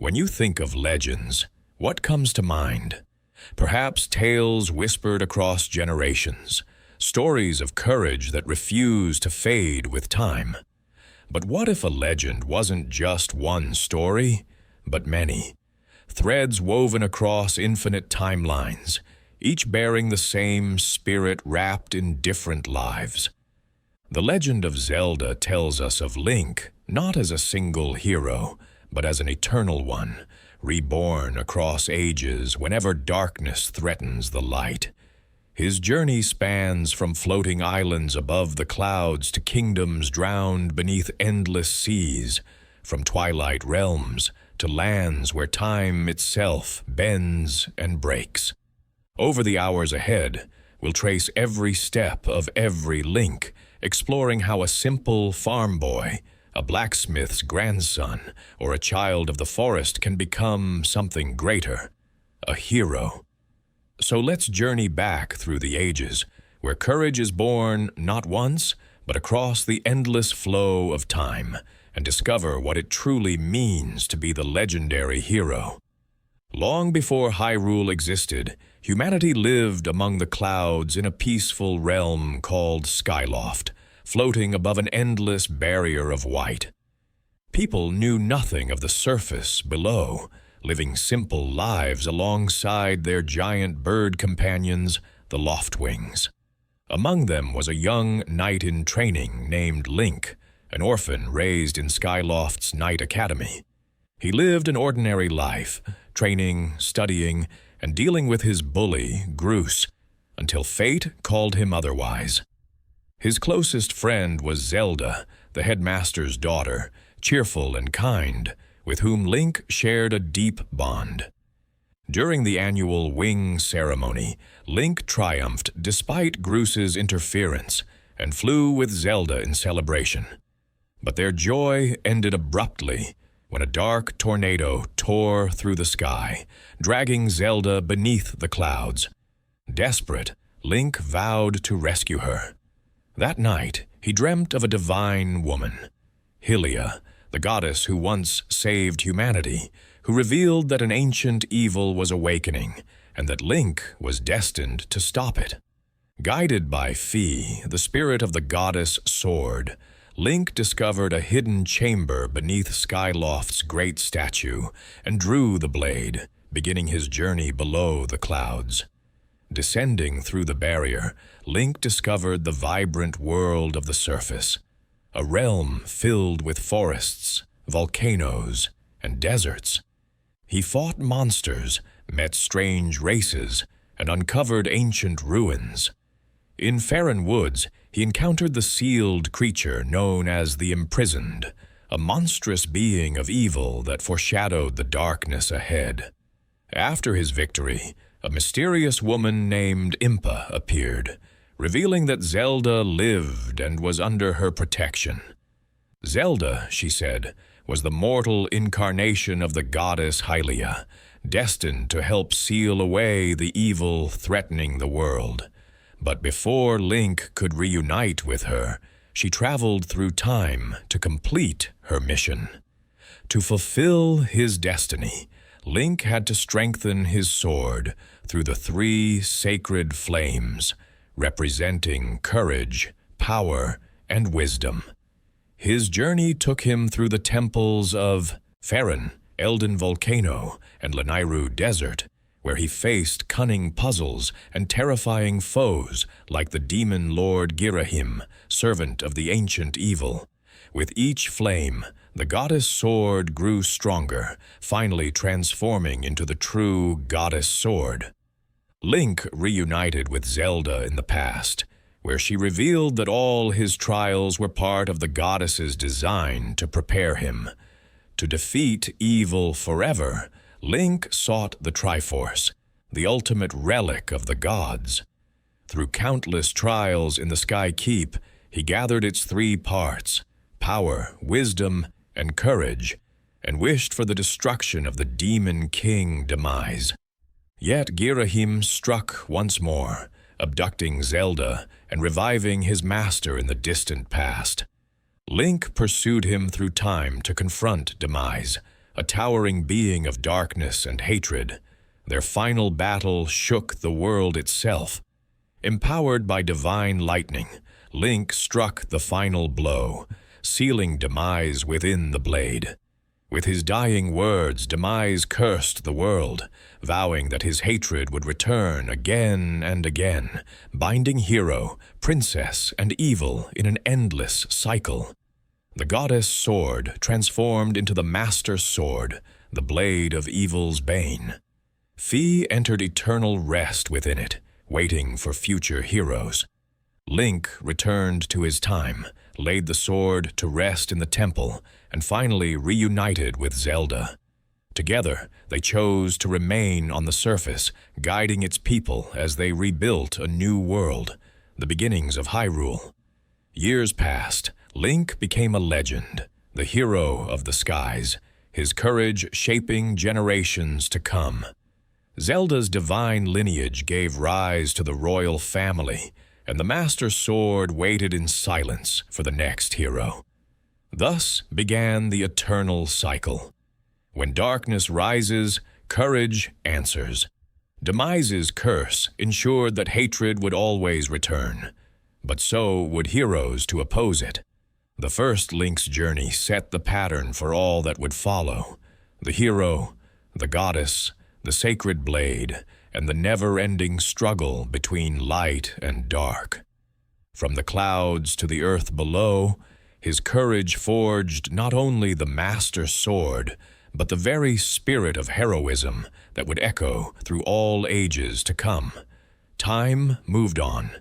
When you think of legends, what comes to mind? Perhaps tales whispered across generations, stories of courage that refuse to fade with time. But what if a legend wasn't just one story, but many? Threads woven across infinite timelines, each bearing the same spirit wrapped in different lives. The legend of Zelda tells us of Link not as a single hero, but as an eternal one, reborn across ages whenever darkness threatens the light. His journey spans from floating islands above the clouds to kingdoms drowned beneath endless seas, from twilight realms to lands where time itself bends and breaks. Over the hours ahead, we'll trace every step of every Link, exploring how a simple farm boy, a blacksmith's grandson, or a child of the forest can become something greater, a hero. So let's journey back through the ages, where courage is born not once, but across the endless flow of time, and discover what it truly means to be the legendary hero. Long before Hyrule existed, humanity lived among the clouds in a peaceful realm called Skyloft, floating above an endless barrier of white. People knew nothing of the surface below, living simple lives alongside their giant bird companions, the Loftwings. Among them was a young knight in training named Link, an orphan raised in Skyloft's Knight Academy. He lived an ordinary life, training, studying, and dealing with his bully, Groose, until fate called him otherwise. His closest friend was Zelda, the headmaster's daughter, cheerful and kind, with whom Link shared a deep bond. During the annual wing ceremony, Link triumphed despite Groose's interference and flew with Zelda in celebration. But their joy ended abruptly when a dark tornado tore through the sky, dragging Zelda beneath the clouds. Desperate, Link vowed to rescue her. That night, he dreamt of a divine woman, Hylia, the goddess who once saved humanity, who revealed that an ancient evil was awakening and that Link was destined to stop it. Guided by Fi, the spirit of the goddess sword, Link discovered a hidden chamber beneath Skyloft's great statue and drew the blade, beginning his journey below the clouds. Descending through the barrier, Link discovered the vibrant world of the surface, a realm filled with forests, volcanoes, and deserts. He fought monsters, met strange races, and uncovered ancient ruins. In Faron Woods, he encountered the sealed creature known as the Imprisoned, a monstrous being of evil that foreshadowed the darkness ahead. After his victory, a mysterious woman named Impa appeared, revealing that Zelda lived and was under her protection. Zelda, she said, was the mortal incarnation of the goddess Hylia, destined to help seal away the evil threatening the world. But before Link could reunite with her, she traveled through time to complete her mission. To fulfill his destiny, Link had to strengthen his sword through the three sacred flames, representing courage, power, and wisdom. His journey took him through the temples of Faron, Elden Volcano, and Lanayru Desert, where he faced cunning puzzles and terrifying foes like the demon lord Girahim, servant of the ancient evil. With each flame, the goddess sword grew stronger, finally transforming into the true goddess sword. Link reunited with Zelda in the past, where she revealed that all his trials were part of the goddess's design to prepare him. To defeat evil forever, Link sought the Triforce, the ultimate relic of the gods. Through countless trials in the Sky Keep, he gathered its three parts, power, wisdom, and courage, and wished for the destruction of the Demon King Demise. Yet Girahim struck once more, abducting Zelda and reviving his master in the distant past. Link pursued him through time to confront Demise, a towering being of darkness and hatred. Their final battle shook the world itself. Empowered by divine lightning, Link struck the final blow, sealing demise within the blade. With his dying words, Demise cursed the world, vowing that his hatred would return again and again, binding hero, princess, and evil in an endless cycle. The goddess sword transformed into the master sword, the blade of evil's bane. Fi entered eternal rest within it, waiting for future heroes. Link returned to his time, laid the sword to rest in the temple, and finally reunited with Zelda. Together, they chose to remain on the surface, guiding its people as they rebuilt a new world, the beginnings of Hyrule. Years passed. Link became a legend, the hero of the skies, his courage shaping generations to come. Zelda's divine lineage gave rise to the royal family, and the Master Sword waited in silence for the next hero. Thus began the eternal cycle. When darkness rises, courage answers. Demise's curse ensured that hatred would always return, but so would heroes to oppose it. The first Link's journey set the pattern for all that would follow. The hero, the goddess, the sacred blade, and the never-ending struggle between light and dark. From the clouds to the earth below, his courage forged not only the Master Sword, but the very spirit of heroism that would echo through all ages to come. Time moved on,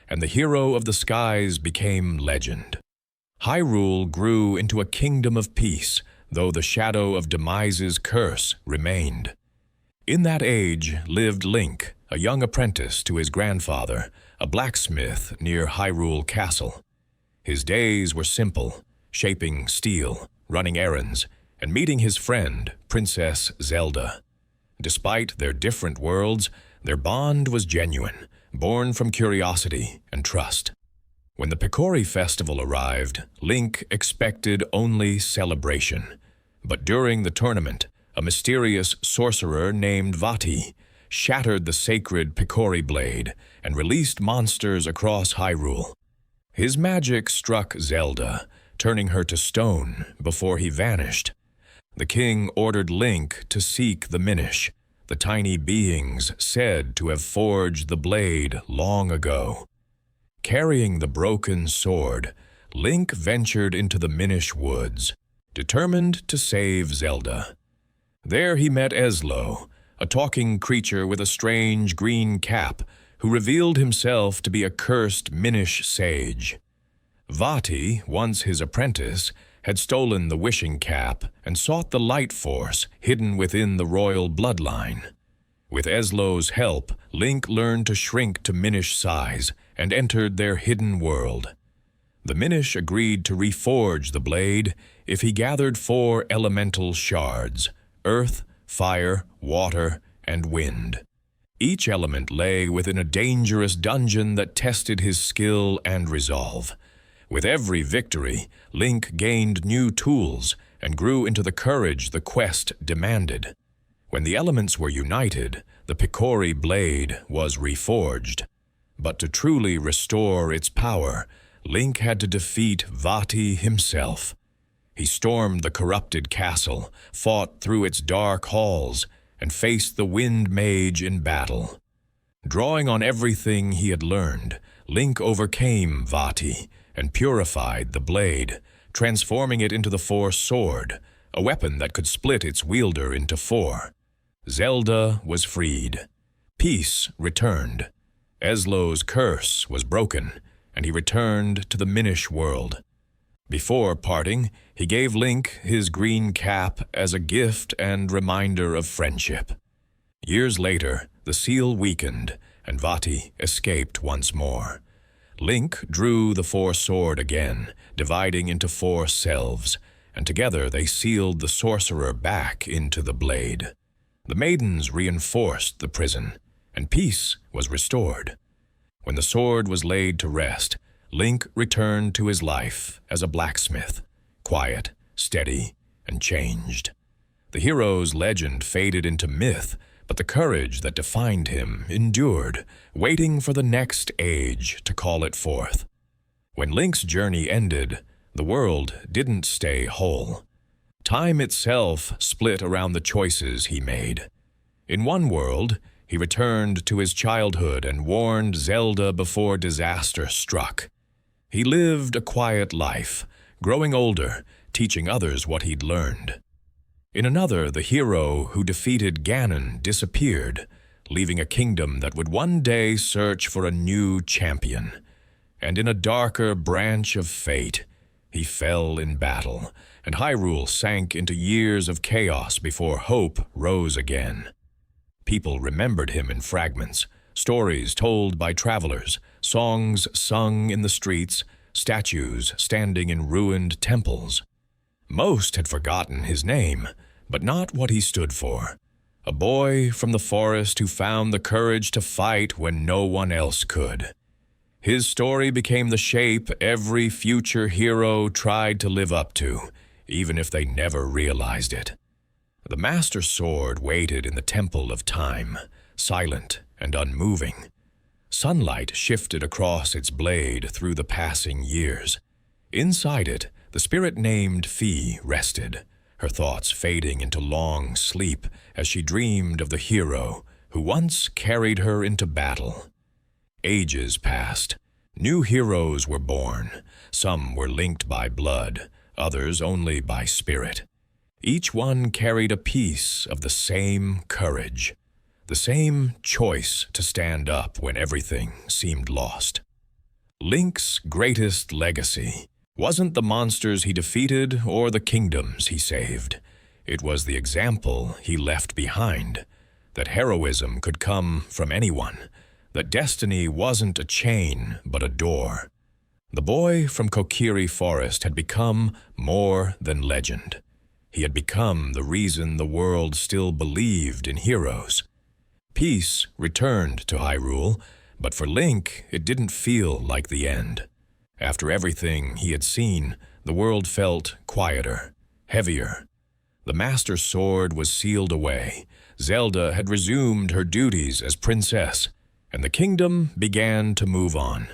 and the hero of the skies became legend. Hyrule grew into a kingdom of peace, though the shadow of Demise's curse remained. In that age lived Link, a young apprentice to his grandfather, a blacksmith near Hyrule Castle. His days were simple, shaping steel, running errands, and meeting his friend, Princess Zelda. Despite their different worlds, their bond was genuine, born from curiosity and trust. When the Picori festival arrived, Link expected only celebration. But during the tournament, a mysterious sorcerer named Vaati shattered the sacred Picori blade and released monsters across Hyrule. His magic struck Zelda, turning her to stone before he vanished. The king ordered Link to seek the Minish, the tiny beings said to have forged the blade long ago. Carrying the broken sword, Link ventured into the Minish woods, determined to save Zelda. There he met Eslo, a talking creature with a strange green cap, who revealed himself to be a cursed Minish sage. Vaati, once his apprentice, had stolen the wishing cap and sought the light force hidden within the royal bloodline. With Eslo's help, Link learned to shrink to Minish size and entered their hidden world. The Minish agreed to reforge the blade if he gathered 4 elemental shards: earth, fire, water, and wind. Each element lay within a dangerous dungeon that tested his skill and resolve. With every victory, Link gained new tools and grew into the courage the quest demanded. When the elements were united, the Picori blade was reforged. But to truly restore its power, Link had to defeat Vaati himself. He stormed the corrupted castle, fought through its dark halls, and faced the Wind Mage in battle. Drawing on everything he had learned, Link overcame Vaati and purified the blade, transforming it into the Force Sword, a weapon that could split its wielder into 4. Zelda was freed. Peace returned. Eslo's curse was broken, and he returned to the Minish world. Before parting, he gave Link his green cap as a gift and reminder of friendship. Years later, the seal weakened, and Vaati escaped once more. Link drew the Force Sword again, dividing into 4 selves, and together they sealed the sorcerer back into the blade. The maidens reinforced the prison, and peace was restored. When the sword was laid to rest, Link returned to his life as a blacksmith, quiet, steady, and changed. The hero's legend faded into myth, but the courage that defined him endured, waiting for the next age to call it forth. When Link's journey ended, the world didn't stay whole. Time itself split around the choices he made. In one world, he returned to his childhood and warned Zelda before disaster struck. He lived a quiet life, growing older, teaching others what he'd learned. In another, the hero who defeated Ganon disappeared, leaving a kingdom that would one day search for a new champion. And in a darker branch of fate, he fell in battle, and Hyrule sank into years of chaos before hope rose again. People remembered him in fragments, stories told by travelers, songs sung in the streets, statues standing in ruined temples. Most had forgotten his name, but not what he stood for. A boy from the forest who found the courage to fight when no one else could. His story became the shape every future hero tried to live up to, even if they never realized it. The Master Sword waited in the Temple of Time, silent and unmoving. Sunlight shifted across its blade through the passing years. Inside it, the spirit named Fi rested, her thoughts fading into long sleep as she dreamed of the hero who once carried her into battle. Ages passed. New heroes were born. Some were linked by blood, others only by spirit. Each one carried a piece of the same courage, the same choice to stand up when everything seemed lost. Link's greatest legacy wasn't the monsters he defeated or the kingdoms he saved. It was the example he left behind, that heroism could come from anyone, that destiny wasn't a chain but a door. The boy from Kokiri Forest had become more than legend. He had become the reason the world still believed in heroes. Peace returned to Hyrule, but for Link, it didn't feel like the end. After everything he had seen, the world felt quieter, heavier. The Master Sword was sealed away. Zelda had resumed her duties as princess, and the kingdom began to move on.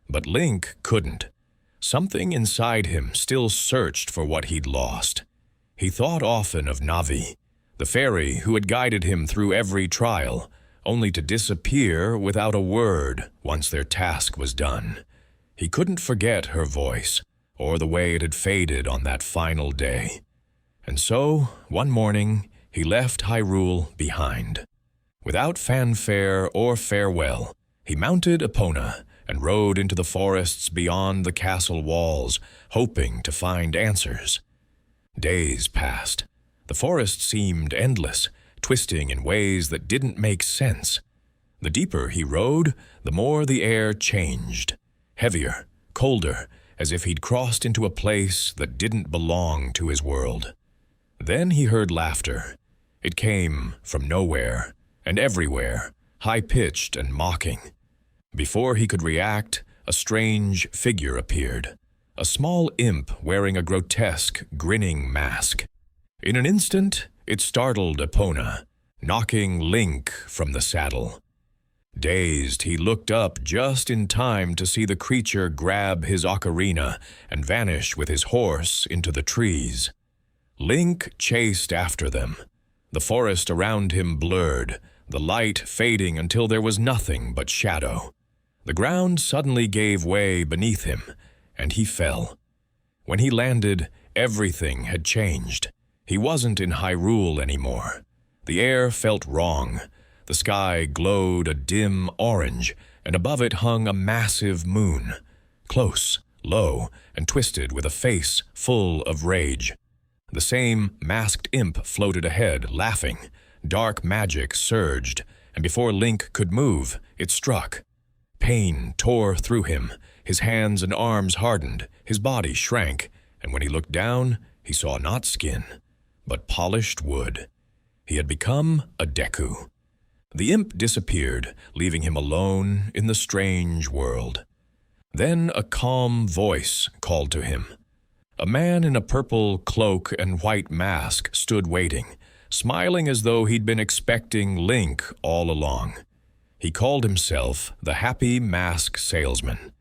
But Link couldn't. Something inside him still searched for what he'd lost. He thought often of Navi, the fairy who had guided him through every trial, only to disappear without a word once their task was done. He couldn't forget her voice, or the way it had faded on that final day. And so, one morning, he left Hyrule behind. Without fanfare or farewell, he mounted Epona and rode into the forests beyond the castle walls, hoping to find answers. Days passed. The forest seemed endless, twisting in ways that didn't make sense. The deeper he rode, the more the air changed. Heavier, colder, as if he'd crossed into a place that didn't belong to his world. Then he heard laughter. It came from nowhere and everywhere, high-pitched and mocking. Before he could react, a strange figure appeared. A small imp wearing a grotesque, grinning mask. In an instant, it startled Epona, knocking Link from the saddle. Dazed, he looked up just in time to see the creature grab his ocarina and vanish with his horse into the trees. Link chased after them. The forest around him blurred, the light fading until there was nothing but shadow. The ground suddenly gave way beneath him, and he fell. When he landed, everything had changed. He wasn't in Hyrule anymore. The air felt wrong. The sky glowed a dim orange, and above it hung a massive moon. Close, low, and twisted with a face full of rage. The same masked imp floated ahead, laughing. Dark magic surged, and before Link could move, it struck. Pain tore through him. His hands and arms hardened, his body shrank, and when he looked down, he saw not skin, but polished wood. He had become a Deku. The imp disappeared, leaving him alone in the strange world. Then a calm voice called to him. A man in a purple cloak and white mask stood waiting, smiling as though he'd been expecting Link all along. He called himself the Happy Mask Salesman.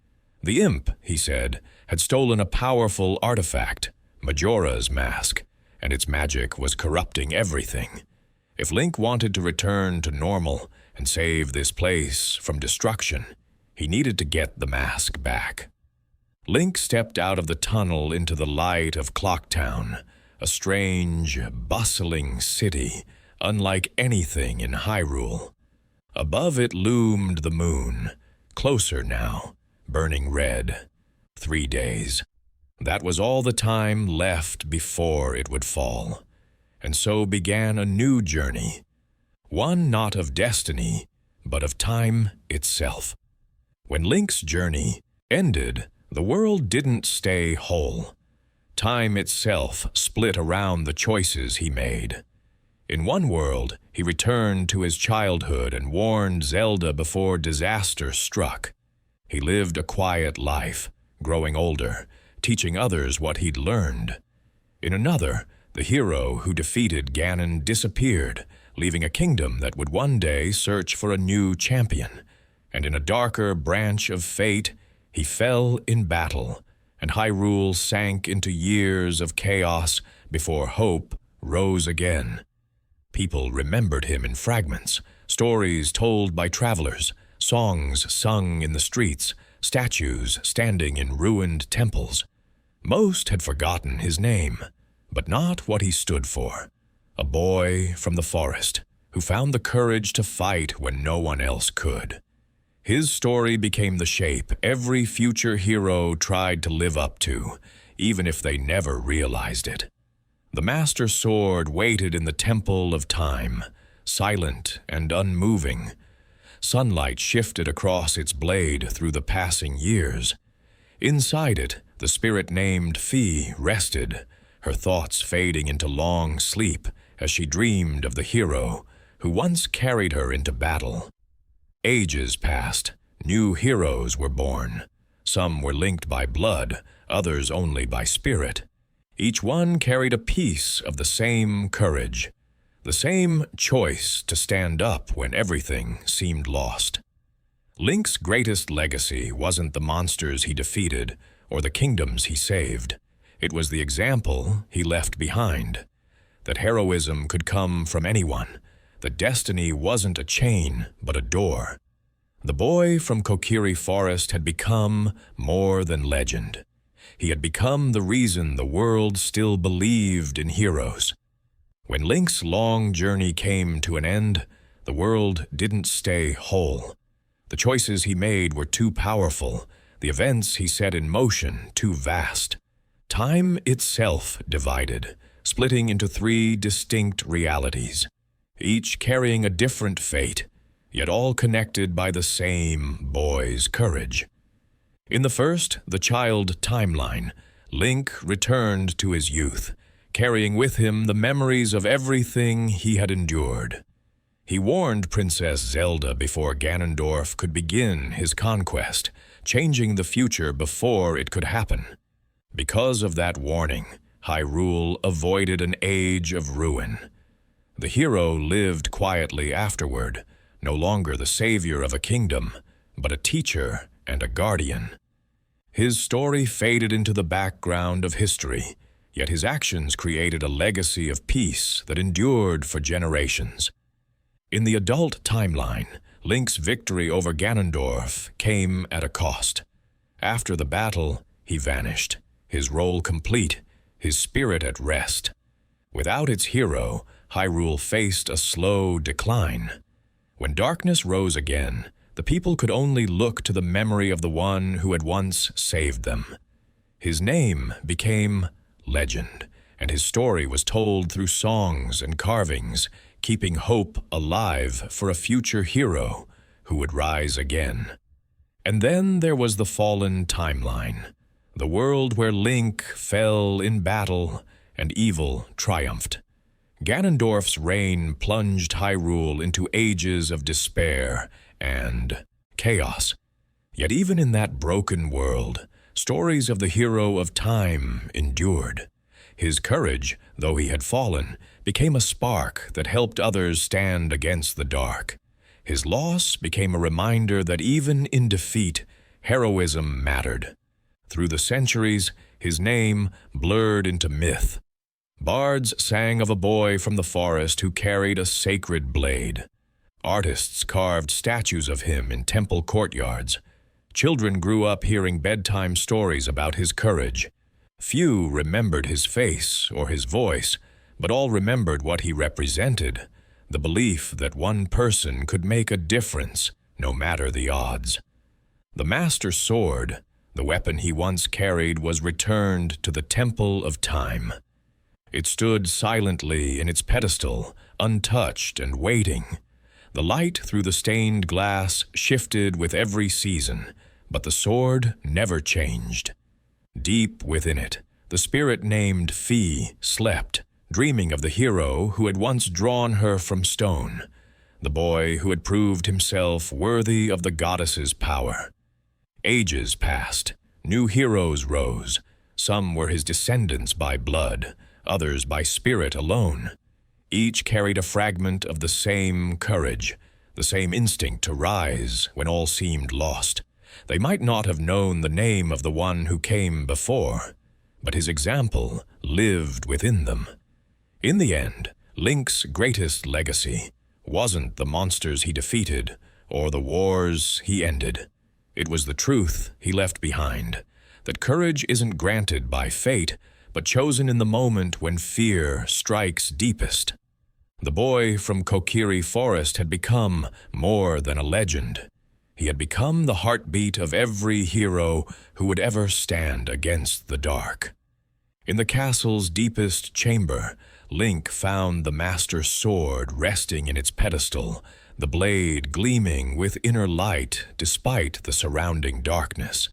The imp, he said, had stolen a powerful artifact, Majora's mask, and its magic was corrupting everything. If Link wanted to return to normal and save this place from destruction, he needed to get the mask back. Link stepped out of the tunnel into the light of Clocktown, a strange, bustling city, unlike anything in Hyrule. Above it loomed the moon, closer now, burning red. 3 days. That was all the time left before it would fall. And so began a new journey, one not of destiny, but of time itself. When Link's journey ended, the world didn't stay whole. Time itself split around the choices he made. In one world, he returned to his childhood and warned Zelda before disaster struck. He lived a quiet life, growing older, teaching others what he'd learned. In another, the hero who defeated Ganon disappeared, leaving a kingdom that would one day search for a new champion. And in a darker branch of fate, he fell in battle, and Hyrule sank into years of chaos before hope rose again. People remembered him in fragments, stories told by travelers, songs sung in the streets, statues standing in ruined temples. Most had forgotten his name, but not what he stood for. A boy from the forest who found the courage to fight when no one else could. His story became the shape every future hero tried to live up to, even if they never realized it. The Master Sword waited in the Temple of Time, silent and unmoving. Sunlight shifted across its blade through the passing years. Inside it, the spirit named Fi rested, her thoughts fading into long sleep as she dreamed of the hero who once carried her into battle. Ages passed, new heroes were born. Some were linked by blood, others only by spirit. Each one carried a piece of the same courage, the same choice to stand up when everything seemed lost. Link's greatest legacy wasn't the monsters he defeated or the kingdoms he saved. It was the example he left behind, that heroism could come from anyone, that destiny wasn't a chain but a door. The boy from Kokiri Forest had become more than legend. He had become the reason the world still believed in heroes. When Link's long journey came to an end, the world didn't stay whole. The choices he made were too powerful, the events he set in motion too vast. Time itself divided, splitting into 3 distinct realities, each carrying a different fate, yet all connected by the same boy's courage. In the first, the child timeline, Link returned to his youth, carrying with him the memories of everything he had endured. He warned Princess Zelda before Ganondorf could begin his conquest, changing the future before it could happen. Because of that warning, Hyrule avoided an age of ruin. The hero lived quietly afterward, no longer the savior of a kingdom, but a teacher and a guardian. His story faded into the background of history, yet his actions created a legacy of peace that endured for generations. In the adult timeline, Link's victory over Ganondorf came at a cost. After the battle, he vanished, his role complete, his spirit at rest. Without its hero, Hyrule faced a slow decline. When darkness rose again, the people could only look to the memory of the one who had once saved them. His name became legend, and his story was told through songs and carvings, keeping hope alive for a future hero who would rise again. And then there was the fallen timeline, the world where Link fell in battle and evil triumphed. Ganondorf's reign plunged Hyrule into ages of despair and chaos. Yet even in that broken world, Stories of the hero of time endured. His courage, though he had fallen, became a spark that helped others stand against the dark. His loss became a reminder that even in defeat, heroism mattered. Through the centuries, his name blurred into myth. Bards sang of a boy from the forest who carried a sacred blade. Artists carved statues of him in temple courtyards. Children grew up hearing bedtime stories about his courage. Few remembered his face or his voice, but all remembered what he represented, the belief that one person could make a difference, no matter the odds. The Master Sword, the weapon he once carried, was returned to the Temple of Time. It stood silently in its pedestal, untouched and waiting. The light through the stained glass shifted with every season, but the sword never changed. Deep within it, the spirit named Fee slept, dreaming of the hero who had once drawn her from stone, the boy who had proved himself worthy of the goddess's power. Ages passed, new heroes rose. Some were his descendants by blood, others by spirit alone. Each carried a fragment of the same courage, the same instinct to rise when all seemed lost. They might not have known the name of the one who came before, but his example lived within them. In the end, Link's greatest legacy wasn't the monsters he defeated or the wars he ended. It was the truth he left behind, that courage isn't granted by fate, but chosen in the moment when fear strikes deepest. The boy from Kokiri Forest had become more than a legend. He had become the heartbeat of every hero who would ever stand against the dark. In the castle's deepest chamber, Link found the Master Sword resting in its pedestal, the blade gleaming with inner light despite the surrounding darkness.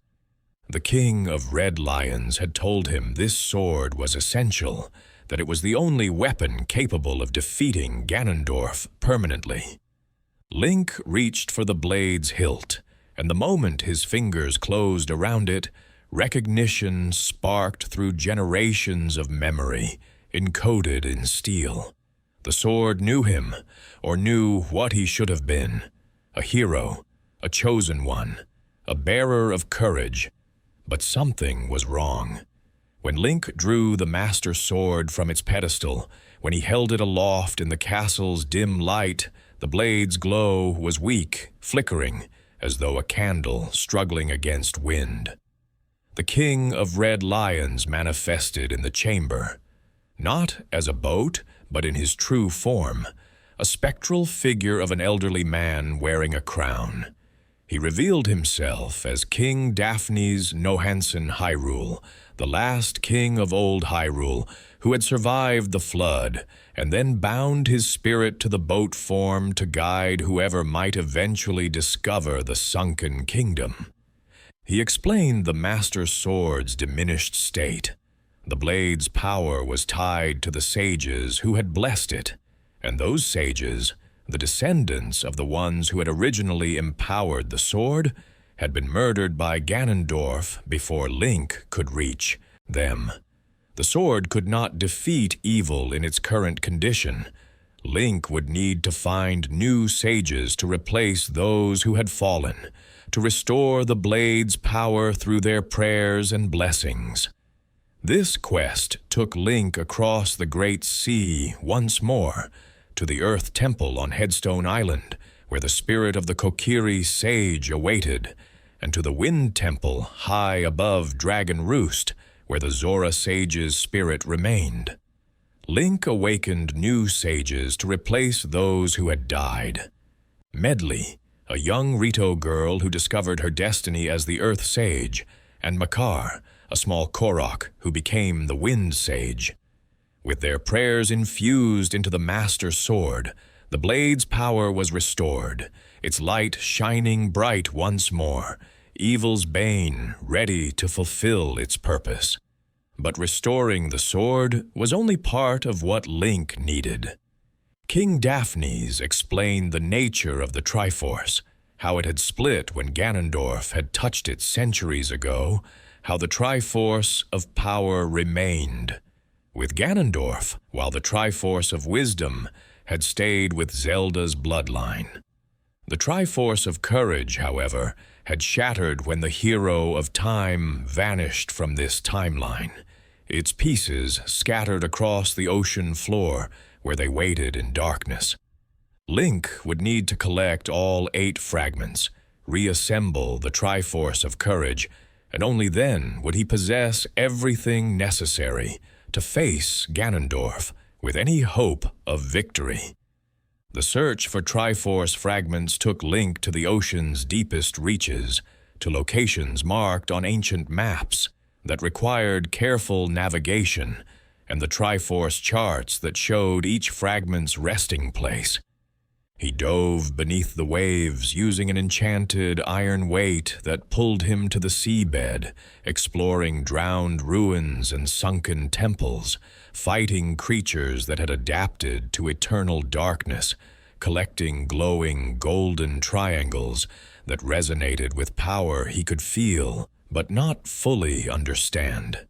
The King of Red Lions had told him this sword was essential, that it was the only weapon capable of defeating Ganondorf permanently. Link reached for the blade's hilt, and the moment his fingers closed around it, recognition sparked through generations of memory, encoded in steel. The sword knew him, or knew what he should have been. A hero, a chosen one, a bearer of courage. But something was wrong. When Link drew the Master Sword from its pedestal, when he held it aloft in the castle's dim light, the blade's glow was weak, flickering, as though a candle struggling against wind. The King of Red Lions manifested in the chamber, not as a boat, but in his true form, a spectral figure of an elderly man wearing a crown. He revealed himself as King Daphne's Nohansen Hyrule, the last king of old Hyrule, who had survived the flood, and then bound his spirit to the boat form to guide whoever might eventually discover the sunken kingdom. He explained the Master Sword's diminished state. The blade's power was tied to the sages who had blessed it, and those sages, the descendants of the ones who had originally empowered the sword, had been murdered by Ganondorf before Link could reach them. The sword could not defeat evil in its current condition. Link would need to find new sages to replace those who had fallen, to restore the blade's power through their prayers and blessings. This quest took Link across the Great Sea once more, to the Earth Temple on Headstone Island, where the spirit of the Kokiri sage awaited, and to the Wind Temple high above Dragon Roost, where the Zora sage's spirit remained. Link awakened new sages to replace those who had died. Medli, a young Rito girl who discovered her destiny as the Earth Sage, and Makar, a small Korok who became the Wind Sage. With their prayers infused into the Master Sword, the blade's power was restored, its light shining bright once more, evil's bane ready to fulfill its purpose. But restoring the sword was only part of what Link needed. King Daphnes explained the nature of the Triforce, how it had split when Ganondorf had touched it centuries ago, how the Triforce of Power remained with Ganondorf, while the Triforce of Wisdom had stayed with Zelda's bloodline. The Triforce of Courage, however, had shattered when the hero of time vanished from this timeline, its pieces scattered across the ocean floor where they waited in darkness. Link would need to collect all 8 fragments, reassemble the Triforce of Courage, and only then would he possess everything necessary to face Ganondorf with any hope of victory. The search for Triforce fragments took Link to the ocean's deepest reaches, to locations marked on ancient maps that required careful navigation and the Triforce charts that showed each fragment's resting place. He dove beneath the waves using an enchanted iron weight that pulled him to the seabed, exploring drowned ruins and sunken temples, fighting creatures that had adapted to eternal darkness, collecting glowing golden triangles that resonated with power he could feel but not fully understand.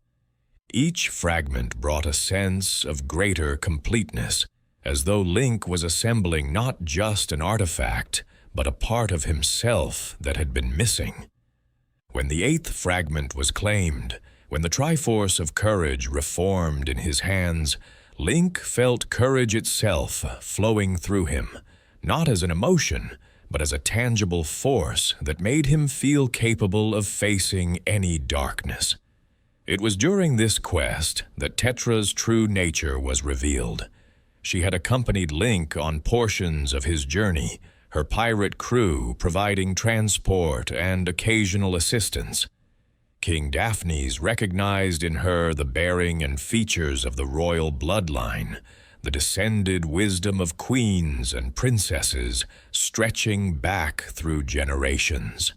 Each fragment brought a sense of greater completeness, as though Link was assembling not just an artifact, but a part of himself that had been missing. When the 8th fragment was claimed, when the Triforce of Courage reformed in his hands, Link felt courage itself flowing through him, not as an emotion, but as a tangible force that made him feel capable of facing any darkness. It was during this quest that Tetra's true nature was revealed. She had accompanied Link on portions of his journey, her pirate crew providing transport and occasional assistance. King Daphnes recognized in her the bearing and features of the royal bloodline, the descended wisdom of queens and princesses stretching back through generations.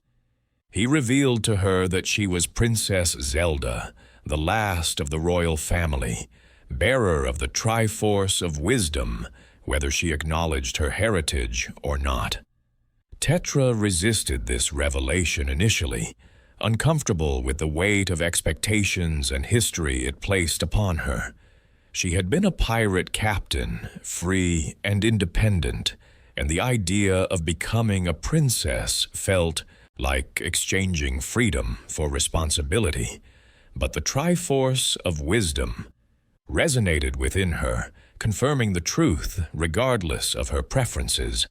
He revealed to her that she was Princess Zelda, the last of the royal family, bearer of the Triforce of Wisdom, whether she acknowledged her heritage or not. Tetra resisted this revelation initially, uncomfortable with the weight of expectations and history it placed upon her. She had been a pirate captain, free and independent, and the idea of becoming a princess felt like exchanging freedom for responsibility. But the Triforce of Wisdom resonated within her, confirming the truth regardless of her preferences.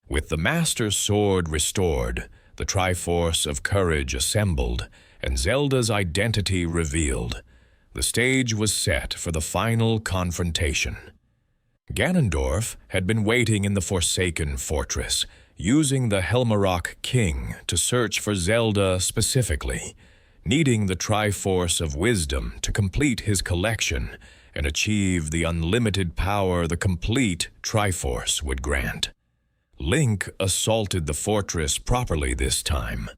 With the Master Sword restored, the Triforce of Courage assembled, and Zelda's identity revealed, the stage was set for the final confrontation. Ganondorf had been waiting in the Forsaken Fortress, using the Helmarok King to search for Zelda specifically, needing the Triforce of Wisdom to complete his collection and achieve the unlimited power the complete Triforce would grant. Link assaulted the fortress properly this time,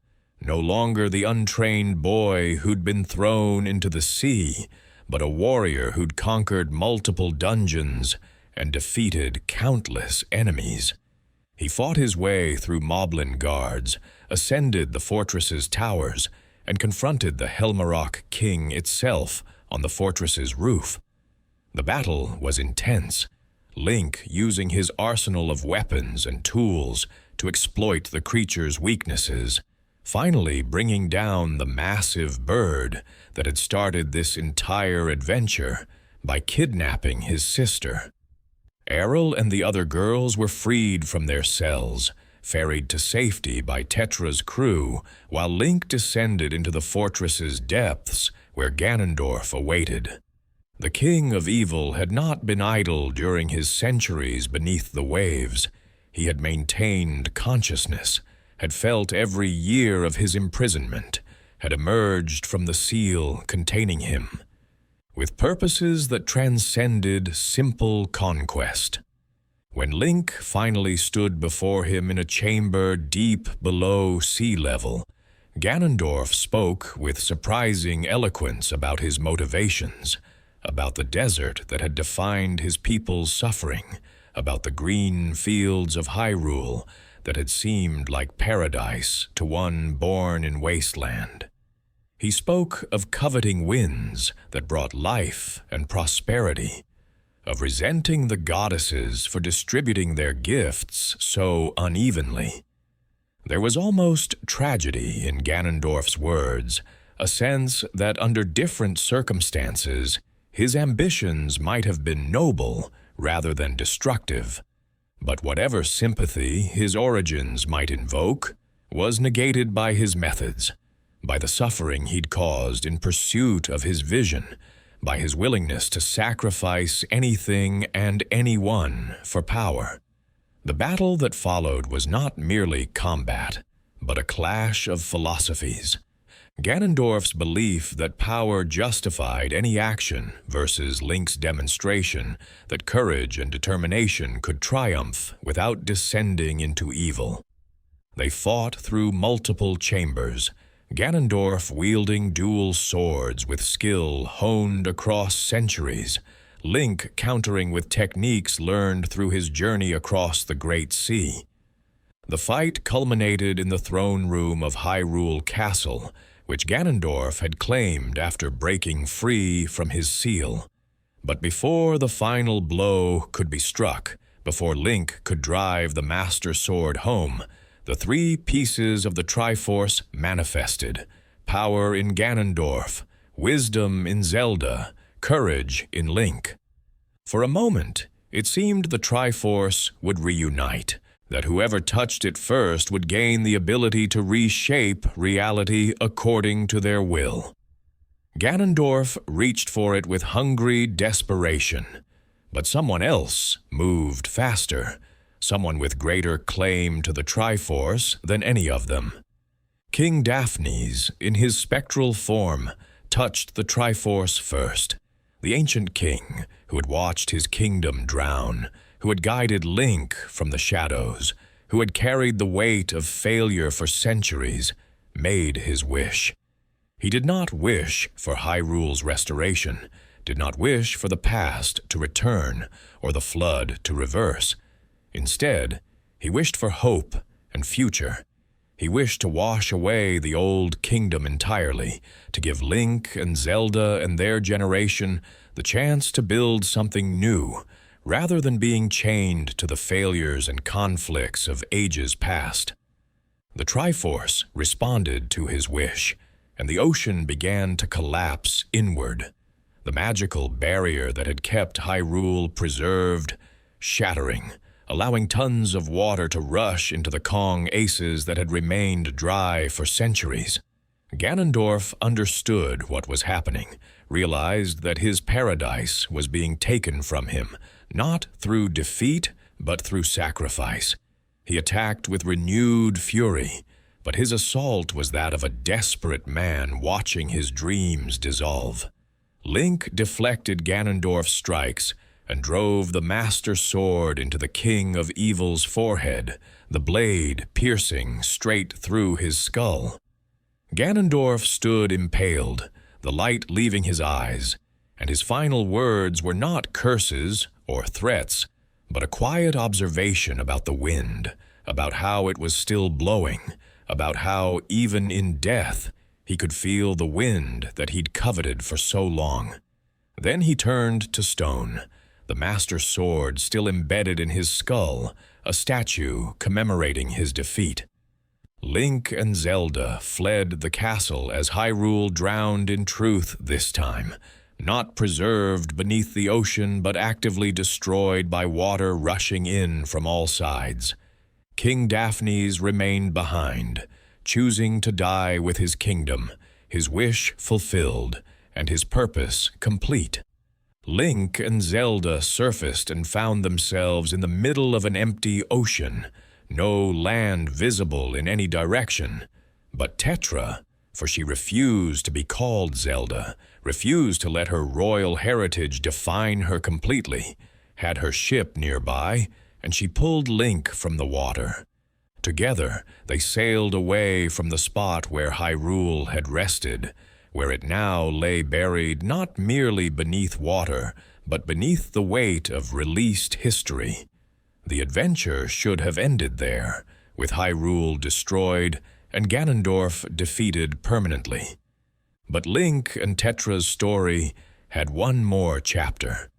no longer the untrained boy who'd been thrown into the sea, but a warrior who'd conquered multiple dungeons and defeated countless enemies. He fought his way through moblin guards, ascended the fortress's towers, and confronted the Helmarok King itself on the fortress's roof. The battle was intense, Link using his arsenal of weapons and tools to exploit the creature's weaknesses, finally bringing down the massive bird that had started this entire adventure by kidnapping his sister. Errol and the other girls were freed from their cells, ferried to safety by Tetra's crew, while Link descended into the fortress's depths where Ganondorf awaited. The King of Evil had not been idle during his centuries beneath the waves. He had maintained consciousness, had felt every year of his imprisonment, had emerged from the seal containing him, with purposes that transcended simple conquest. When Link finally stood before him in a chamber deep below sea level, Ganondorf spoke with surprising eloquence about his motivations, about the desert that had defined his people's suffering, about the green fields of Hyrule that had seemed like paradise to one born in wasteland. He spoke of coveting winds that brought life and prosperity, of resenting the goddesses for distributing their gifts so unevenly. There was almost tragedy in Ganondorf's words, a sense that under different circumstances, his ambitions might have been noble rather than destructive. But whatever sympathy his origins might invoke was negated by his methods, by the suffering he'd caused in pursuit of his vision, by his willingness to sacrifice anything and anyone for power. The battle that followed was not merely combat, but a clash of philosophies. Ganondorf's belief that power justified any action versus Link's demonstration that courage and determination could triumph without descending into evil. They fought through multiple chambers, Ganondorf wielding dual swords with skill honed across centuries, Link countering with techniques learned through his journey across the Great Sea. The fight culminated in the throne room of Hyrule Castle, which Ganondorf had claimed after breaking free from his seal. But before the final blow could be struck, before Link could drive the Master Sword home, the three pieces of the Triforce manifested: power in Ganondorf, wisdom in Zelda, courage in Link. For a moment, it seemed the Triforce would reunite, that whoever touched it first would gain the ability to reshape reality according to their will. Ganondorf reached for it with hungry desperation, but someone else moved faster, someone with greater claim to the Triforce than any of them. King Daphnes, in his spectral form, touched the Triforce first. The ancient king, who had watched his kingdom drown, who had guided Link from the shadows, who had carried the weight of failure for centuries, made his wish. He did not wish for Hyrule's restoration, did not wish for the past to return or the flood to reverse. Instead, he wished for hope and future. He wished to wash away the old kingdom entirely, to give Link and Zelda and their generation the chance to build something new, rather than being chained to the failures and conflicts of ages past. The Triforce responded to his wish, and the ocean began to collapse inward. The magical barrier that had kept Hyrule preserved, shattering, allowing tons of water to rush into the Kong aces that had remained dry for centuries. Ganondorf understood what was happening, realized that his paradise was being taken from him, not through defeat, but through sacrifice. He attacked with renewed fury, but his assault was that of a desperate man watching his dreams dissolve. Link deflected Ganondorf's strikes and drove the Master Sword into the King of Evil's forehead, the blade piercing straight through his skull. Ganondorf stood impaled, the light leaving his eyes, and his final words were not curses or threats, but a quiet observation about the wind, about how it was still blowing, about how, even in death, he could feel the wind that he'd coveted for so long. Then he turned to stone, the Master Sword still embedded in his skull, a statue commemorating his defeat. Link and Zelda fled the castle as Hyrule drowned in truth this time, not preserved beneath the ocean but actively destroyed by water rushing in from all sides. King Daphnes remained behind, choosing to die with his kingdom, his wish fulfilled, and his purpose complete. Link and Zelda surfaced and found themselves in the middle of an empty ocean, no land visible in any direction. But Tetra, for she refused to be called Zelda, refused to let her royal heritage define her completely, had her ship nearby, and she pulled Link from the water. Together, they sailed away from the spot where Hyrule had rested, where it now lay buried not merely beneath water, but beneath the weight of released history. The adventure should have ended there, with Hyrule destroyed and Ganondorf defeated permanently. But Link and Tetra's story had one more chapter.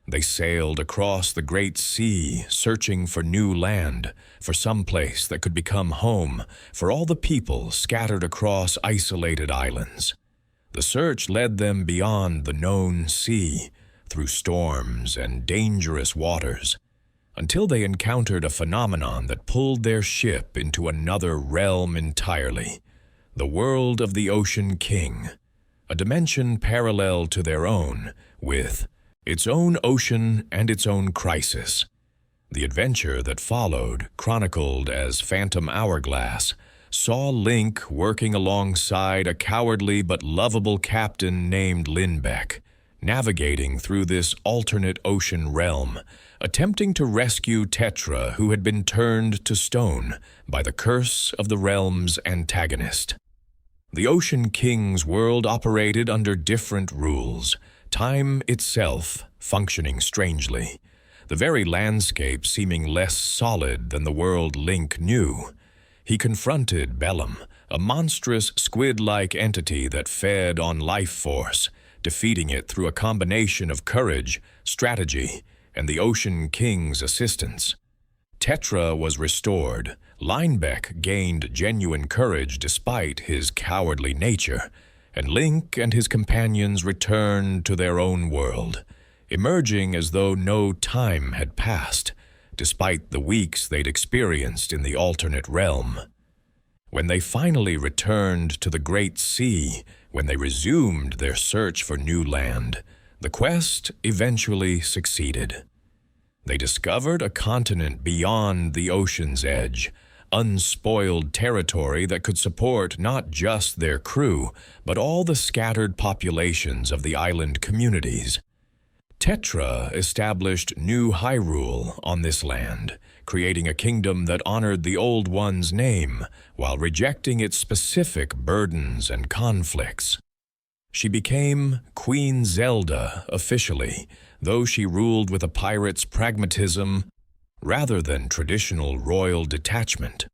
They sailed across the great sea, searching for new land, for some place that could become home for all the people scattered across isolated islands. The search led them beyond the known sea, through storms and dangerous waters, until they encountered a phenomenon that pulled their ship into another realm entirely, the world of the Ocean King, a dimension parallel to their own, with its own ocean and its own crisis. The adventure that followed, chronicled as Phantom Hourglass, saw Link working alongside a cowardly but lovable captain named Lindbeck, navigating through this alternate ocean realm, attempting to rescue Tetra, who had been turned to stone by the curse of the realm's antagonist. The Ocean King's world operated under different rules, time itself functioning strangely, the very landscape seeming less solid than the world Link knew. He confronted Bellum, a monstrous squid-like entity that fed on life force, defeating it through a combination of courage, strategy, and the Ocean King's assistance. Tetra was restored. Linebeck gained genuine courage despite his cowardly nature, and Link and his companions returned to their own world, emerging as though no time had passed, despite the weeks they'd experienced in the alternate realm. When they finally returned to the Great Sea, when they resumed their search for new land, the quest eventually succeeded. They discovered a continent beyond the ocean's edge, unspoiled territory that could support not just their crew, but all the scattered populations of the island communities. Tetra established new Hyrule on this land, creating a kingdom that honored the Old One's name while rejecting its specific burdens and conflicts. She became Queen Zelda officially, though she ruled with a pirate's pragmatism rather than traditional royal detachment.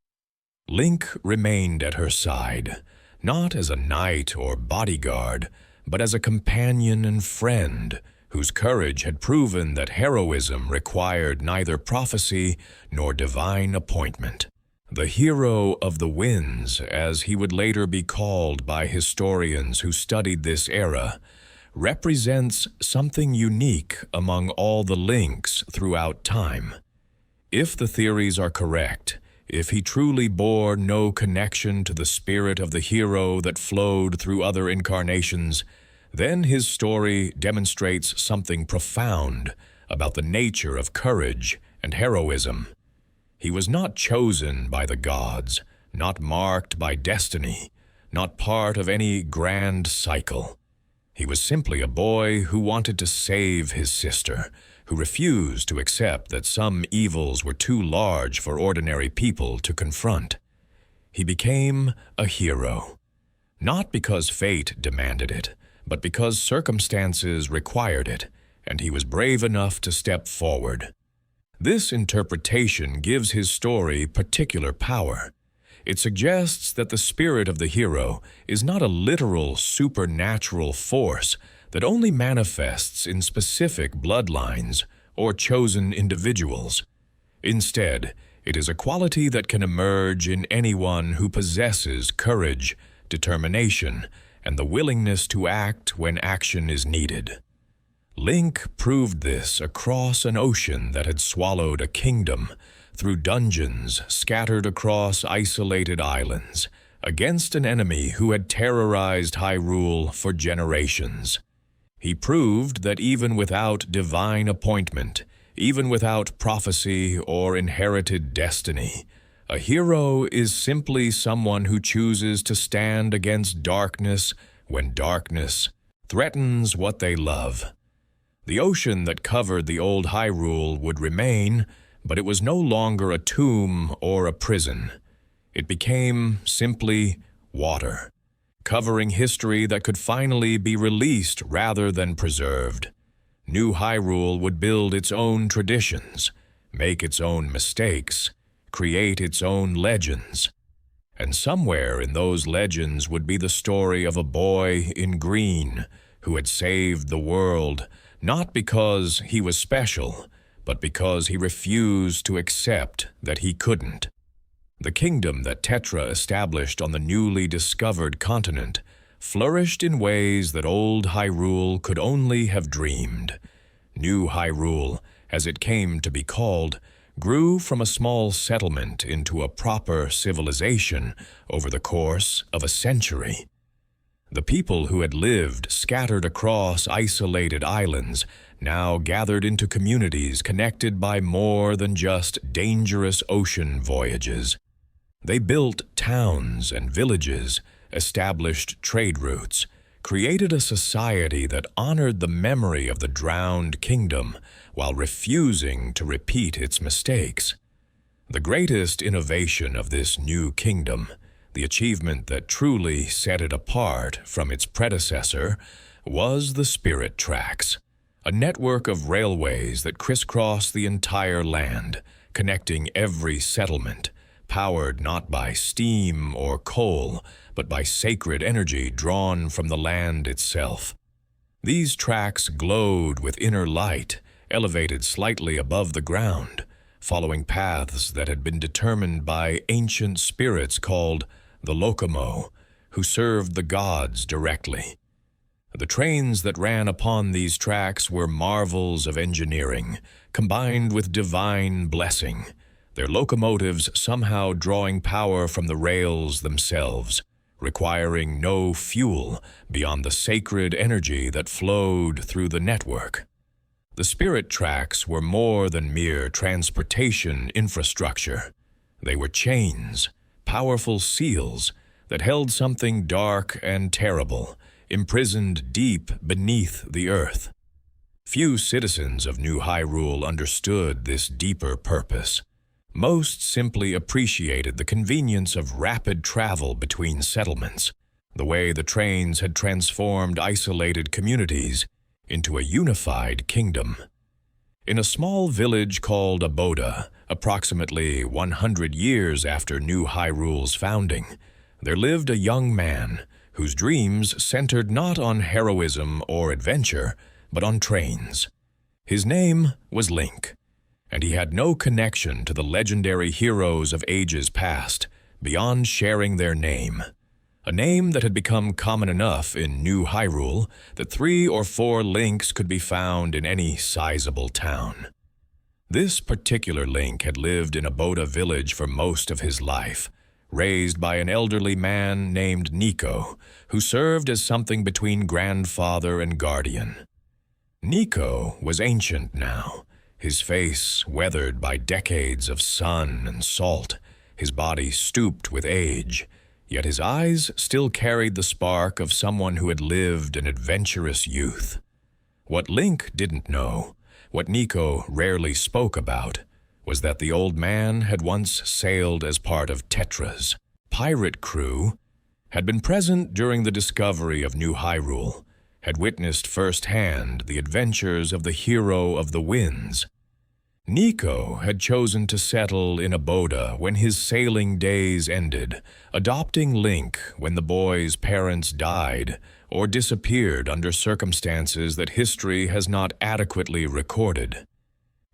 Link remained at her side, not as a knight or bodyguard, but as a companion and friend whose courage had proven that heroism required neither prophecy nor divine appointment. The hero of the winds, as he would later be called by historians who studied this era, represents something unique among all the Links throughout time. If the theories are correct, if he truly bore no connection to the spirit of the hero that flowed through other incarnations, then his story demonstrates something profound about the nature of courage and heroism. He was not chosen by the gods, not marked by destiny, not part of any grand cycle. He was simply a boy who wanted to save his sister, who refused to accept that some evils were too large for ordinary people to confront. He became a hero, not because fate demanded it, but because circumstances required it, and he was brave enough to step forward. This interpretation gives his story particular power. It suggests that the spirit of the hero is not a literal supernatural force that only manifests in specific bloodlines or chosen individuals. Instead, it is a quality that can emerge in anyone who possesses courage, determination, and the willingness to act when action is needed. Link proved this across an ocean that had swallowed a kingdom, through dungeons scattered across isolated islands, against an enemy who had terrorized Hyrule for generations. He proved that even without divine appointment, even without prophecy or inherited destiny, a hero is simply someone who chooses to stand against darkness when darkness threatens what they love. The ocean that covered the old Hyrule would remain, but it was no longer a tomb or a prison. It became simply water, covering history that could finally be released rather than preserved. New Hyrule would build its own traditions, make its own mistakes, create its own legends. And somewhere in those legends would be the story of a boy in green who had saved the world, not because he was special, but because he refused to accept that he couldn't. The kingdom that Tetra established on the newly discovered continent flourished in ways that old Hyrule could only have dreamed. New Hyrule, as it came to be called, grew from a small settlement into a proper civilization over the course of a century. The people who had lived scattered across isolated islands now gathered into communities connected by more than just dangerous ocean voyages. They built towns and villages, established trade routes, created a society that honored the memory of the drowned kingdom while refusing to repeat its mistakes. The greatest innovation of this new kingdom, the achievement that truly set it apart from its predecessor, was the spirit tracks, a network of railways that crisscrossed the entire land, connecting every settlement, powered not by steam or coal, but by sacred energy drawn from the land itself. These tracks glowed with inner light, elevated slightly above the ground, following paths that had been determined by ancient spirits called the Locomo, who served the gods directly. The trains that ran upon these tracks were marvels of engineering, combined with divine blessing, their locomotives somehow drawing power from the rails themselves, requiring no fuel beyond the sacred energy that flowed through the network. The spirit tracks were more than mere transportation infrastructure. They were chains, powerful seals that held something dark and terrible, imprisoned deep beneath the earth. Few citizens of New Hyrule understood this deeper purpose. Most simply appreciated the convenience of rapid travel between settlements, the way the trains had transformed isolated communities into a unified kingdom. In a small village called Aboda, approximately 100 years after New Hyrule's founding, there lived a young man whose dreams centered not on heroism or adventure, but on trains. His name was Link, and he had no connection to the legendary heroes of ages past, beyond sharing their name. A name that had become common enough in New Hyrule that 3 or 4 Links could be found in any sizable town. This particular Link had lived in Aboda village for most of his life, raised by an elderly man named Nico, who served as something between grandfather and guardian. Nico was ancient now, his face weathered by decades of sun and salt, his body stooped with age, yet his eyes still carried the spark of someone who had lived an adventurous youth. What Link didn't know, what Nico rarely spoke about, was that the old man had once sailed as part of Tetra's pirate crew, had been present during the discovery of New Hyrule, had witnessed firsthand the adventures of the hero of the winds. Nico had chosen to settle in Aboda when his sailing days ended, adopting Link when the boy's parents died or disappeared under circumstances that history has not adequately recorded.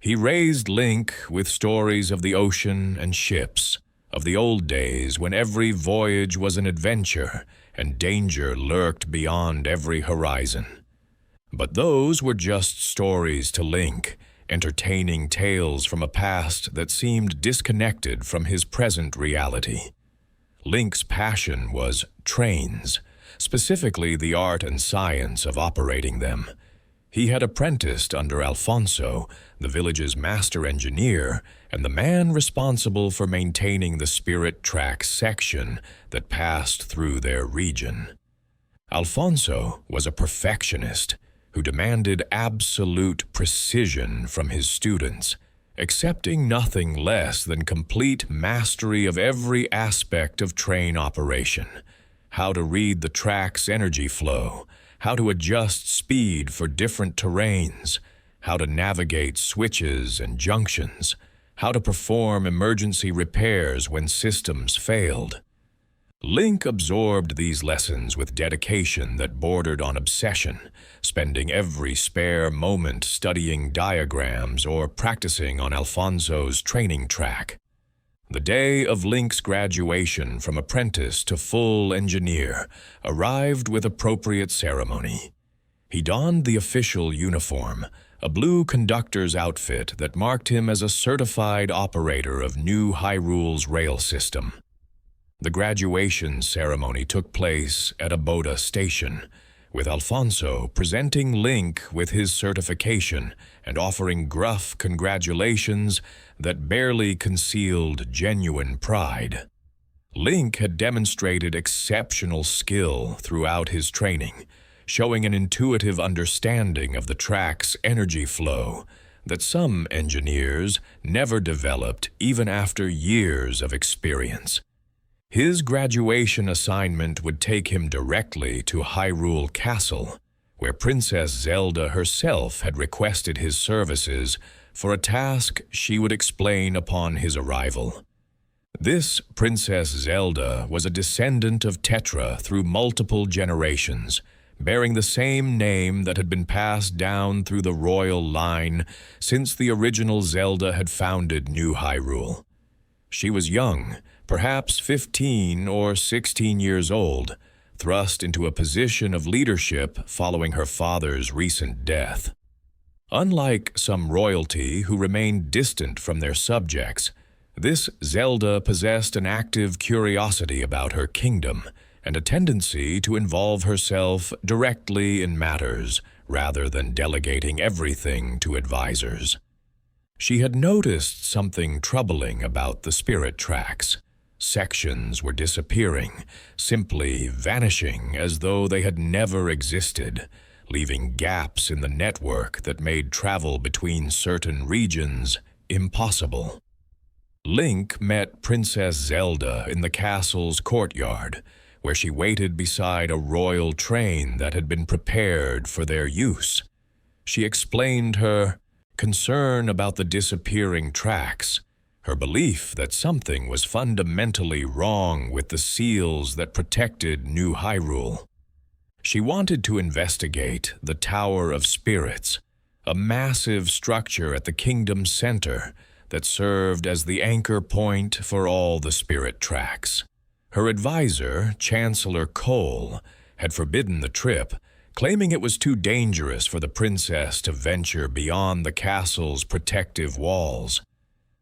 He raised Link with stories of the ocean and ships, of the old days when every voyage was an adventure and danger lurked beyond every horizon. But those were just stories to Link, entertaining tales from a past that seemed disconnected from his present reality. Link's passion was trains, specifically the art and science of operating them. He had apprenticed under Alfonso, the village's master engineer, and the man responsible for maintaining the spirit track section that passed through their region. Alfonso was a perfectionist who demanded absolute precision from his students, accepting nothing less than complete mastery of every aspect of train operation: how to read the track's energy flow, how to adjust speed for different terrains, how to navigate switches and junctions, how to perform emergency repairs when systems failed. Link absorbed these lessons with dedication that bordered on obsession, spending every spare moment studying diagrams or practicing on Alfonso's training track. The day of Link's graduation from apprentice to full engineer arrived with appropriate ceremony. He donned the official uniform, a blue conductor's outfit that marked him as a certified operator of New Hyrule's rail system. The graduation ceremony took place at Aboda Station, with Alfonso presenting Link with his certification and offering gruff congratulations that barely concealed genuine pride. Link had demonstrated exceptional skill throughout his training, showing an intuitive understanding of the track's energy flow that some engineers never developed even after years of experience. His graduation assignment would take him directly to Hyrule Castle, where Princess Zelda herself had requested his services for a task she would explain upon his arrival. This Princess Zelda was a descendant of Tetra through multiple generations, bearing the same name that had been passed down through the royal line since the original Zelda had founded New Hyrule. She was young, perhaps 15 or 16 years old, thrust into a position of leadership following her father's recent death. Unlike some royalty who remained distant from their subjects, this Zelda possessed an active curiosity about her kingdom and a tendency to involve herself directly in matters rather than delegating everything to advisors. She had noticed something troubling about the spirit tracks. Sections were disappearing, simply vanishing as though they had never existed, leaving gaps in the network that made travel between certain regions impossible. Link met Princess Zelda in the castle's courtyard, where she waited beside a royal train that had been prepared for their use. She explained her concern about the disappearing tracks, her belief that something was fundamentally wrong with the seals that protected New Hyrule. She wanted to investigate the Tower of Spirits, a massive structure at the kingdom's center that served as the anchor point for all the spirit tracks. Her advisor, Chancellor Cole, had forbidden the trip, claiming it was too dangerous for the princess to venture beyond the castle's protective walls.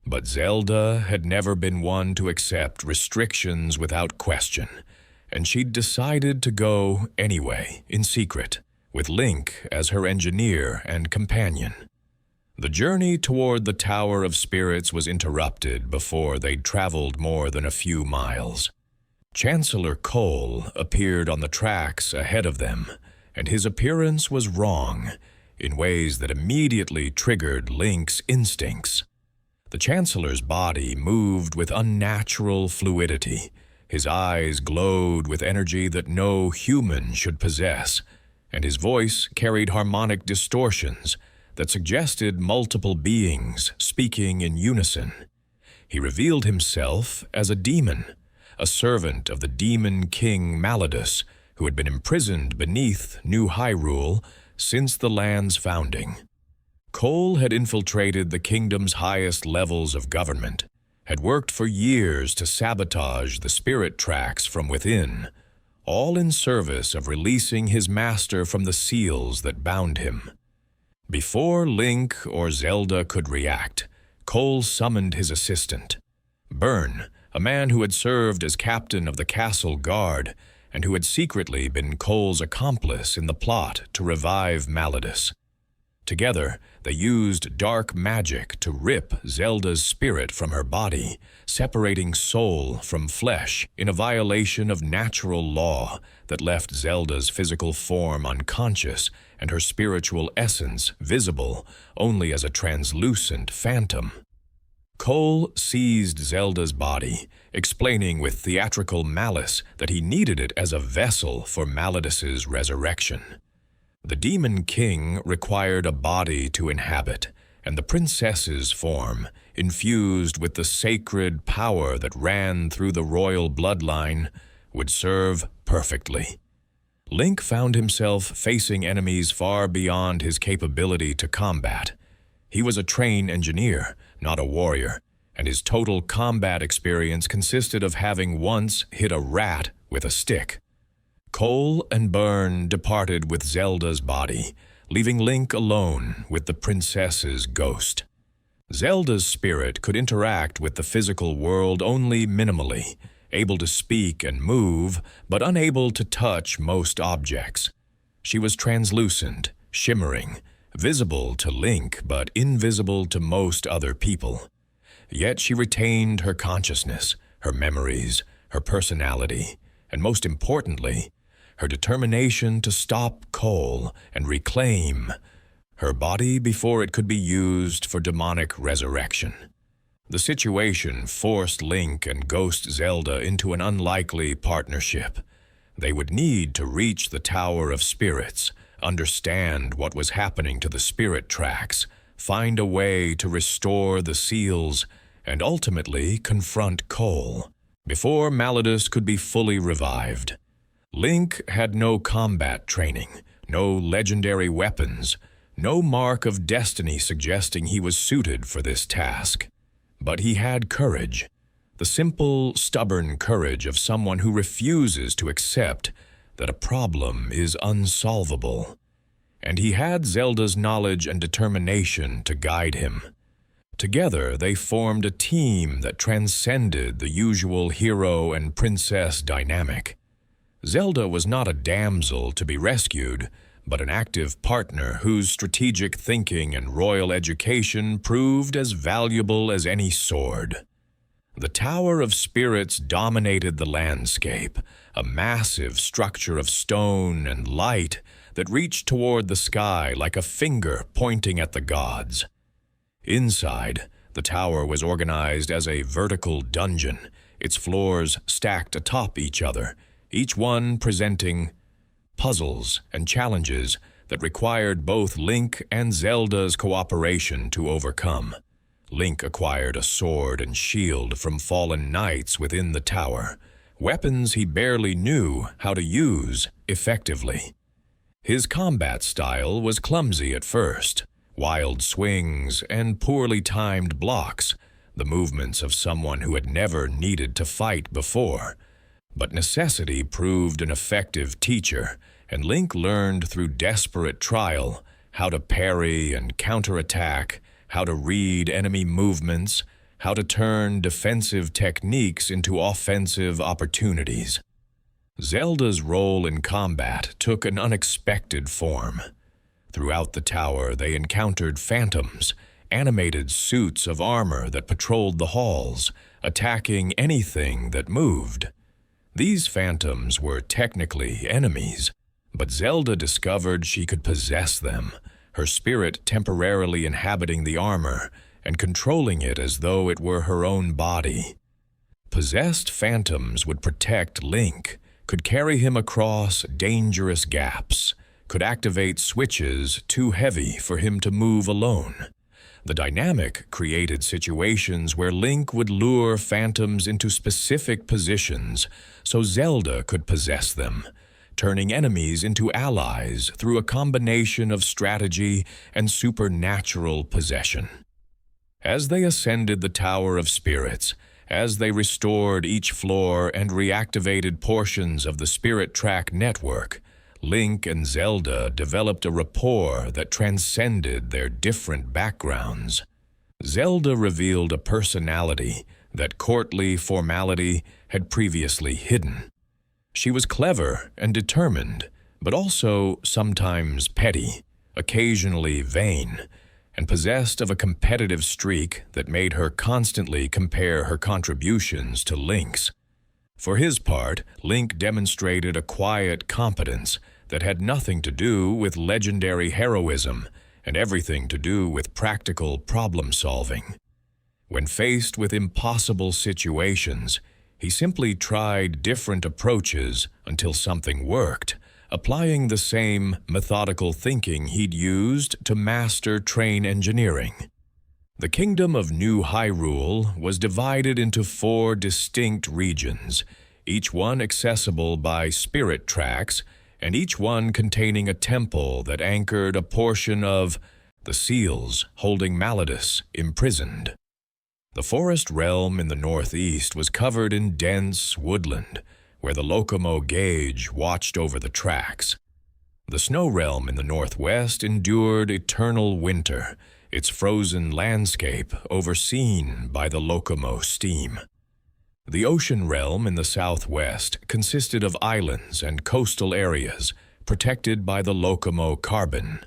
But Zelda had never been one to accept restrictions without question, and she'd decided to go anyway, in secret, with Link as her engineer and companion. The journey toward the Tower of Spirits was interrupted before they'd traveled more than a few miles. Chancellor Cole appeared on the tracks ahead of them, and his appearance was wrong, in ways that immediately triggered Link's instincts. The Chancellor's body moved with unnatural fluidity. His eyes glowed with energy that no human should possess, and his voice carried harmonic distortions that suggested multiple beings speaking in unison. He revealed himself as a demon, a servant of the demon king Malladus, who had been imprisoned beneath New Hyrule since the land's founding. Cole had infiltrated the kingdom's highest levels of government, had worked for years to sabotage the spirit tracks from within, all in service of releasing his master from the seals that bound him. Before Link or Zelda could react, Cole summoned his assistant. Byrne, a man who had served as captain of the castle guard and who had secretly been Cole's accomplice in the plot to revive Malladus. Together, they used dark magic to rip Zelda's spirit from her body, separating soul from flesh in a violation of natural law that left Zelda's physical form unconscious and her spiritual essence visible only as a translucent phantom. Cole seized Zelda's body, explaining with theatrical malice that he needed it as a vessel for Malladus's resurrection. The Demon King required a body to inhabit, and the princess's form, infused with the sacred power that ran through the royal bloodline, would serve perfectly. Link found himself facing enemies far beyond his capability to combat. He was a trained engineer, not a warrior, and his total combat experience consisted of having once hit a rat with a stick. Cole and Byrne departed with Zelda's body, leaving Link alone with the princess's ghost. Zelda's spirit could interact with the physical world only minimally, able to speak and move, but unable to touch most objects. She was translucent, shimmering, visible to Link but invisible to most other people. Yet she retained her consciousness, her memories, her personality, and most importantly, her determination to stop Cole and reclaim her body before it could be used for demonic resurrection. The situation forced Link and Ghost Zelda into an unlikely partnership. They would need to reach the Tower of Spirits, understand what was happening to the spirit tracks, find a way to restore the seals, and ultimately confront Cole before Malladus could be fully revived. Link had no combat training, no legendary weapons, no mark of destiny suggesting he was suited for this task. But he had courage, the simple, stubborn courage of someone who refuses to accept that a problem is unsolvable. And he had Zelda's knowledge and determination to guide him. Together, they formed a team that transcended the usual hero and princess dynamic. Zelda was not a damsel to be rescued, but an active partner whose strategic thinking and royal education proved as valuable as any sword. The Tower of Spirits dominated the landscape, a massive structure of stone and light that reached toward the sky like a finger pointing at the gods. Inside, the tower was organized as a vertical dungeon, its floors stacked atop each other, each one presenting puzzles and challenges that required both Link and Zelda's cooperation to overcome. Link acquired a sword and shield from fallen knights within the tower, weapons he barely knew how to use effectively. His combat style was clumsy at first, wild swings and poorly timed blocks, the movements of someone who had never needed to fight before. But necessity proved an effective teacher, and Link learned through desperate trial how to parry and counterattack, how to read enemy movements, how to turn defensive techniques into offensive opportunities. Zelda's role in combat took an unexpected form. Throughout the tower, they encountered phantoms, animated suits of armor that patrolled the halls, attacking anything that moved. These phantoms were technically enemies, but Zelda discovered she could possess them, her spirit temporarily inhabiting the armor and controlling it as though it were her own body. Possessed phantoms would protect Link, could carry him across dangerous gaps, could activate switches too heavy for him to move alone. The dynamic created situations where Link would lure phantoms into specific positions so Zelda could possess them, turning enemies into allies through a combination of strategy and supernatural possession. As they ascended the Tower of Spirits, as they restored each floor and reactivated portions of the Spirit Track network, Link and Zelda developed a rapport that transcended their different backgrounds. Zelda revealed a personality that courtly formality had previously hidden. She was clever and determined, but also sometimes petty, occasionally vain, and possessed of a competitive streak that made her constantly compare her contributions to Link's. For his part, Link demonstrated a quiet competence that had nothing to do with legendary heroism and everything to do with practical problem-solving. When faced with impossible situations, he simply tried different approaches until something worked, applying the same methodical thinking he'd used to master train engineering. The kingdom of New Hyrule was divided into 4 distinct regions, each one accessible by spirit tracks, and each one containing a temple that anchored a portion of the seals holding Malladus imprisoned. The forest realm in the northeast was covered in dense woodland, where the Locomo gauge watched over the tracks. The snow realm in the northwest endured eternal winter, its frozen landscape overseen by the Locomo steam. The ocean realm in the southwest consisted of islands and coastal areas protected by the Locomo carbon.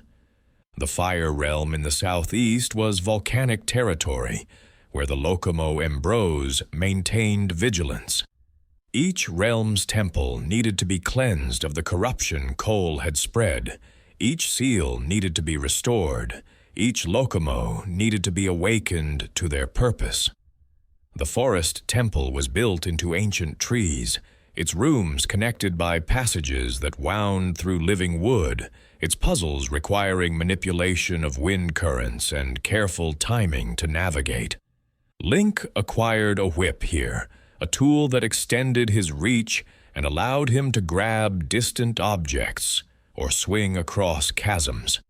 The fire realm in the southeast was volcanic territory, where the Locomo Ambrose maintained vigilance. Each realm's temple needed to be cleansed of the corruption Cole had spread. Each seal needed to be restored. Each Locomo needed to be awakened to their purpose. The forest temple was built into ancient trees, its rooms connected by passages that wound through living wood, its puzzles requiring manipulation of wind currents and careful timing to navigate. Link acquired a whip here, a tool that extended his reach and allowed him to grab distant objects or swing across chasms.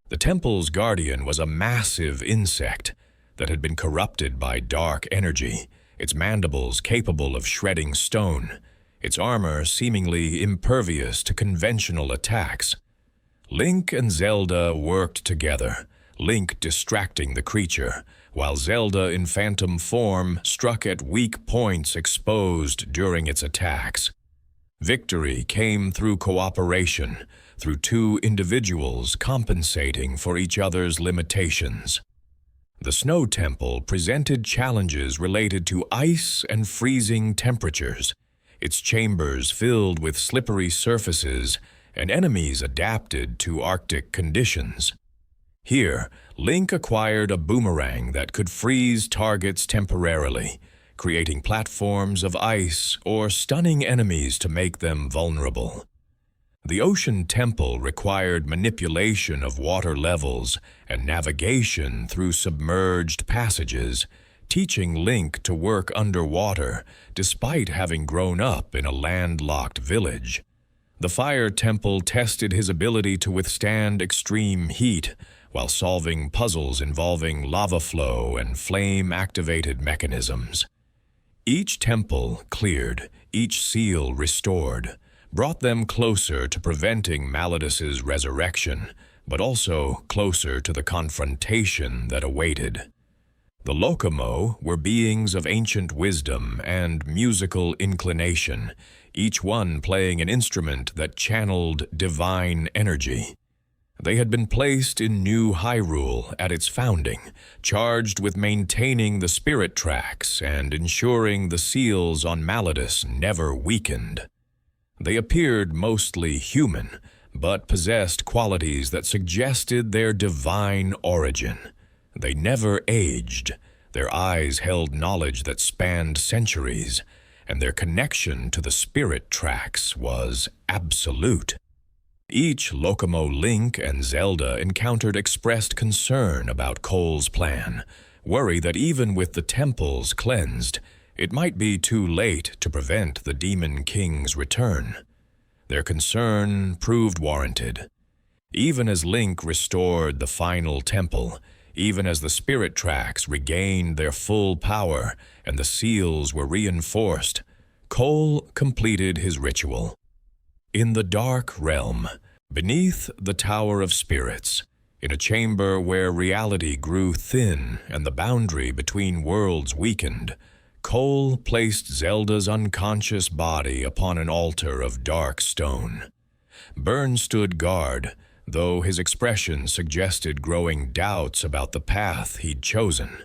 The temple's guardian was a massive insect that had been corrupted by dark energy, its mandibles capable of shredding stone, its armor seemingly impervious to conventional attacks. Link and Zelda worked together, Link distracting the creature, while Zelda in phantom form struck at weak points exposed during its attacks. Victory came through cooperation, through two individuals compensating for each other's limitations. The Snow Temple presented challenges related to ice and freezing temperatures, its chambers filled with slippery surfaces and enemies adapted to Arctic conditions. Here, Link acquired a boomerang that could freeze targets temporarily, creating platforms of ice or stunning enemies to make them vulnerable. The Ocean Temple required manipulation of water levels and navigation through submerged passages, teaching Link to work underwater despite having grown up in a landlocked village. The Fire Temple tested his ability to withstand extreme heat, while solving puzzles involving lava flow and flame-activated mechanisms. Each temple cleared, each seal restored, brought them closer to preventing Malladus's resurrection, but also closer to the confrontation that awaited. The Locomo were beings of ancient wisdom and musical inclination, each one playing an instrument that channeled divine energy. They had been placed in New Hyrule at its founding, charged with maintaining the spirit tracks and ensuring the seals on Malladus never weakened. They appeared mostly human, but possessed qualities that suggested their divine origin. They never aged, their eyes held knowledge that spanned centuries, and their connection to the spirit tracks was absolute. Each Locomo Link and Zelda encountered expressed concern about Cole's plan, worry that even with the temples cleansed, it might be too late to prevent the Demon King's return. Their concern proved warranted. Even as Link restored the final temple, even as the spirit tracks regained their full power and the seals were reinforced, Cole completed his ritual. In the dark realm, beneath the Tower of Spirits, in a chamber where reality grew thin and the boundary between worlds weakened, Cole placed Zelda's unconscious body upon an altar of dark stone. Byrne stood guard, though his expression suggested growing doubts about the path he'd chosen.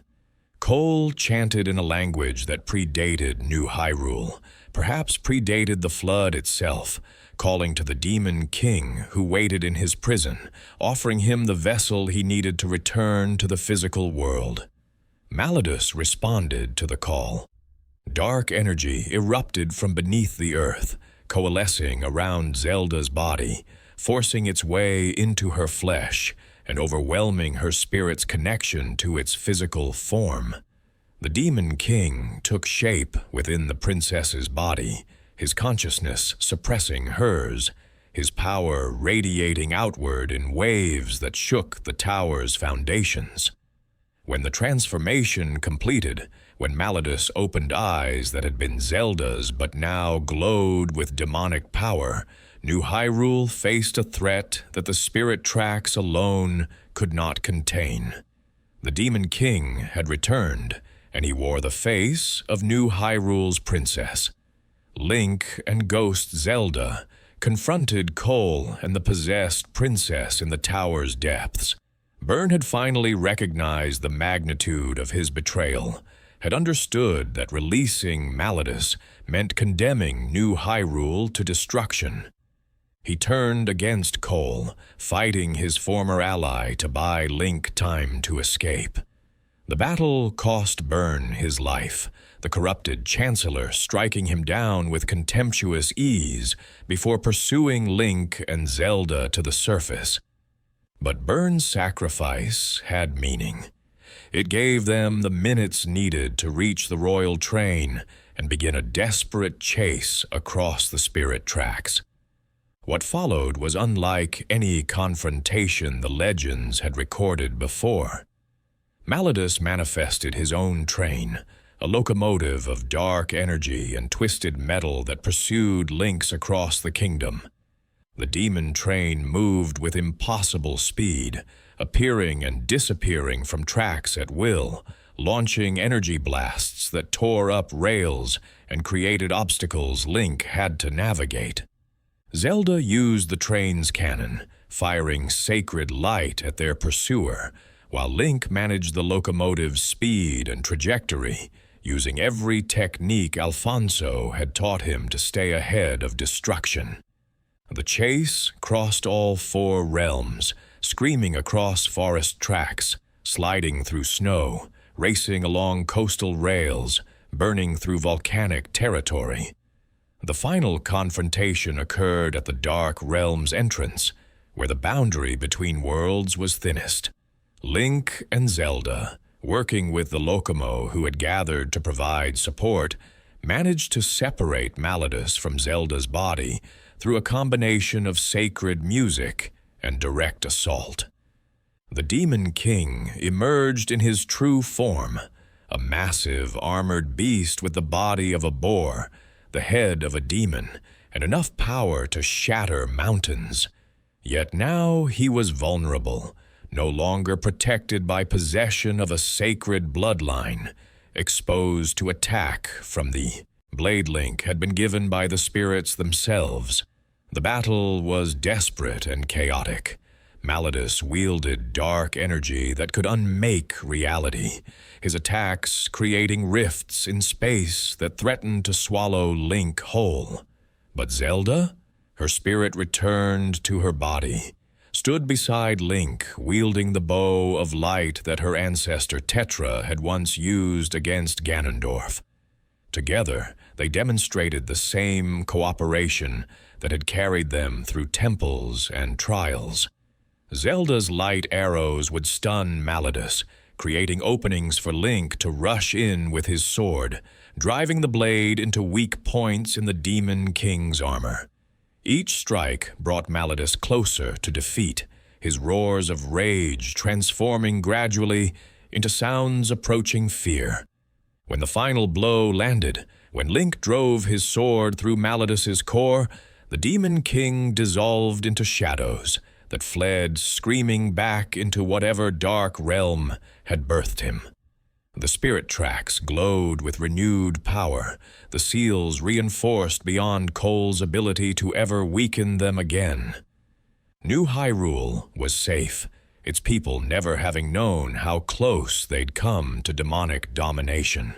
Cole chanted in a language that predated New Hyrule, perhaps predated the Flood itself, calling to the Demon King who waited in his prison, offering him the vessel he needed to return to the physical world. Malladus responded to the call. Dark energy erupted from beneath the earth, coalescing around Zelda's body, forcing its way into her flesh and overwhelming her spirit's connection to its physical form. The Demon King took shape within the princess's body, his consciousness suppressing hers, his power radiating outward in waves that shook the tower's foundations. When the transformation completed, when Malladus opened eyes that had been Zelda's but now glowed with demonic power, New Hyrule faced a threat that the spirit tracks alone could not contain. The Demon King had returned, and he wore the face of New Hyrule's princess. Link and Ghost Zelda confronted Cole and the possessed princess in the tower's depths. Byrne had finally recognized the magnitude of his betrayal, had understood that releasing Malladus meant condemning New Hyrule to destruction. He turned against Cole, fighting his former ally to buy Link time to escape. The battle cost Byrne his life, the corrupted Chancellor striking him down with contemptuous ease before pursuing Link and Zelda to the surface. But Byrne's sacrifice had meaning. It gave them the minutes needed to reach the royal train and begin a desperate chase across the spirit tracks. What followed was unlike any confrontation the legends had recorded before. Malladus manifested his own train, a locomotive of dark energy and twisted metal that pursued Links across the kingdom. The demon train moved with impossible speed, appearing and disappearing from tracks at will, launching energy blasts that tore up rails and created obstacles Link had to navigate. Zelda used the train's cannon, firing sacred light at their pursuer, while Link managed the locomotive's speed and trajectory, using every technique Alfonso had taught him to stay ahead of destruction. The chase crossed all 4 realms, screaming across forest tracks, sliding through snow, racing along coastal rails, burning through volcanic territory. The final confrontation occurred at the Dark Realm's entrance, where the boundary between worlds was thinnest. Link and Zelda, working with the Locomo who had gathered to provide support, managed to separate Malladus from Zelda's body through a combination of sacred music and direct assault. The Demon King emerged in his true form, a massive armored beast with the body of a boar, the head of a demon, and enough power to shatter mountains. Yet now he was vulnerable, no longer protected by possession of a sacred bloodline, exposed to attack from the Blade Link had been given by the spirits themselves. The battle was desperate and chaotic. Malladus wielded dark energy that could unmake reality, his attacks creating rifts in space that threatened to swallow Link whole. But Zelda, her spirit returned to her body, stood beside Link, wielding the bow of light that her ancestor Tetra had once used against Ganondorf. Together, they demonstrated the same cooperation that had carried them through temples and trials. Zelda's light arrows would stun Malladus, creating openings for Link to rush in with his sword, driving the blade into weak points in the Demon King's armor. Each strike brought Malladus closer to defeat, his roars of rage transforming gradually into sounds approaching fear. When the final blow landed, when Link drove his sword through Malladus's core, the Demon King dissolved into shadows that fled screaming back into whatever dark realm had birthed him. The spirit tracks glowed with renewed power, the seals reinforced beyond Cole's ability to ever weaken them again. New Hyrule was safe, its people never having known how close they'd come to demonic domination.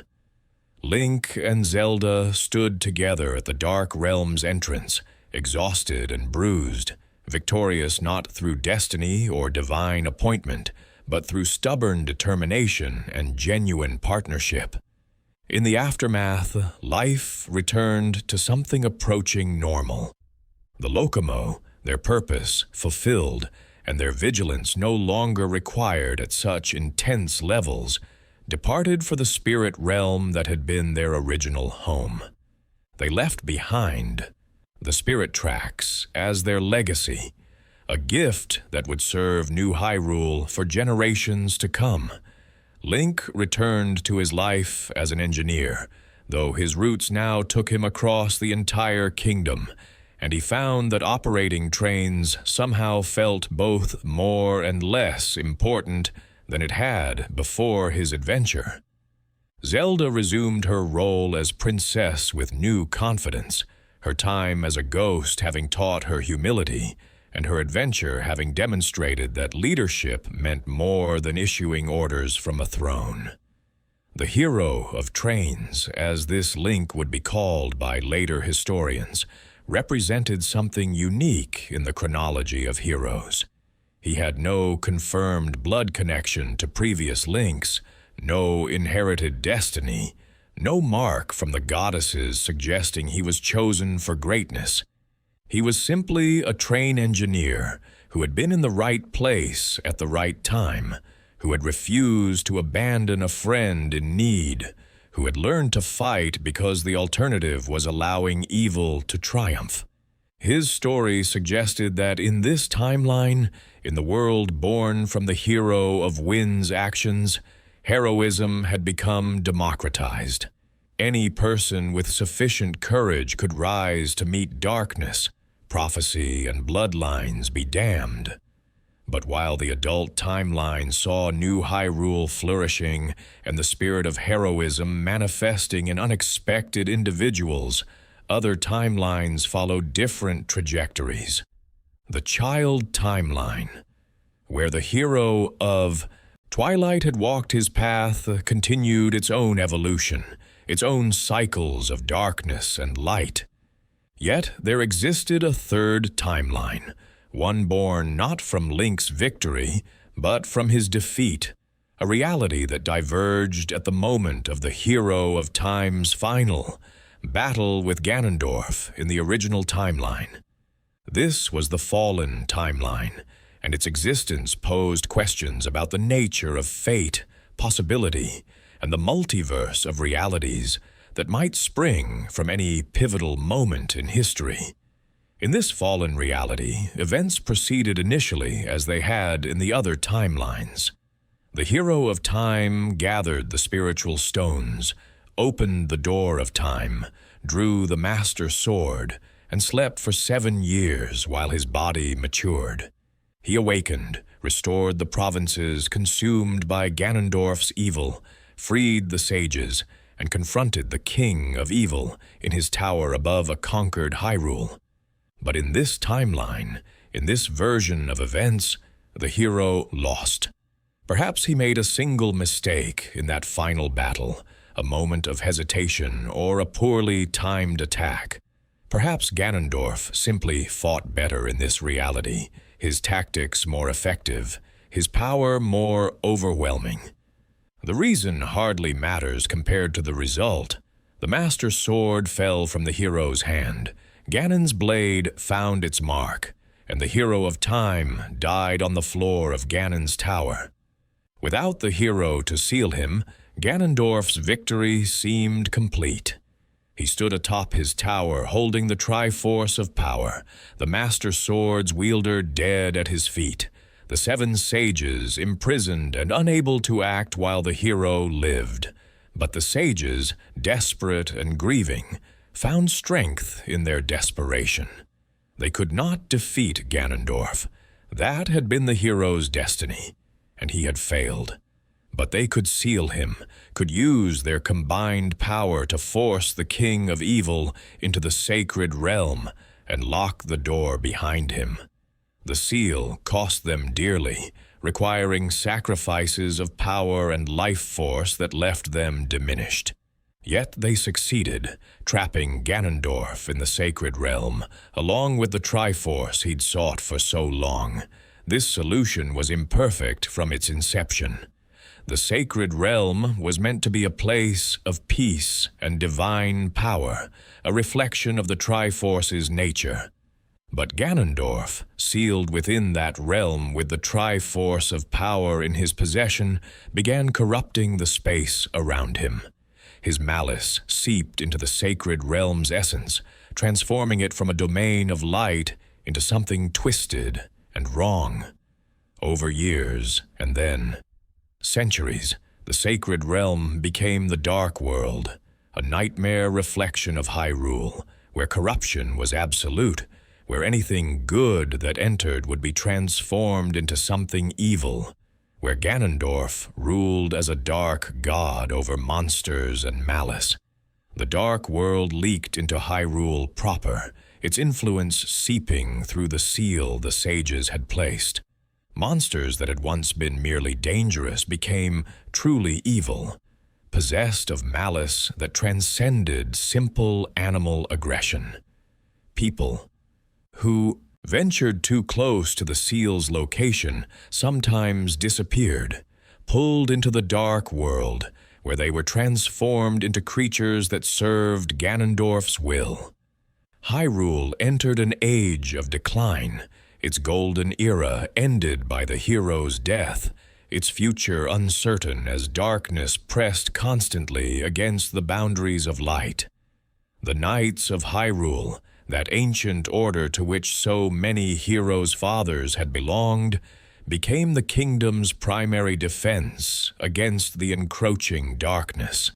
Link and Zelda stood together at the Dark Realm's entrance, exhausted and bruised, victorious not through destiny or divine appointment, but through stubborn determination and genuine partnership. In the aftermath, life returned to something approaching normal. The Locomo, their purpose fulfilled, and their vigilance no longer required at such intense levels, departed for the spirit realm that had been their original home. They left behind the spirit tracks as their legacy, a gift that would serve New Hyrule for generations to come. Link returned to his life as an engineer, though his roots now took him across the entire kingdom, and he found that operating trains somehow felt both more and less important than it had before his adventure. Zelda resumed her role as princess with new confidence, her time as a ghost having taught her humility, and her adventure having demonstrated that leadership meant more than issuing orders from a throne. The hero of trains, as this Link would be called by later historians, represented something unique in the chronology of heroes. He had no confirmed blood connection to previous Links, no inherited destiny, no mark from the goddesses suggesting he was chosen for greatness. He was simply a train engineer who had been in the right place at the right time, who had refused to abandon a friend in need, who had learned to fight because the alternative was allowing evil to triumph. His story suggested that in this timeline, in the world born from the hero of Wind's actions, heroism had become democratized. Any person with sufficient courage could rise to meet darkness, prophecy and bloodlines be damned. But while the adult timeline saw New Hyrule flourishing and the spirit of heroism manifesting in unexpected individuals, other timelines followed different trajectories. The child timeline, where the hero of Twilight had walked his path, continued its own evolution, its own cycles of darkness and light. Yet there existed a third timeline, one born not from Link's victory, but from his defeat, a reality that diverged at the moment of the hero of time's final battle with Ganondorf in the original timeline. This was the fallen timeline, and its existence posed questions about the nature of fate, possibility, and the multiverse of realities that might spring from any pivotal moment in history. In this fallen reality, events proceeded initially as they had in the other timelines. The hero of time gathered the spiritual stones, opened the door of time, drew the master sword, and slept for 7 years while his body matured. He awakened, restored the provinces consumed by Ganondorf's evil, freed the sages, and confronted the king of evil in his tower above a conquered Hyrule. But in this timeline, in this version of events, the hero lost. Perhaps he made a single mistake in that final battle, a moment of hesitation or a poorly timed attack. Perhaps Ganondorf simply fought better in this reality, his tactics more effective, his power more overwhelming. The reason hardly matters compared to the result. The Master Sword fell from the hero's hand, Ganon's blade found its mark, and the hero of time died on the floor of Ganon's tower. Without the hero to seal him, Ganondorf's victory seemed complete. He stood atop his tower holding the Triforce of Power, the Master Sword's wielder dead at his feet, the 7 sages imprisoned and unable to act while the hero lived. But the sages, desperate and grieving, found strength in their desperation. They could not defeat Ganondorf. That had been the hero's destiny, and he had failed. But they could seal him, could use their combined power to force the king of evil into the sacred realm and lock the door behind him. The seal cost them dearly, requiring sacrifices of power and life force that left them diminished. Yet they succeeded, trapping Ganondorf in the sacred realm, along with the Triforce he'd sought for so long. This solution was imperfect from its inception. The sacred realm was meant to be a place of peace and divine power, a reflection of the Triforce's nature. But Ganondorf, sealed within that realm with the Triforce of power in his possession, began corrupting the space around him. His malice seeped into the sacred realm's essence, transforming it from a domain of light into something twisted and wrong. Over years, and then centuries, the sacred realm became the Dark World, a nightmare reflection of Hyrule, where corruption was absolute, where anything good that entered would be transformed into something evil, where Ganondorf ruled as a dark god over monsters and malice. The Dark World leaked into Hyrule proper, its influence seeping through the seal the sages had placed. Monsters that had once been merely dangerous became truly evil, possessed of malice that transcended simple animal aggression. People who ventured too close to the seal's location sometimes disappeared, pulled into the Dark World, where they were transformed into creatures that served Ganondorf's will. Hyrule entered an age of decline, its golden era ended by the hero's death, its future uncertain as darkness pressed constantly against the boundaries of light. The Knights of Hyrule, that ancient order to which so many heroes' fathers had belonged, became the kingdom's primary defense against the encroaching darkness.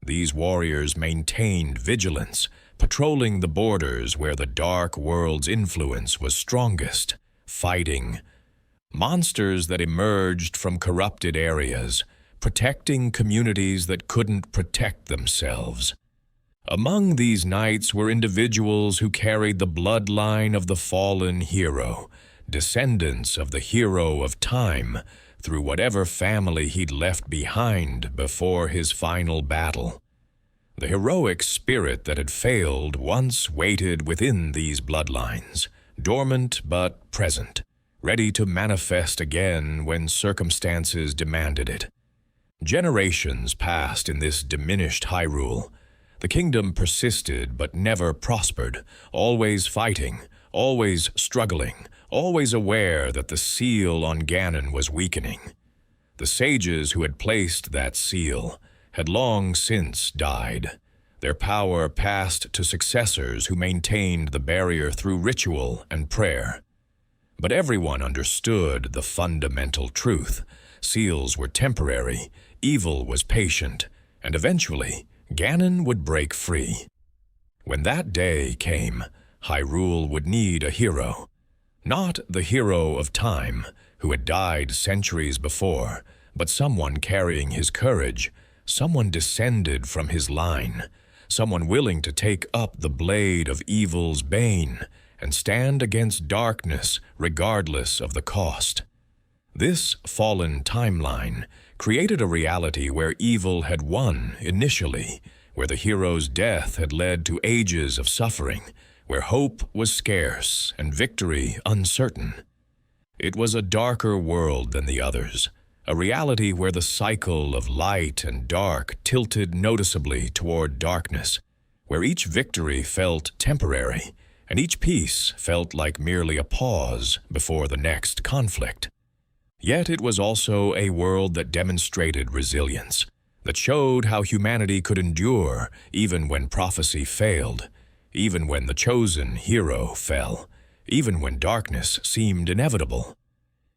These warriors maintained vigilance, patrolling the borders where the Dark World's influence was strongest, fighting monsters that emerged from corrupted areas, protecting communities that couldn't protect themselves. Among these knights were individuals who carried the bloodline of the fallen hero, descendants of the hero of time, through whatever family he'd left behind before his final battle. The heroic spirit that had failed once waited within these bloodlines, dormant but present, ready to manifest again when circumstances demanded it. Generations passed in this diminished Hyrule. The kingdom persisted but never prospered, always fighting, always struggling, always aware that the seal on Ganon was weakening. The sages who had placed that seal had long since died, their power passed to successors who maintained the barrier through ritual and prayer. But everyone understood the fundamental truth. Seals were temporary, evil was patient, and eventually Ganon would break free. When that day came, Hyrule would need a hero. Not the hero of time, who had died centuries before, but someone carrying his courage, someone descended from his line, someone willing to take up the blade of evil's bane and stand against darkness regardless of the cost. This fallen timeline created a reality where evil had won initially, where the hero's death had led to ages of suffering, where hope was scarce and victory uncertain. It was a darker world than the others, a reality where the cycle of light and dark tilted noticeably toward darkness, where each victory felt temporary and each peace felt like merely a pause before the next conflict. Yet it was also a world that demonstrated resilience, that showed how humanity could endure even when prophecy failed, even when the chosen hero fell, even when darkness seemed inevitable.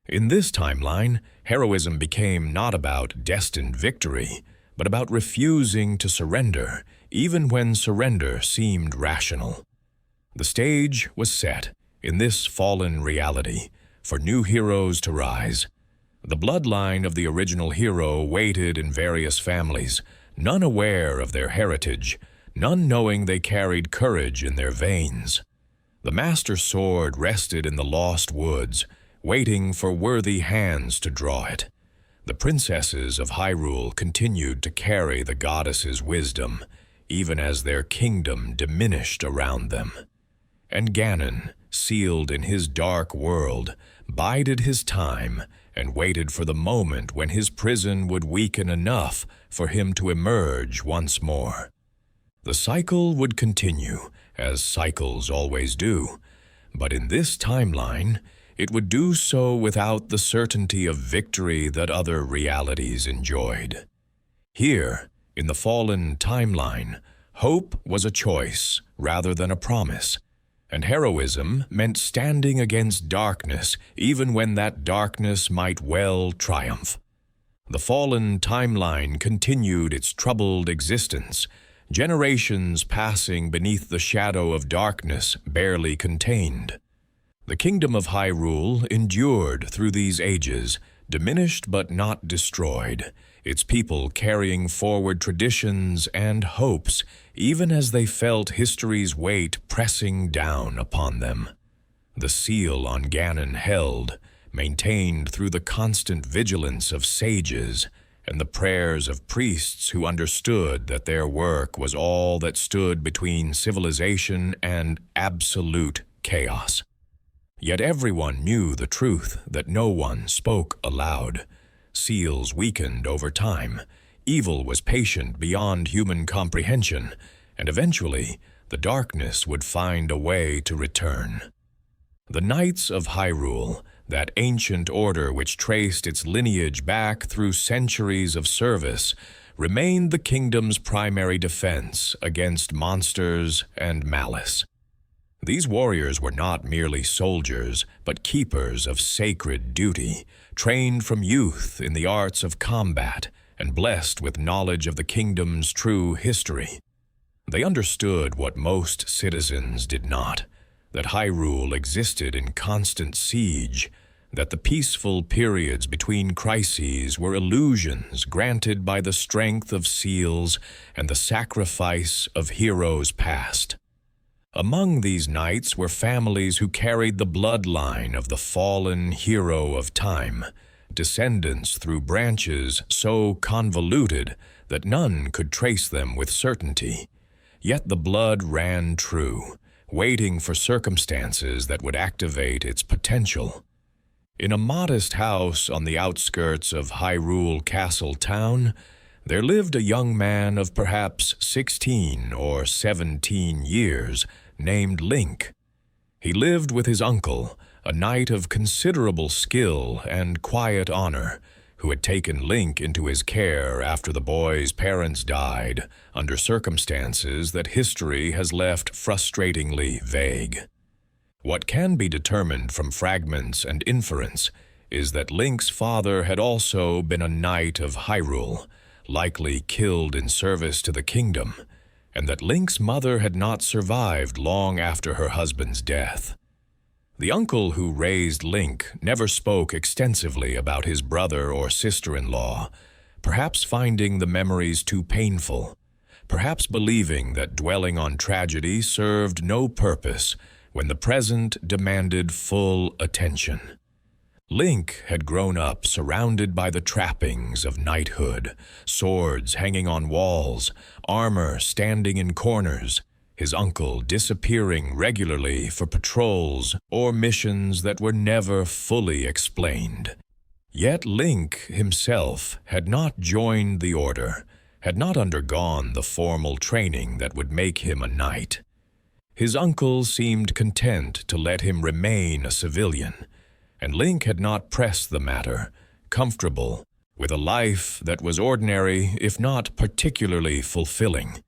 In this timeline, heroism became not about destined victory, but about refusing to surrender, even when surrender seemed rational. The stage was set, in this fallen reality, for new heroes to rise. The bloodline of the original hero waited in various families, none aware of their heritage, none knowing they carried courage in their veins. The Master Sword rested in the Lost Woods, waiting for worthy hands to draw it. The princesses of Hyrule continued to carry the goddess's wisdom, even as their kingdom diminished around them. And Ganon, sealed in his dark world, bided his time and waited for the moment when his prison would weaken enough for him to emerge once more. The cycle would continue, as cycles always do, But in this timeline, it would do so without the certainty of victory that other realities enjoyed. Here, in the fallen timeline, hope was a choice rather than a promise, and heroism meant standing against darkness even when that darkness might well triumph. The fallen timeline continued its troubled existence, generations passing beneath the shadow of darkness barely contained. The kingdom of Hyrule endured through these ages, diminished but not destroyed, its people carrying forward traditions and hopes even as they felt history's weight pressing down upon them. The seal on Ganon held, maintained through the constant vigilance of sages and the prayers of priests who understood that their work was all that stood between civilization and absolute chaos. Yet everyone knew the truth that no one spoke aloud. Seals weakened over time, evil was patient beyond human comprehension, and eventually the darkness would find a way to return. The Knights of Hyrule, that ancient order which traced its lineage back through centuries of service, remained the kingdom's primary defense against monsters and malice. These warriors were not merely soldiers, but keepers of sacred duty, trained from youth in the arts of combat and blessed with knowledge of the kingdom's true history. They understood what most citizens did not, that Hyrule existed in constant siege, that the peaceful periods between crises were illusions granted by the strength of seals and the sacrifice of heroes past. Among these knights were families who carried the bloodline of the fallen hero of time, descendants through branches so convoluted that none could trace them with certainty. Yet the blood ran true, waiting for circumstances that would activate its potential. In a modest house on the outskirts of Hyrule Castle Town, there lived a young man of perhaps 16 or 17 years, named Link. He lived with his uncle, a knight of considerable skill and quiet honor, who had taken Link into his care after the boy's parents died, under circumstances that history has left frustratingly vague. What can be determined from fragments and inference is that Link's father had also been a knight of Hyrule, likely killed in service to the kingdom, and that Link's mother had not survived long after her husband's death. The uncle who raised Link never spoke extensively about his brother or sister-in-law, perhaps finding the memories too painful, perhaps believing that dwelling on tragedy served no purpose when the present demanded full attention. Link had grown up surrounded by the trappings of knighthood, swords hanging on walls, armor standing in corners, his uncle disappearing regularly for patrols or missions that were never fully explained. Yet Link himself had not joined the order, had not undergone the formal training that would make him a knight. His uncle seemed content to let him remain a civilian, and Link had not pressed the matter, comfortable with a life that was ordinary if not particularly fulfilling.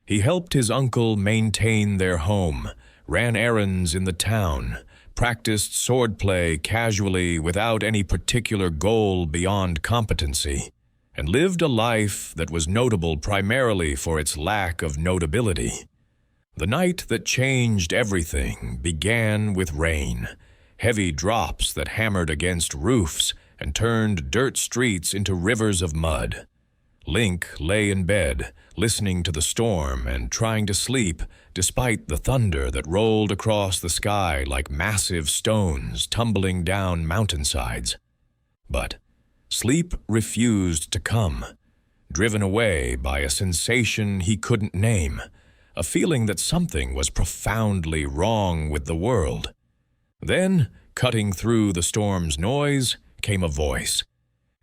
He helped his uncle maintain their home, ran errands in the town, practiced swordplay casually without any particular goal beyond competency, and lived a life that was notable primarily for its lack of notability. The night that changed everything began with rain, heavy drops that hammered against roofs and turned dirt streets into rivers of mud. Link lay in bed, listening to the storm and trying to sleep despite the thunder that rolled across the sky like massive stones tumbling down mountainsides. But sleep refused to come, driven away by a sensation he couldn't name, a feeling that something was profoundly wrong with the world. Then, cutting through the storm's noise, came a voice.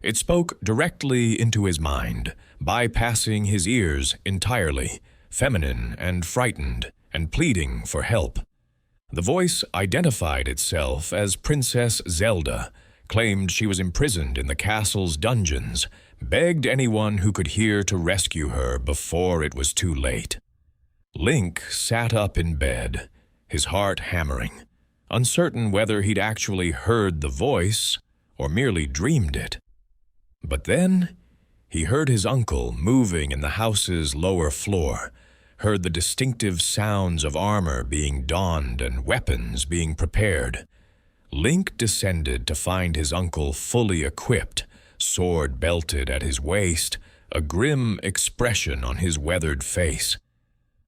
It spoke directly into his mind, bypassing his ears entirely, feminine and frightened, and pleading for help. The voice identified itself as Princess Zelda, claimed she was imprisoned in the castle's dungeons, begged anyone who could hear to rescue her before it was too late. Link sat up in bed, his heart hammering, uncertain whether he'd actually heard the voice or merely dreamed it. But then he heard his uncle moving in the house's lower floor, heard the distinctive sounds of armor being donned and weapons being prepared. Link descended to find his uncle fully equipped, sword belted at his waist, a grim expression on his weathered face.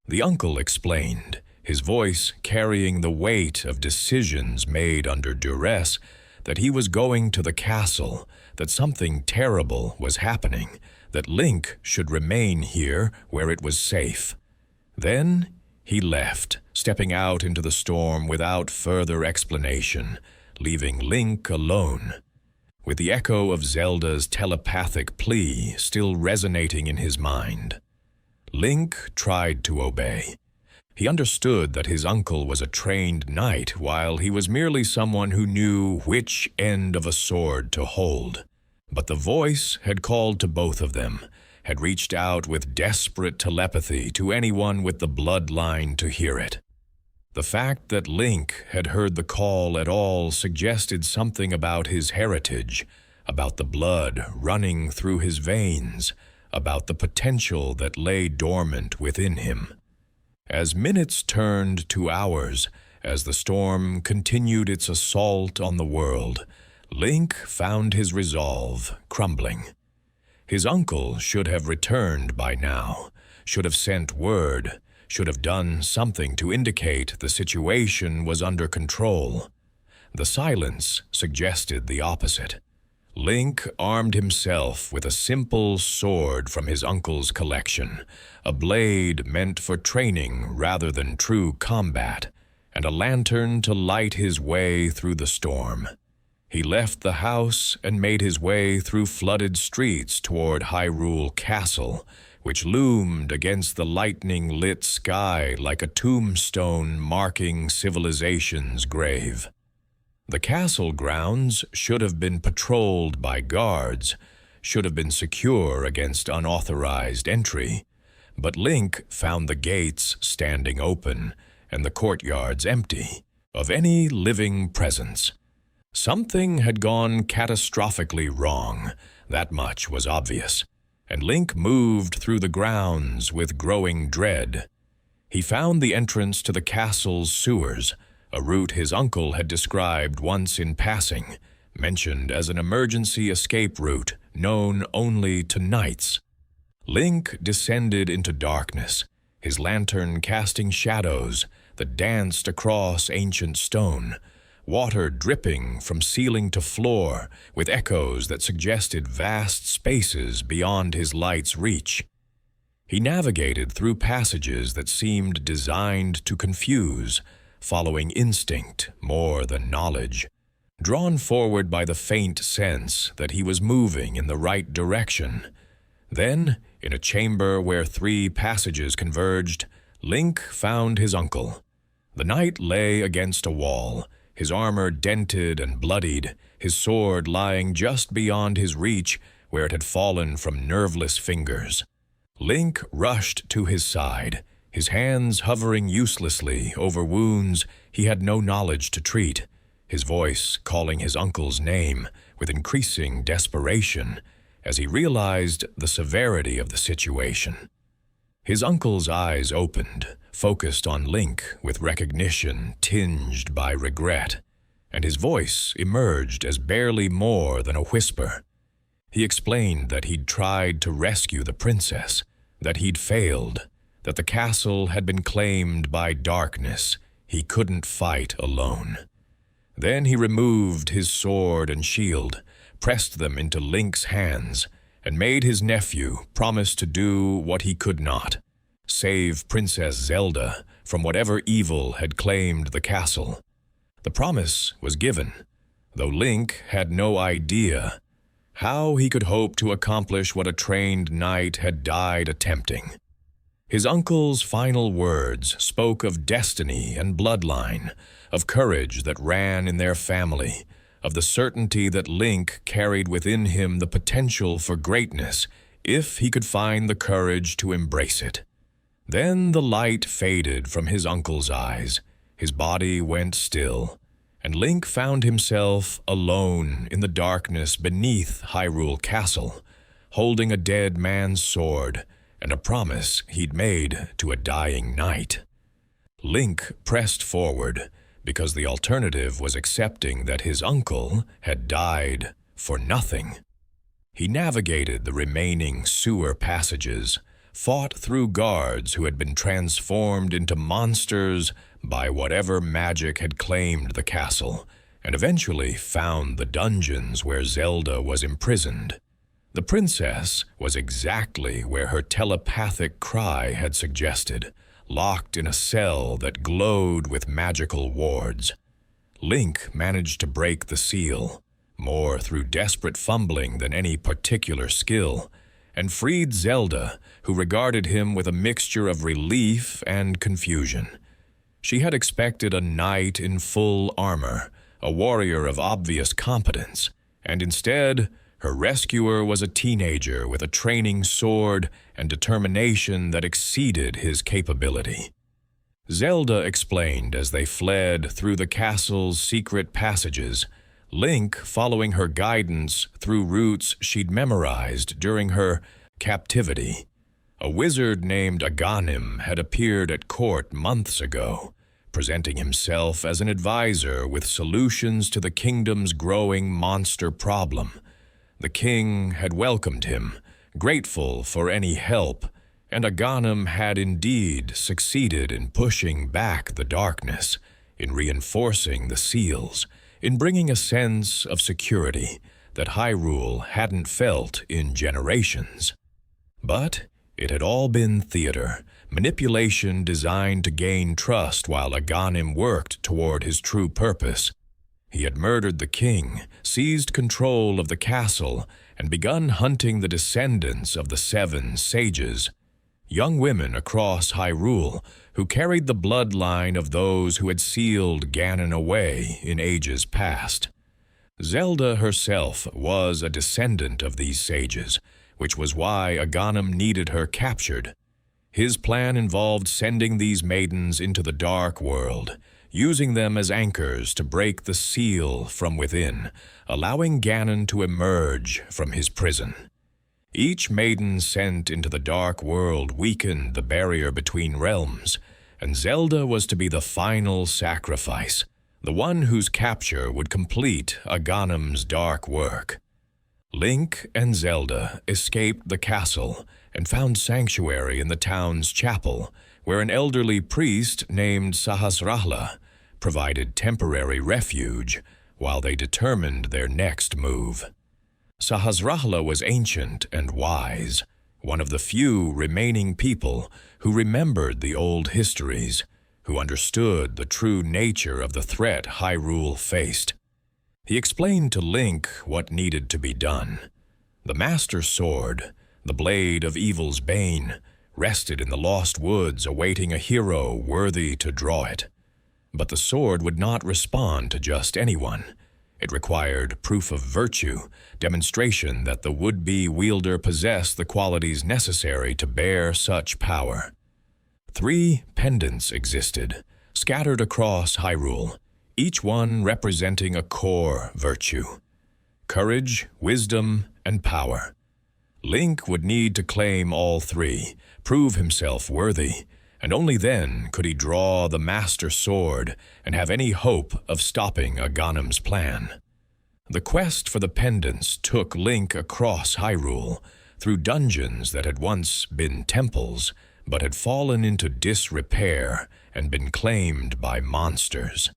The uncle explained, his voice carrying the weight of decisions made under duress, that he was going to the castle, that something terrible was happening, that Link should remain here where it was safe. Then he left, stepping out into the storm without further explanation, leaving Link alone, with the echo of Zelda's telepathic plea still resonating in his mind. Link tried to obey. He understood that his uncle was a trained knight, while he was merely someone who knew which end of a sword to hold. But the voice had called to both of them, had reached out with desperate telepathy to anyone with the bloodline to hear it. The fact that Link had heard the call at all suggested something about his heritage, about the blood running through his veins, about the potential that lay dormant within him. As minutes turned to hours, as the storm continued its assault on the world, Link found his resolve crumbling. His uncle should have returned by now, should have sent word, should have done something to indicate the situation was under control. The silence suggested the opposite. Link armed himself with a simple sword from his uncle's collection, a blade meant for training rather than true combat, and a lantern to light his way through the storm. He left the house and made his way through flooded streets toward Hyrule Castle, which loomed against the lightning-lit sky like a tombstone marking civilization's grave. The castle grounds should have been patrolled by guards, should have been secure against unauthorized entry, but Link found the gates standing open and the courtyards empty of any living presence. Something had gone catastrophically wrong, that much was obvious, and Link moved through the grounds with growing dread. He found the entrance to the castle's sewers, a route his uncle had described once in passing, mentioned as an emergency escape route known only to knights. Link descended into darkness, his lantern casting shadows that danced across ancient stone, water dripping from ceiling to floor with echoes that suggested vast spaces beyond his light's reach. He navigated through passages that seemed designed to confuse, following instinct more than knowledge, drawn forward by the faint sense that he was moving in the right direction. Then, in a chamber where 3 passages converged, Link found his uncle. The knight lay against a wall, his armor dented and bloodied, his sword lying just beyond his reach where it had fallen from nerveless fingers. Link rushed to his side, his hands hovering uselessly over wounds he had no knowledge to treat, his voice calling his uncle's name with increasing desperation as he realized the severity of the situation. His uncle's eyes opened, focused on Link with recognition tinged by regret, and his voice emerged as barely more than a whisper. He explained that he'd tried to rescue the princess, that he'd failed, that the castle had been claimed by darkness. He couldn't fight alone. Then he removed his sword and shield, pressed them into Link's hands, and made his nephew promise to do what he could not, save Princess Zelda from whatever evil had claimed the castle. The promise was given, though Link had no idea how he could hope to accomplish what a trained knight had died attempting. His uncle's final words spoke of destiny and bloodline, of courage that ran in their family, of the certainty that Link carried within him the potential for greatness if he could find the courage to embrace it. Then the light faded from his uncle's eyes, his body went still, and Link found himself alone in the darkness beneath Hyrule Castle, holding a dead man's sword and a promise he'd made to a dying knight. Link pressed forward because the alternative was accepting that his uncle had died for nothing. He navigated the remaining sewer passages, fought through guards who had been transformed into monsters by whatever magic had claimed the castle, and eventually found the dungeons where Zelda was imprisoned. The princess was exactly where her telepathic cry had suggested, locked in a cell that glowed with magical wards. Link managed to break the seal, more through desperate fumbling than any particular skill, and freed Zelda, who regarded him with a mixture of relief and confusion. She had expected a knight in full armor, a warrior of obvious competence, and instead, her rescuer was a teenager with a training sword and determination that exceeded his capability. Zelda explained as they fled through the castle's secret passages, Link following her guidance through routes she'd memorized during her captivity. A wizard named Aghanim had appeared at court months ago, presenting himself as an advisor with solutions to the kingdom's growing monster problem. The king had welcomed him, grateful for any help, and Aghanim had indeed succeeded in pushing back the darkness, in reinforcing the seals, in bringing a sense of security that Hyrule hadn't felt in generations. But it had all been theater, manipulation designed to gain trust while Aghanim worked toward his true purpose. He had murdered the king, seized control of the castle, and begun hunting the descendants of the 7 sages, young women across Hyrule who carried the bloodline of those who had sealed Ganon away in ages past. Zelda herself was a descendant of these sages, which was why Aghanim needed her captured. His plan involved sending these maidens into the dark world, using them as anchors to break the seal from within, allowing Ganon to emerge from his prison. Each maiden sent into the dark world weakened the barrier between realms, and Zelda was to be the final sacrifice, the one whose capture would complete Aghanim's dark work. Link and Zelda escaped the castle and found sanctuary in the town's chapel, where an elderly priest named Sahasrahla provided temporary refuge while they determined their next move. Sahasrahla was ancient and wise, one of the few remaining people who remembered the old histories, who understood the true nature of the threat Hyrule faced. He explained to Link what needed to be done. The Master Sword, the blade of evil's bane, rested in the Lost Woods awaiting a hero worthy to draw it. But the sword would not respond to just anyone. It required proof of virtue, demonstration that the would-be wielder possessed the qualities necessary to bear such power. 3 pendants existed, scattered across Hyrule, each one representing a core virtue: courage, wisdom, and power. Link would need to claim all 3, prove himself worthy, and only then could he draw the Master Sword and have any hope of stopping Aghanim's plan. The quest for the pendants took Link across Hyrule, through dungeons that had once been temples, but had fallen into disrepair and been claimed by monsters.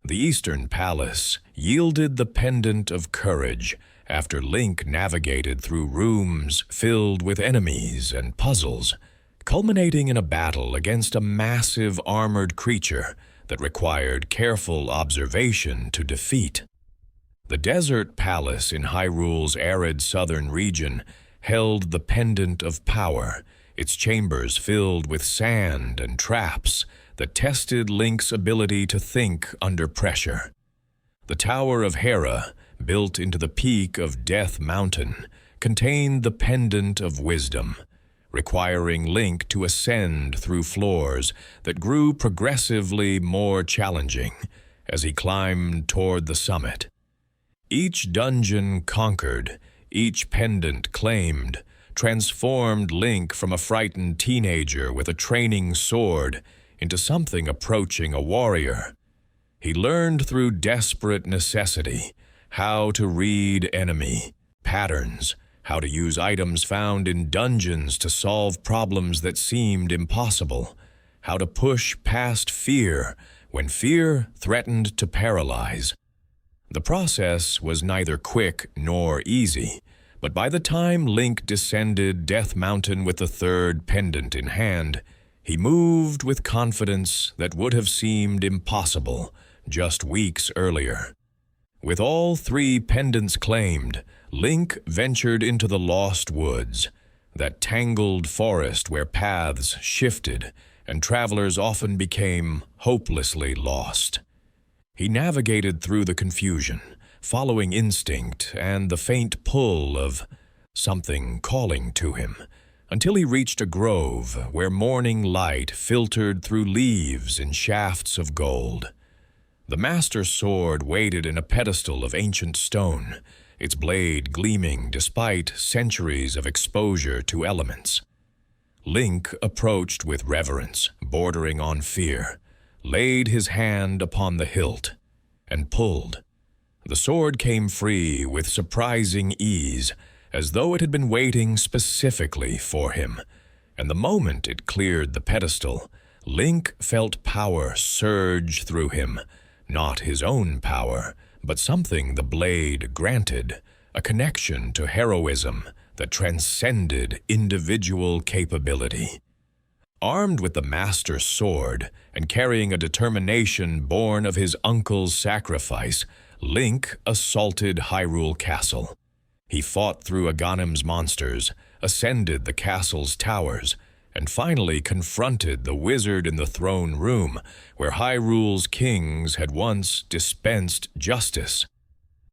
The Eastern Palace yielded the Pendant of Courage after Link navigated through rooms filled with enemies and puzzles, culminating in a battle against a massive armored creature that required careful observation to defeat. The Desert Palace in Hyrule's arid southern region held the Pendant of Power, its chambers filled with sand and traps that tested Link's ability to think under pressure. The Tower of Hera, built into the peak of Death Mountain, contained the Pendant of Wisdom, requiring Link to ascend through floors that grew progressively more challenging as he climbed toward the summit. Each dungeon conquered, each pendant claimed, transformed Link from a frightened teenager with a training sword into something approaching a warrior. He learned through desperate necessity how to read enemy patterns, how to use items found in dungeons to solve problems that seemed impossible, how to push past fear when fear threatened to paralyze. The process was neither quick nor easy, but by the time Link descended Death Mountain with the third pendant in hand, he moved with confidence that would have seemed impossible just weeks earlier. With all three pendants claimed, Link ventured into the Lost Woods, that tangled forest where paths shifted and travelers often became hopelessly lost. He navigated through the confusion, following instinct and the faint pull of something calling to him, until he reached a grove where morning light filtered through leaves in shafts of gold. The Master Sword waited in a pedestal of ancient stone, its blade gleaming despite centuries of exposure to elements. Link approached with reverence, bordering on fear, laid his hand upon the hilt, and pulled. The sword came free with surprising ease, as though it had been waiting specifically for him, and the moment it cleared the pedestal, Link felt power surge through him, not his own power, but something the blade granted, a connection to heroism that transcended individual capability. Armed with the Master Sword and carrying a determination born of his uncle's sacrifice, Link assaulted Hyrule Castle. He fought through Aghanim's monsters, ascended the castle's towers, and finally confronted the wizard in the throne room where Hyrule's kings had once dispensed justice.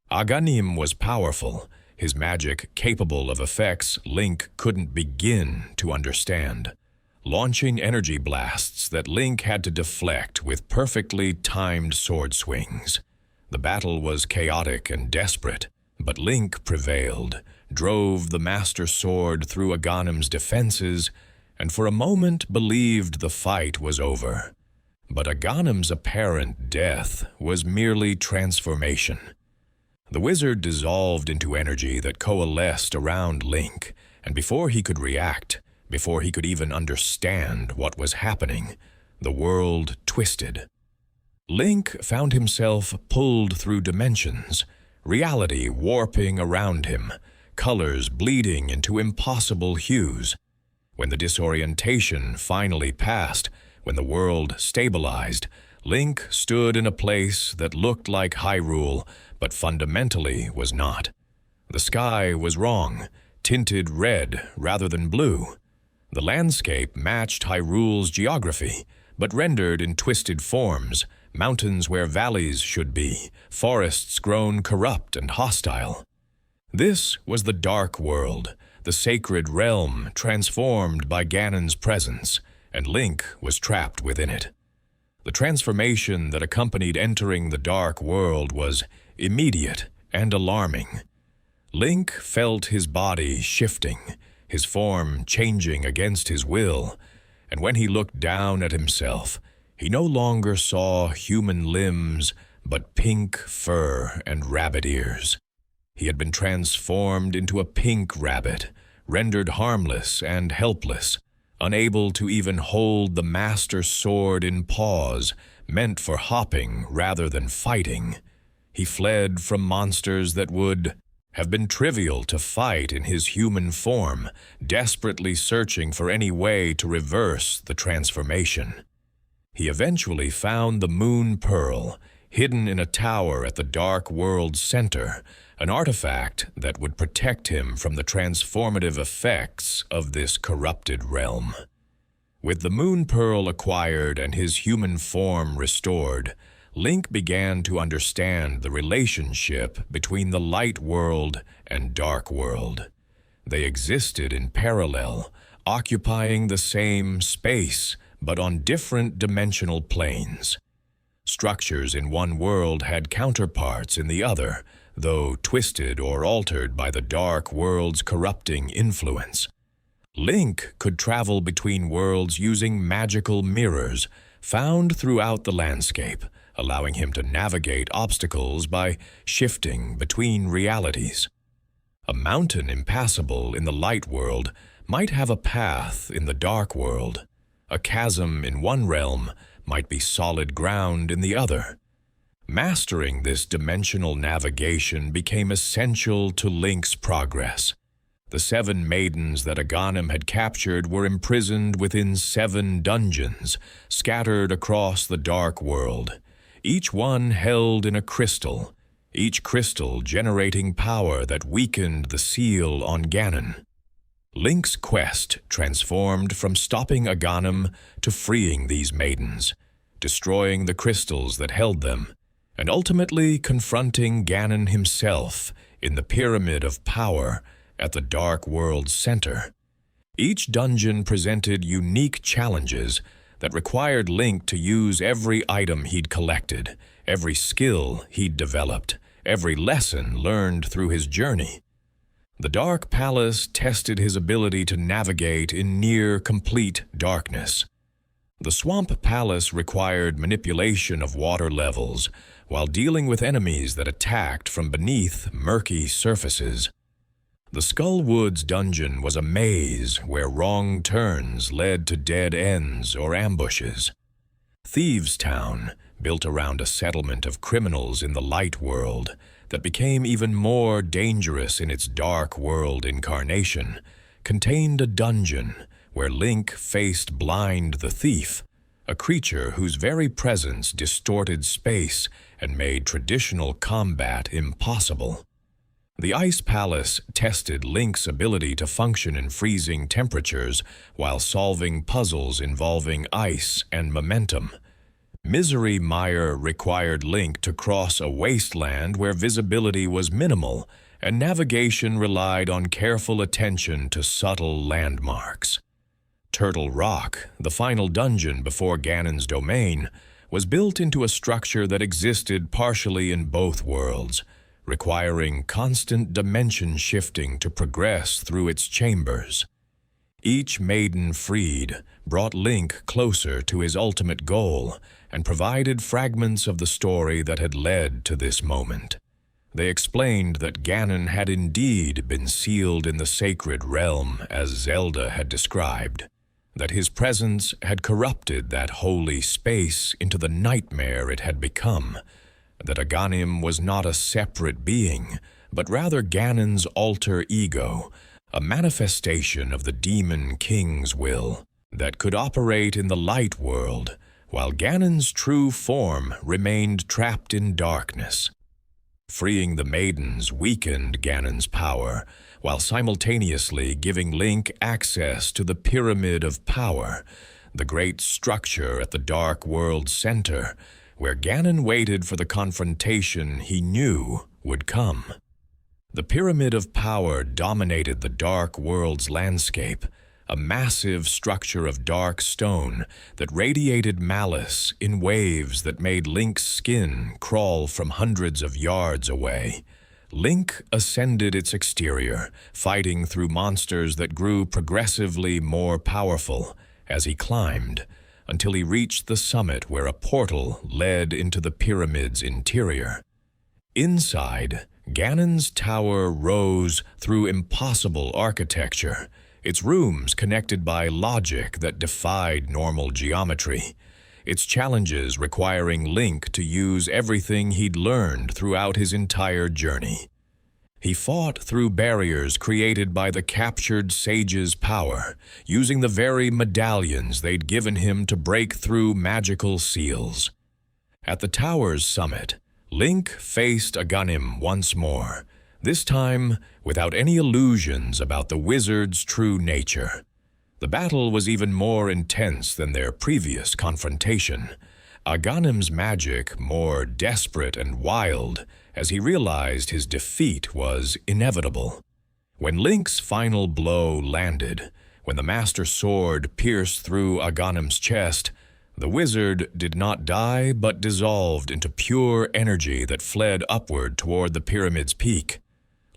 Aghanim was powerful, his magic capable of effects Link couldn't begin to understand, launching energy blasts that Link had to deflect with perfectly timed sword swings. The battle was chaotic and desperate, but Link prevailed, drove the Master Sword through Aghanim's defenses, and for a moment believed the fight was over. But Aghanim's apparent death was merely transformation. The wizard dissolved into energy that coalesced around Link, and before he could react, before he could even understand what was happening, the world twisted. Link found himself pulled through dimensions, reality warping around him, colors bleeding into impossible hues. When the disorientation finally passed, when the world stabilized, Link stood in a place that looked like Hyrule, but fundamentally was not. The sky was wrong, tinted red rather than blue. The landscape matched Hyrule's geography, but rendered in twisted forms, mountains where valleys should be, forests grown corrupt and hostile. This was the Dark World, the sacred realm transformed by Ganon's presence, and Link was trapped within it. The transformation that accompanied entering the Dark World was immediate and alarming. Link felt his body shifting, his form changing against his will, and when he looked down at himself, he no longer saw human limbs, but pink fur and rabbit ears. He had been transformed into a pink rabbit, rendered harmless and helpless, unable to even hold the Master Sword in paws, meant for hopping rather than fighting. He fled from monsters that would have been trivial to fight in his human form, desperately searching for any way to reverse the transformation. He eventually found the Moon Pearl, hidden in a tower at the Dark World's center, an artifact that would protect him from the transformative effects of this corrupted realm. With the Moon Pearl acquired and his human form restored, Link began to understand the relationship between the Light World and Dark World. They existed in parallel, occupying the same space, but on different dimensional planes. Structures in one world had counterparts in the other, though twisted or altered by the Dark World's corrupting influence. Link could travel between worlds using magical mirrors found throughout the landscape, allowing him to navigate obstacles by shifting between realities. A mountain impassable in the Light World might have a path in the Dark World. A chasm in one realm might be solid ground in the other. Mastering this dimensional navigation became essential to Link's progress. The 7 maidens that Aghanim had captured were imprisoned within 7 dungeons, scattered across the Dark World, each one held in a crystal, each crystal generating power that weakened the seal on Ganon. Link's quest transformed from stopping Aghanim to freeing these maidens, destroying the crystals that held them, and ultimately confronting Ganon himself in the Pyramid of Power at the Dark World's center. Each dungeon presented unique challenges that required Link to use every item he'd collected, every skill he'd developed, every lesson learned through his journey. The Dark Palace tested his ability to navigate in near-complete darkness. The Swamp Palace required manipulation of water levels while dealing with enemies that attacked from beneath murky surfaces. The Skull Woods dungeon was a maze where wrong turns led to dead ends or ambushes. Thieves' Town, built around a settlement of criminals in the Light World that became even more dangerous in its Dark World incarnation, contained a dungeon where Link faced Blind the Thief, a creature whose very presence distorted space and made traditional combat impossible. The Ice Palace tested Link's ability to function in freezing temperatures while solving puzzles involving ice and momentum. Misery Mire required Link to cross a wasteland where visibility was minimal and navigation relied on careful attention to subtle landmarks. Turtle Rock, the final dungeon before Ganon's domain, was built into a structure that existed partially in both worlds, requiring constant dimension shifting to progress through its chambers. Each maiden freed brought Link closer to his ultimate goal and provided fragments of the story that had led to this moment. They explained that Ganon had indeed been sealed in the sacred realm as Zelda had described, that his presence had corrupted that holy space into the nightmare it had become, that Aghanim was not a separate being, but rather Ganon's alter ego, a manifestation of the Demon King's will that could operate in the Light World, while Ganon's true form remained trapped in darkness. Freeing the maidens weakened Ganon's power, while simultaneously giving Link access to the Pyramid of Power, the great structure at the Dark World's center, where Ganon waited for the confrontation he knew would come. The Pyramid of Power dominated the Dark World's landscape, a massive structure of dark stone that radiated malice in waves that made Link's skin crawl from hundreds of yards away. Link ascended its exterior, fighting through monsters that grew progressively more powerful as he climbed, until he reached the summit where a portal led into the pyramid's interior. Inside, Ganon's tower rose through impossible architecture, its rooms connected by logic that defied normal geometry, its challenges requiring Link to use everything he'd learned throughout his entire journey. He fought through barriers created by the captured sage's power, using the very medallions they'd given him to break through magical seals. At the tower's summit, Link faced Aghanim once more, this time without any illusions about the wizard's true nature. The battle was even more intense than their previous confrontation, Aghanim's magic more desperate and wild as he realized his defeat was inevitable. When Link's final blow landed, when the Master Sword pierced through Aghanim's chest, the wizard did not die but dissolved into pure energy that fled upward toward the pyramid's peak.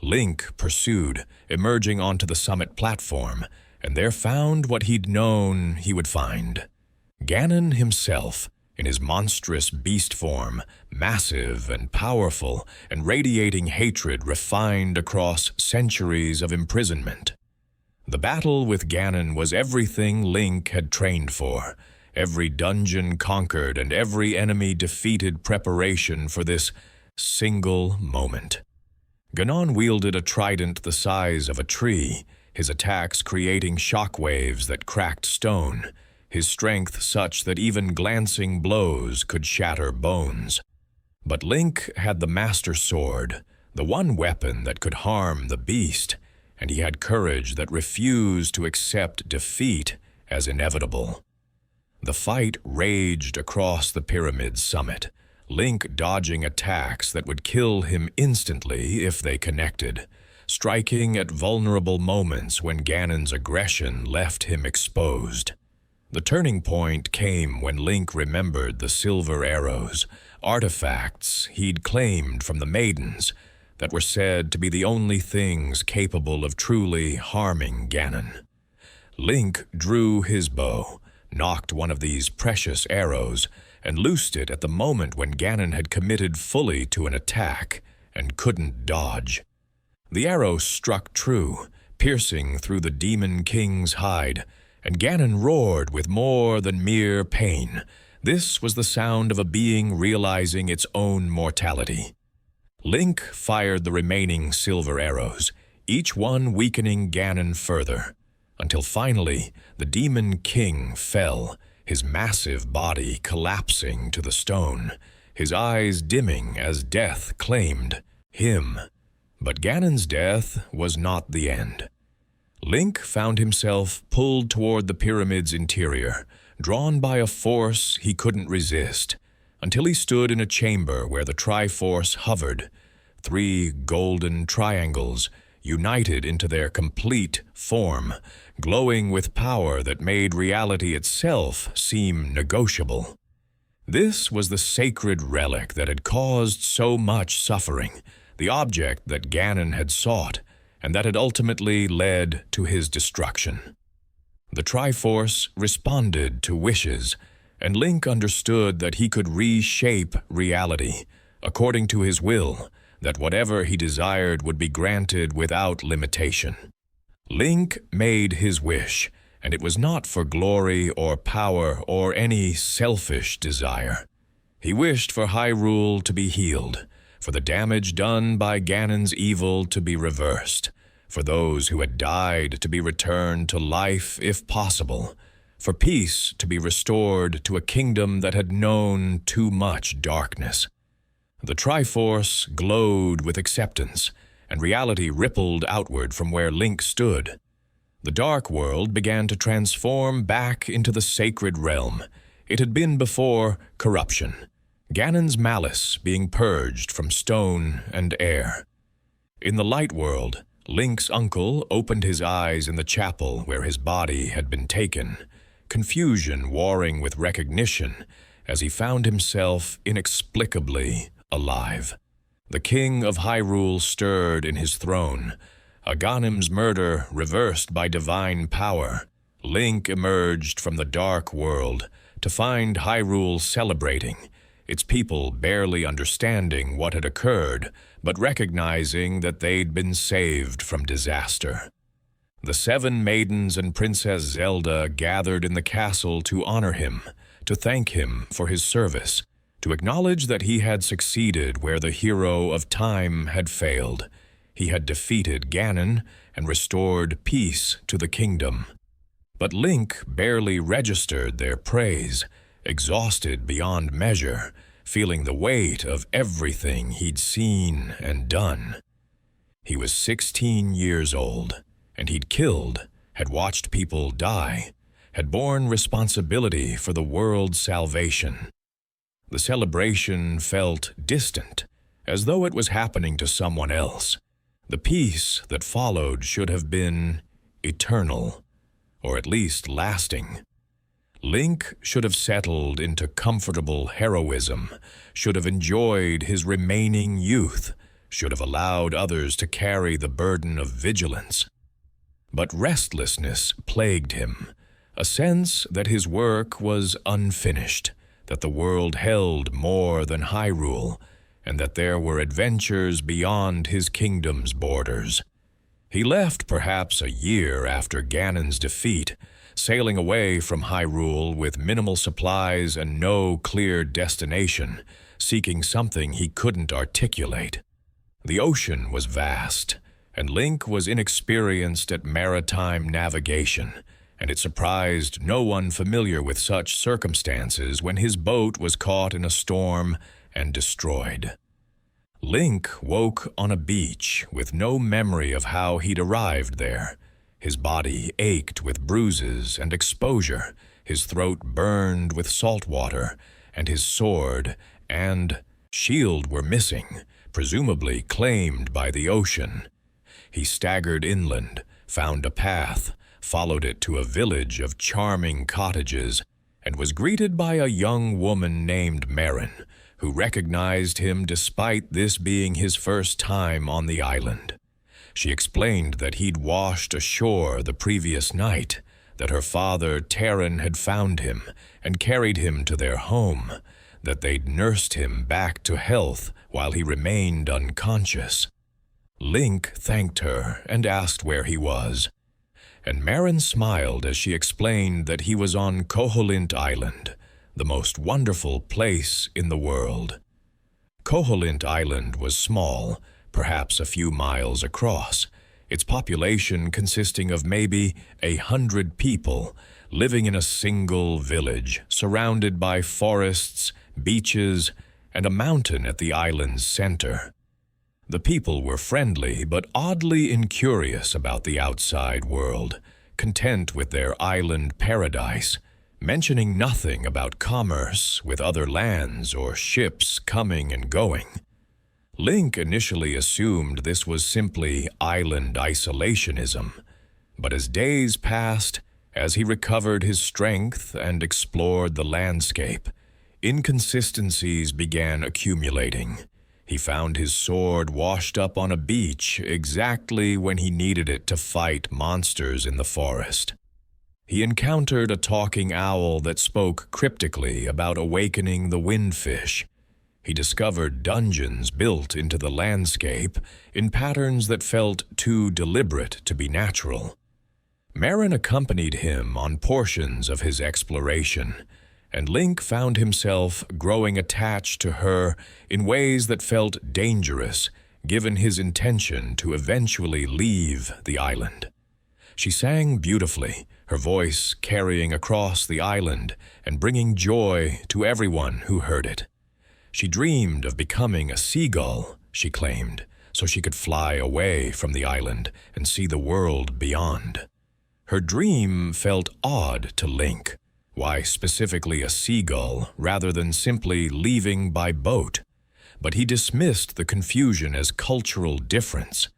Link pursued, emerging onto the summit platform, and there found what he'd known he would find. Ganon himself, in his monstrous beast form, massive and powerful, and radiating hatred refined across centuries of imprisonment. The battle with Ganon was everything Link had trained for, every dungeon conquered and every enemy defeated preparation for this single moment. Ganon wielded a trident the size of a tree, his attacks creating shockwaves that cracked stone, his strength such that even glancing blows could shatter bones. But Link had the Master Sword, the one weapon that could harm the beast, and he had courage that refused to accept defeat as inevitable. The fight raged across the pyramid's summit, Link dodging attacks that would kill him instantly if they connected, striking at vulnerable moments when Ganon's aggression left him exposed. The turning point came when Link remembered the silver arrows, artifacts he'd claimed from the maidens that were said to be the only things capable of truly harming Ganon. Link drew his bow, knocked one of these precious arrows, and loosed it at the moment when Ganon had committed fully to an attack and couldn't dodge. The arrow struck true, piercing through the Demon King's hide, and Ganon roared with more than mere pain. This was the sound of a being realizing its own mortality. Link fired the remaining silver arrows, each one weakening Ganon further, until finally the Demon King fell, his massive body collapsing to the stone, his eyes dimming as death claimed him. But Ganon's death was not the end. Link found himself pulled toward the pyramid's interior, drawn by a force he couldn't resist, until he stood in a chamber where the Triforce hovered, 3 golden triangles united into their complete form, glowing with power that made reality itself seem negotiable. This was the sacred relic that had caused so much suffering, the object that Ganon had sought, and that had ultimately led to his destruction. The Triforce responded to wishes, and Link understood that he could reshape reality, according to his will, that whatever he desired would be granted without limitation. Link made his wish, and it was not for glory or power or any selfish desire. He wished for Hyrule to be healed, for the damage done by Ganon's evil to be reversed, for those who had died to be returned to life if possible, for peace to be restored to a kingdom that had known too much darkness. The Triforce glowed with acceptance, and reality rippled outward from where Link stood. The dark world began to transform back into the sacred realm it had been before corruption, Ganon's malice being purged from stone and air. In the light world, Link's uncle opened his eyes in the chapel where his body had been taken, confusion warring with recognition as he found himself inexplicably alive. The king of Hyrule stirred in his throne, Aghanim's murder reversed by divine power. Link emerged from the dark world to find Hyrule celebrating, its people barely understanding what had occurred, but recognizing that they'd been saved from disaster. The 7 maidens and Princess Zelda gathered in the castle to honor him, to thank him for his service, to acknowledge that he had succeeded where the hero of time had failed. He had defeated Ganon and restored peace to the kingdom. But Link barely registered their praise, exhausted beyond measure, feeling the weight of everything he'd seen and done. He was 16 years old, and he'd killed, had watched people die, had borne responsibility for the world's salvation. The celebration felt distant, as though it was happening to someone else. The peace that followed should have been eternal, or at least lasting. Link should have settled into comfortable heroism, should have enjoyed his remaining youth, should have allowed others to carry the burden of vigilance. But restlessness plagued him, a sense that his work was unfinished, that the world held more than Hyrule, and that there were adventures beyond his kingdom's borders. He left perhaps a year after Ganon's defeat, sailing away from Hyrule with minimal supplies and no clear destination, seeking something he couldn't articulate. The ocean was vast, and Link was inexperienced at maritime navigation, and it surprised no one familiar with such circumstances when his boat was caught in a storm and destroyed. Link woke on a beach with no memory of how he'd arrived there. His body ached with bruises and exposure, his throat burned with salt water, and his sword and shield were missing, presumably claimed by the ocean. He staggered inland, found a path, followed it to a village of charming cottages, and was greeted by a young woman named Marin, who recognized him despite this being his first time on the island. She explained that he'd washed ashore the previous night, that her father Terran had found him and carried him to their home, that they'd nursed him back to health while he remained unconscious. Link thanked her and asked where he was, and Marin smiled as she explained that he was on Koholint Island, the most wonderful place in the world. Koholint Island was small, perhaps a few miles across, its population consisting of maybe 100 people living in a single village, surrounded by forests, beaches, and a mountain at the island's center. The people were friendly but oddly incurious about the outside world, content with their island paradise, mentioning nothing about commerce with other lands or ships coming and going. Link initially assumed this was simply island isolationism, but as days passed, as he recovered his strength and explored the landscape, inconsistencies began accumulating. He found his sword washed up on a beach exactly when he needed it to fight monsters in the forest. He encountered a talking owl that spoke cryptically about awakening the windfish. He discovered dungeons built into the landscape in patterns that felt too deliberate to be natural. Marin accompanied him on portions of his exploration, and Link found himself growing attached to her in ways that felt dangerous, given his intention to eventually leave the island. She sang beautifully, her voice carrying across the island and bringing joy to everyone who heard it. She dreamed of becoming a seagull, she claimed, so she could fly away from the island and see the world beyond. Her dream felt odd to Link. Why specifically a seagull rather than simply leaving by boat? But he dismissed the confusion as cultural difference.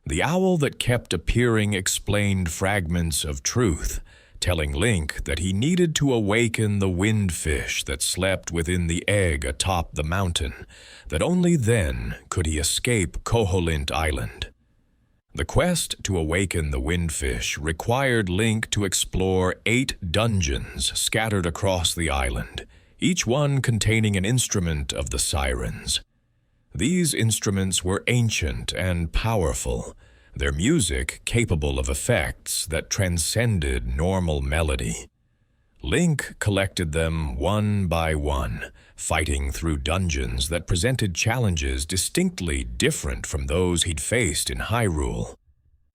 The owl that kept appearing explained fragments of truth, telling Link that he needed to awaken the windfish that slept within the egg atop the mountain, that only then could he escape Koholint Island. The quest to awaken the windfish required Link to explore 8 dungeons scattered across the island, each one containing an instrument of the sirens. These instruments were ancient and powerful, their music capable of effects that transcended normal melody. Link collected them one by one, fighting through dungeons that presented challenges distinctly different from those he'd faced in Hyrule.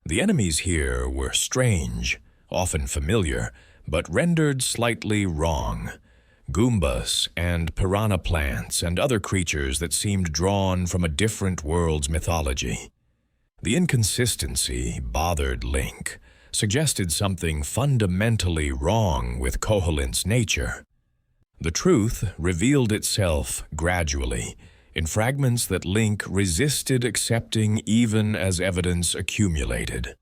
The enemies here were strange, often familiar, but rendered slightly wrong. Goombas and piranha plants and other creatures that seemed drawn from a different world's mythology. The inconsistency bothered Link, suggested something fundamentally wrong with Koholint's nature. The truth revealed itself gradually, in fragments that Link resisted accepting even as evidence accumulated.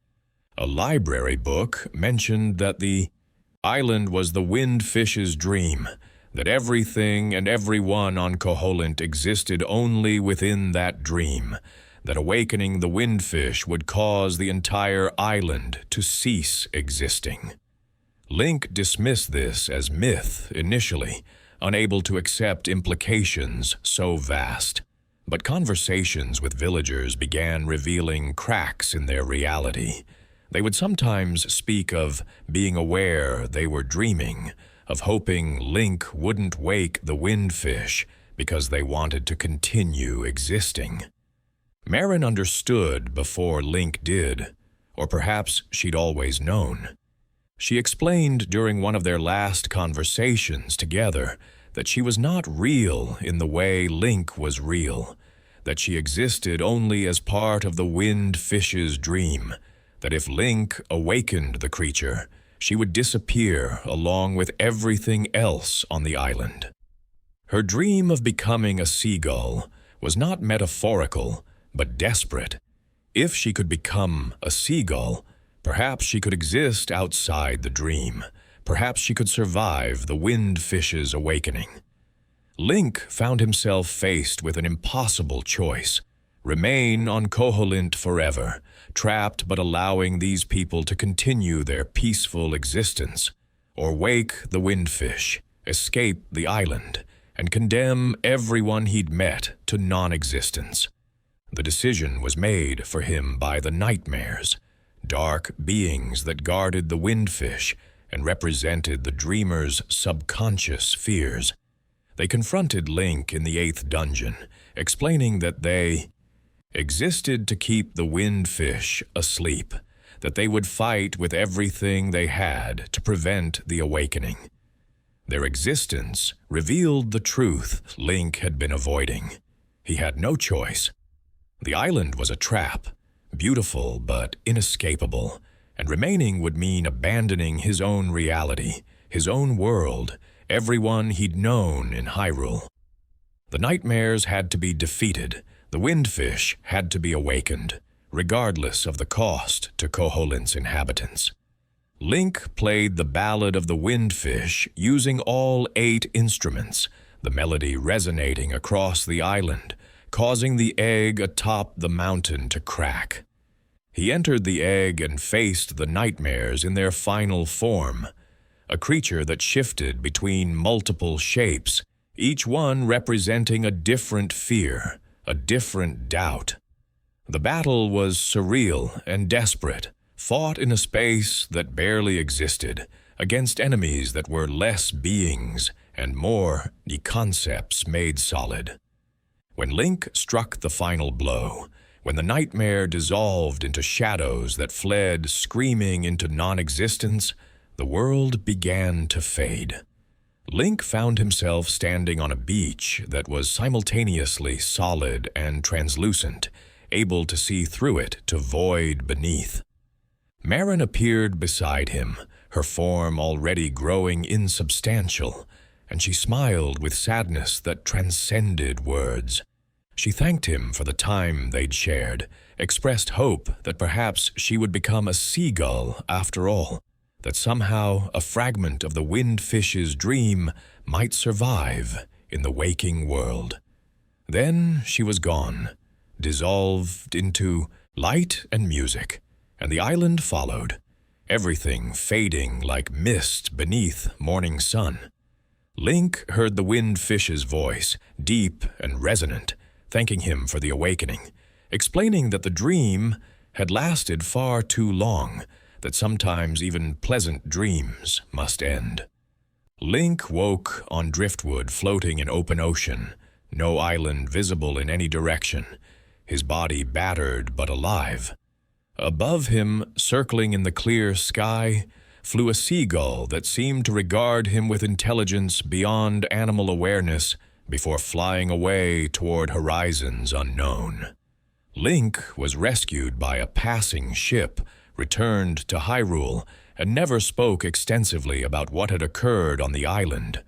A library book mentioned that the island was the windfish's dream, that everything and everyone on Koholint existed only within that dream, that awakening the windfish would cause the entire island to cease existing. Link dismissed this as myth initially, unable to accept implications so vast. But conversations with villagers began revealing cracks in their reality. They would sometimes speak of being aware they were dreaming, of hoping Link wouldn't wake the windfish because they wanted to continue existing. Marin understood before Link did, or perhaps she'd always known. She explained during one of their last conversations together that she was not real in the way Link was real, that she existed only as part of the windfish's dream, that if Link awakened the creature, she would disappear along with everything else on the island. Her dream of becoming a seagull was not metaphorical, but desperate. If she could become a seagull, perhaps she could exist outside the dream. Perhaps she could survive the windfish's awakening. Link found himself faced with an impossible choice: remain on Koholint forever, trapped but allowing these people to continue their peaceful existence, or wake the windfish, escape the island, and condemn everyone he'd met to non-existence. The decision was made for him by the nightmares, dark beings that guarded the windfish and represented the dreamer's subconscious fears. They confronted Link in the 8th dungeon, explaining that they existed to keep the windfish asleep, that they would fight with everything they had to prevent the awakening. Their existence revealed the truth Link had been avoiding. He had no choice. The island was a trap, beautiful but inescapable, and remaining would mean abandoning his own reality, his own world, everyone he'd known in Hyrule. The nightmares had to be defeated. The windfish had to be awakened, regardless of the cost to Koholint's inhabitants. Link played the Ballad of the Windfish using all 8 instruments, the melody resonating across the island, causing the egg atop the mountain to crack. He entered the egg and faced the nightmares in their final form, a creature that shifted between multiple shapes, each one representing a different fear, a different doubt. The battle was surreal and desperate, fought in a space that barely existed, against enemies that were less beings and more the concepts made solid. When Link struck the final blow, when the nightmare dissolved into shadows that fled screaming into non-existence, the world began to fade. Link found himself standing on a beach that was simultaneously solid and translucent, able to see through it to void beneath. Marin appeared beside him, her form already growing insubstantial, and she smiled with sadness that transcended words. She thanked him for the time they'd shared, expressed hope that perhaps she would become a seagull after all, that somehow a fragment of the windfish's dream might survive in the waking world. Then she was gone, dissolved into light and music, and the island followed, everything fading like mist beneath morning sun. Link heard the windfish's voice, deep and resonant, thanking him for the awakening, explaining that the dream had lasted far too long, that sometimes even pleasant dreams must end. Link woke on driftwood floating in open ocean, no island visible in any direction, his body battered but alive. Above him, circling in the clear sky, flew a seagull that seemed to regard him with intelligence beyond animal awareness before flying away toward horizons unknown. Link was rescued by a passing ship, returned to Hyrule, and never spoke extensively about what had occurred on the island.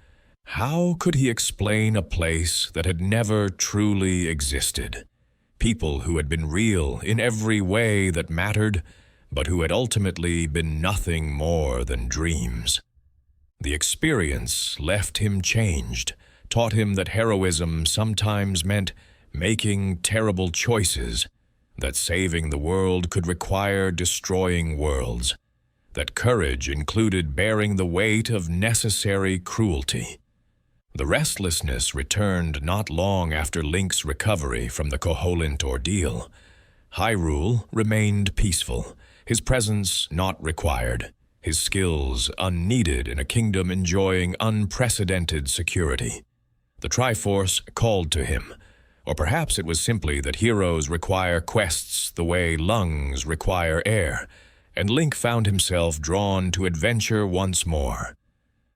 How could he explain a place that had never truly existed? People who had been real in every way that mattered, but who had ultimately been nothing more than dreams. The experience left him changed, taught him that heroism sometimes meant making terrible choices, that saving the world could require destroying worlds, that courage included bearing the weight of necessary cruelty. The restlessness returned not long after Link's recovery from the Koholint ordeal. Hyrule remained peaceful, his presence not required, his skills unneeded in a kingdom enjoying unprecedented security. The Triforce called to him, or perhaps it was simply that heroes require quests the way lungs require air, and Link found himself drawn to adventure once more.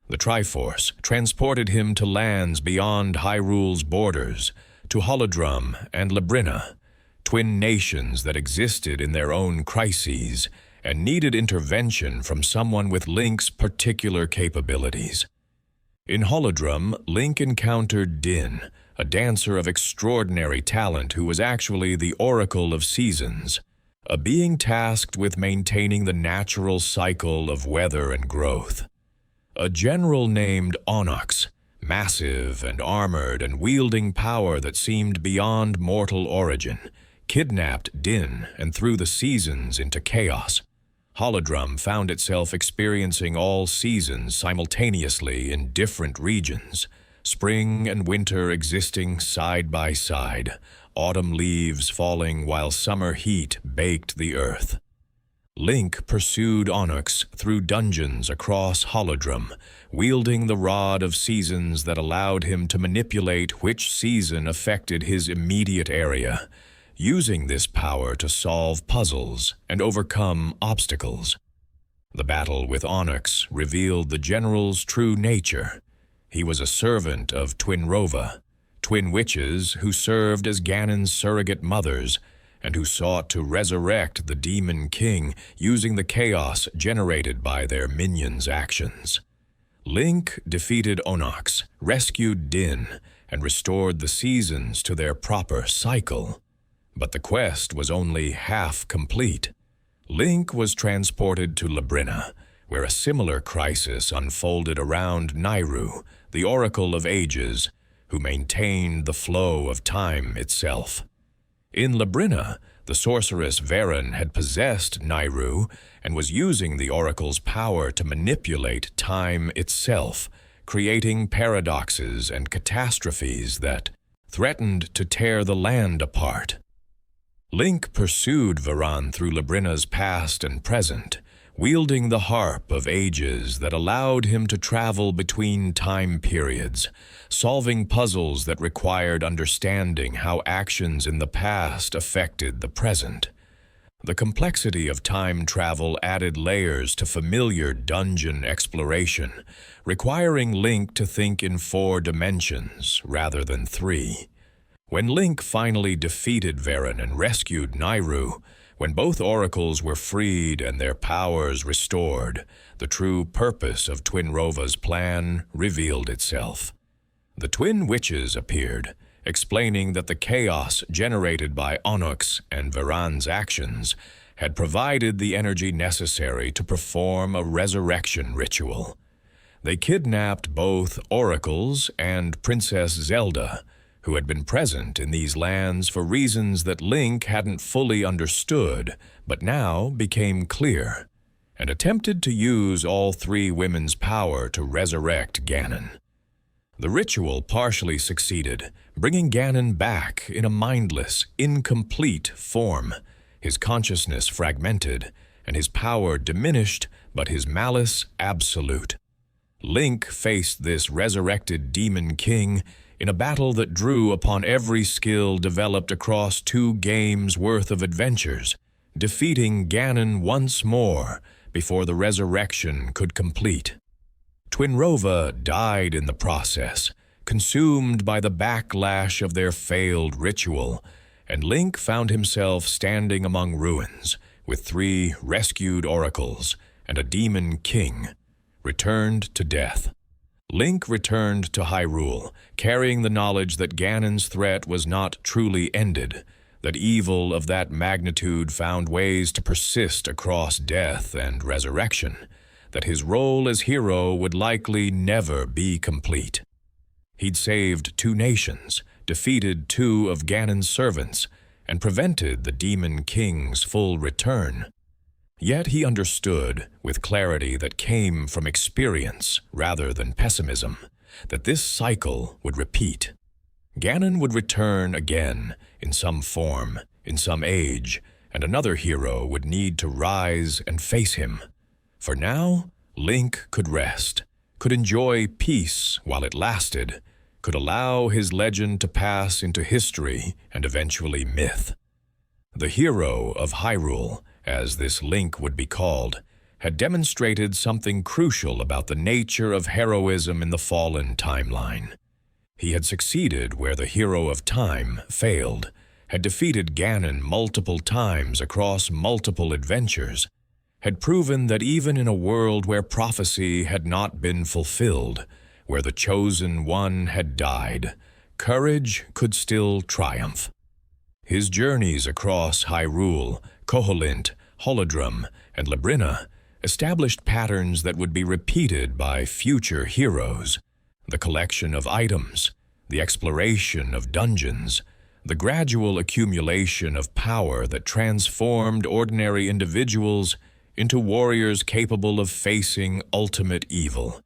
The Triforce transported him to lands beyond Hyrule's borders, to Holodrum and Labrina, twin nations that existed in their own crises and needed intervention from someone with Link's particular capabilities. In Holodrum, Link encountered Din, a dancer of extraordinary talent who was actually the Oracle of Seasons, a being tasked with maintaining the natural cycle of weather and growth. A general named Onyx, massive and armored and wielding power that seemed beyond mortal origin, kidnapped Din and threw the seasons into chaos. Holodrum found itself experiencing all seasons simultaneously in different regions, spring and winter existing side by side, autumn leaves falling while summer heat baked the earth. Link pursued Onyx through dungeons across Holodrum, wielding the Rod of Seasons that allowed him to manipulate which season affected his immediate area, using this power to solve puzzles and overcome obstacles. The battle with Onyx revealed the general's true nature. He was a servant of Twinrova, twin witches who served as Ganon's surrogate mothers, and who sought to resurrect the Demon King using the chaos generated by their minions' actions. Link defeated Onyx, rescued Din, and restored the seasons to their proper cycle. But the quest was only half complete. Link was transported to Labrina, where a similar crisis unfolded around Nayru, the Oracle of Ages, who maintained the flow of time itself. In Labrina, the sorceress Varen had possessed Nayru and was using the Oracle's power to manipulate time itself, creating paradoxes and catastrophes that threatened to tear the land apart. Link pursued Varen through Labrina's past and present, wielding the harp of ages that allowed him to travel between time periods, solving puzzles that required understanding how actions in the past affected the present. The complexity of time travel added layers to familiar dungeon exploration, requiring Link to think in 4 dimensions rather than 3. When Link finally defeated Varen and rescued Nayru, when both oracles were freed and their powers restored, the true purpose of Twinrova's plan revealed itself. The twin witches appeared, explaining that the chaos generated by Onyx and Varan's actions had provided the energy necessary to perform a resurrection ritual. They kidnapped both oracles and Princess Zelda, who had been present in these lands for reasons that Link hadn't fully understood, but now became clear, and attempted to use all 3 women's power to resurrect Ganon. The ritual partially succeeded, bringing Ganon back in a mindless, incomplete form, his consciousness fragmented, and his power diminished, but his malice absolute. Link faced this resurrected Demon King in a battle that drew upon every skill developed across 2 games' worth of adventures, defeating Ganon once more before the resurrection could complete. Twinrova died in the process, consumed by the backlash of their failed ritual, and Link found himself standing among ruins with 3 rescued oracles and a demon king, returned to death. Link returned to Hyrule, carrying the knowledge that Ganon's threat was not truly ended, that evil of that magnitude found ways to persist across death and resurrection, that his role as hero would likely never be complete. He'd saved 2 nations, defeated 2 of Ganon's servants, and prevented the Demon King's full return. Yet he understood, with clarity that came from experience rather than pessimism, that this cycle would repeat. Ganon would return again, in some form, in some age, and another hero would need to rise and face him. For now, Link could rest, could enjoy peace while it lasted, could allow his legend to pass into history and eventually myth. The hero of Hyrule, as this Link would be called, had demonstrated something crucial about the nature of heroism in the fallen timeline. He had succeeded where the hero of time failed, had defeated Ganon multiple times across multiple adventures, had proven that even in a world where prophecy had not been fulfilled, where the chosen one had died, courage could still triumph. His journeys across Hyrule, Koholint, Holodrum, and Labrynna established patterns that would be repeated by future heroes. The collection of items, the exploration of dungeons, the gradual accumulation of power that transformed ordinary individuals into warriors capable of facing ultimate evil.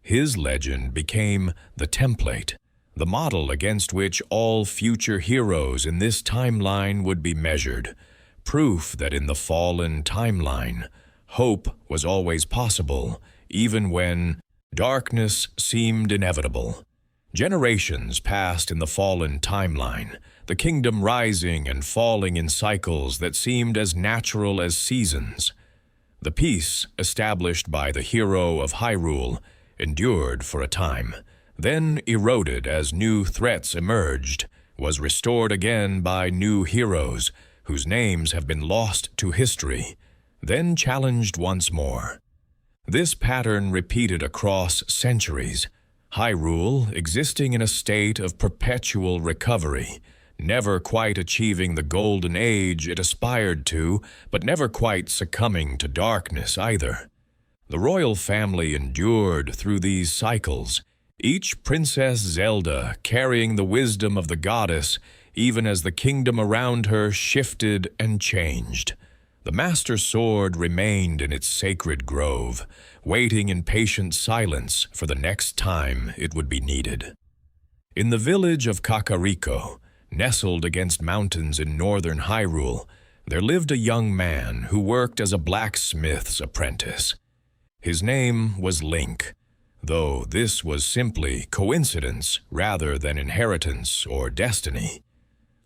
His legend became the template, the model against which all future heroes in this timeline would be measured, proof that in the fallen timeline, hope was always possible, even when darkness seemed inevitable. Generations passed in the fallen timeline, the kingdom rising and falling in cycles that seemed as natural as seasons. The peace established by the hero of Hyrule endured for a time, then eroded as new threats emerged, was restored again by new heroes whose names have been lost to history, then challenged once more. This pattern repeated across centuries, Hyrule existing in a state of perpetual recovery, never quite achieving the golden age it aspired to, but never quite succumbing to darkness either. The royal family endured through these cycles, each Princess Zelda carrying the wisdom of the goddess even as the kingdom around her shifted and changed. The Master Sword remained in its sacred grove, waiting in patient silence for the next time it would be needed. In the village of Kakariko, nestled against mountains in northern Hyrule, there lived a young man who worked as a blacksmith's apprentice. His name was Link, though this was simply coincidence rather than inheritance or destiny.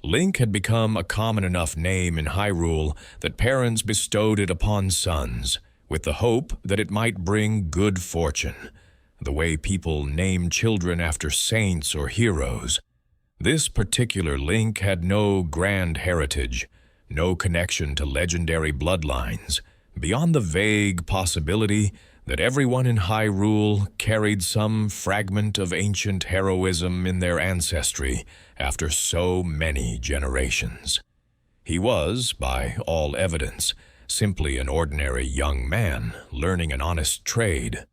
Link had become a common enough name in Hyrule that parents bestowed it upon sons, with the hope that it might bring good fortune, the way people name children after saints or heroes. This particular Link had no grand heritage, no connection to legendary bloodlines, beyond the vague possibility that everyone in Hyrule carried some fragment of ancient heroism in their ancestry after so many generations. He was, by all evidence, simply an ordinary young man learning an honest trade.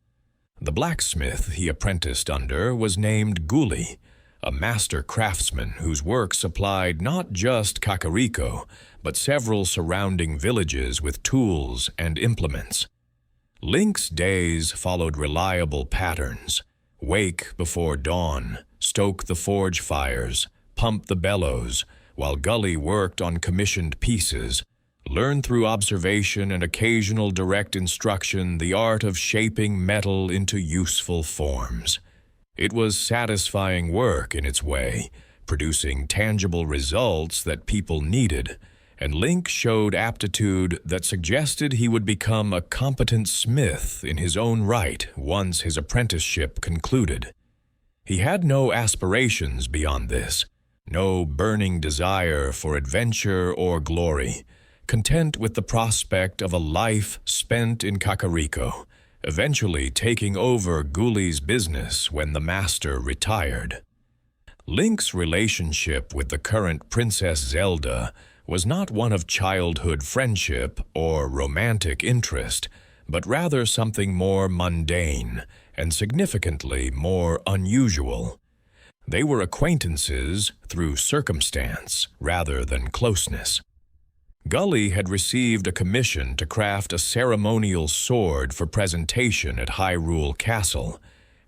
The blacksmith he apprenticed under was named Guli, a master craftsman whose work supplied not just Kakariko, but several surrounding villages with tools and implements. Link's days followed reliable patterns: wake before dawn, stoke the forge fires, pump the bellows, while Gully worked on commissioned pieces, learn through observation and occasional direct instruction the art of shaping metal into useful forms. It was satisfying work in its way, producing tangible results that people needed, and Link showed aptitude that suggested he would become a competent smith in his own right once his apprenticeship concluded. He had no aspirations beyond this, no burning desire for adventure or glory, content with the prospect of a life spent in Kakariko, eventually taking over Guli's business when the master retired. Link's relationship with the current Princess Zelda was not one of childhood friendship or romantic interest, but rather something more mundane and significantly more unusual. They were acquaintances through circumstance rather than closeness. Gully had received a commission to craft a ceremonial sword for presentation at Hyrule Castle,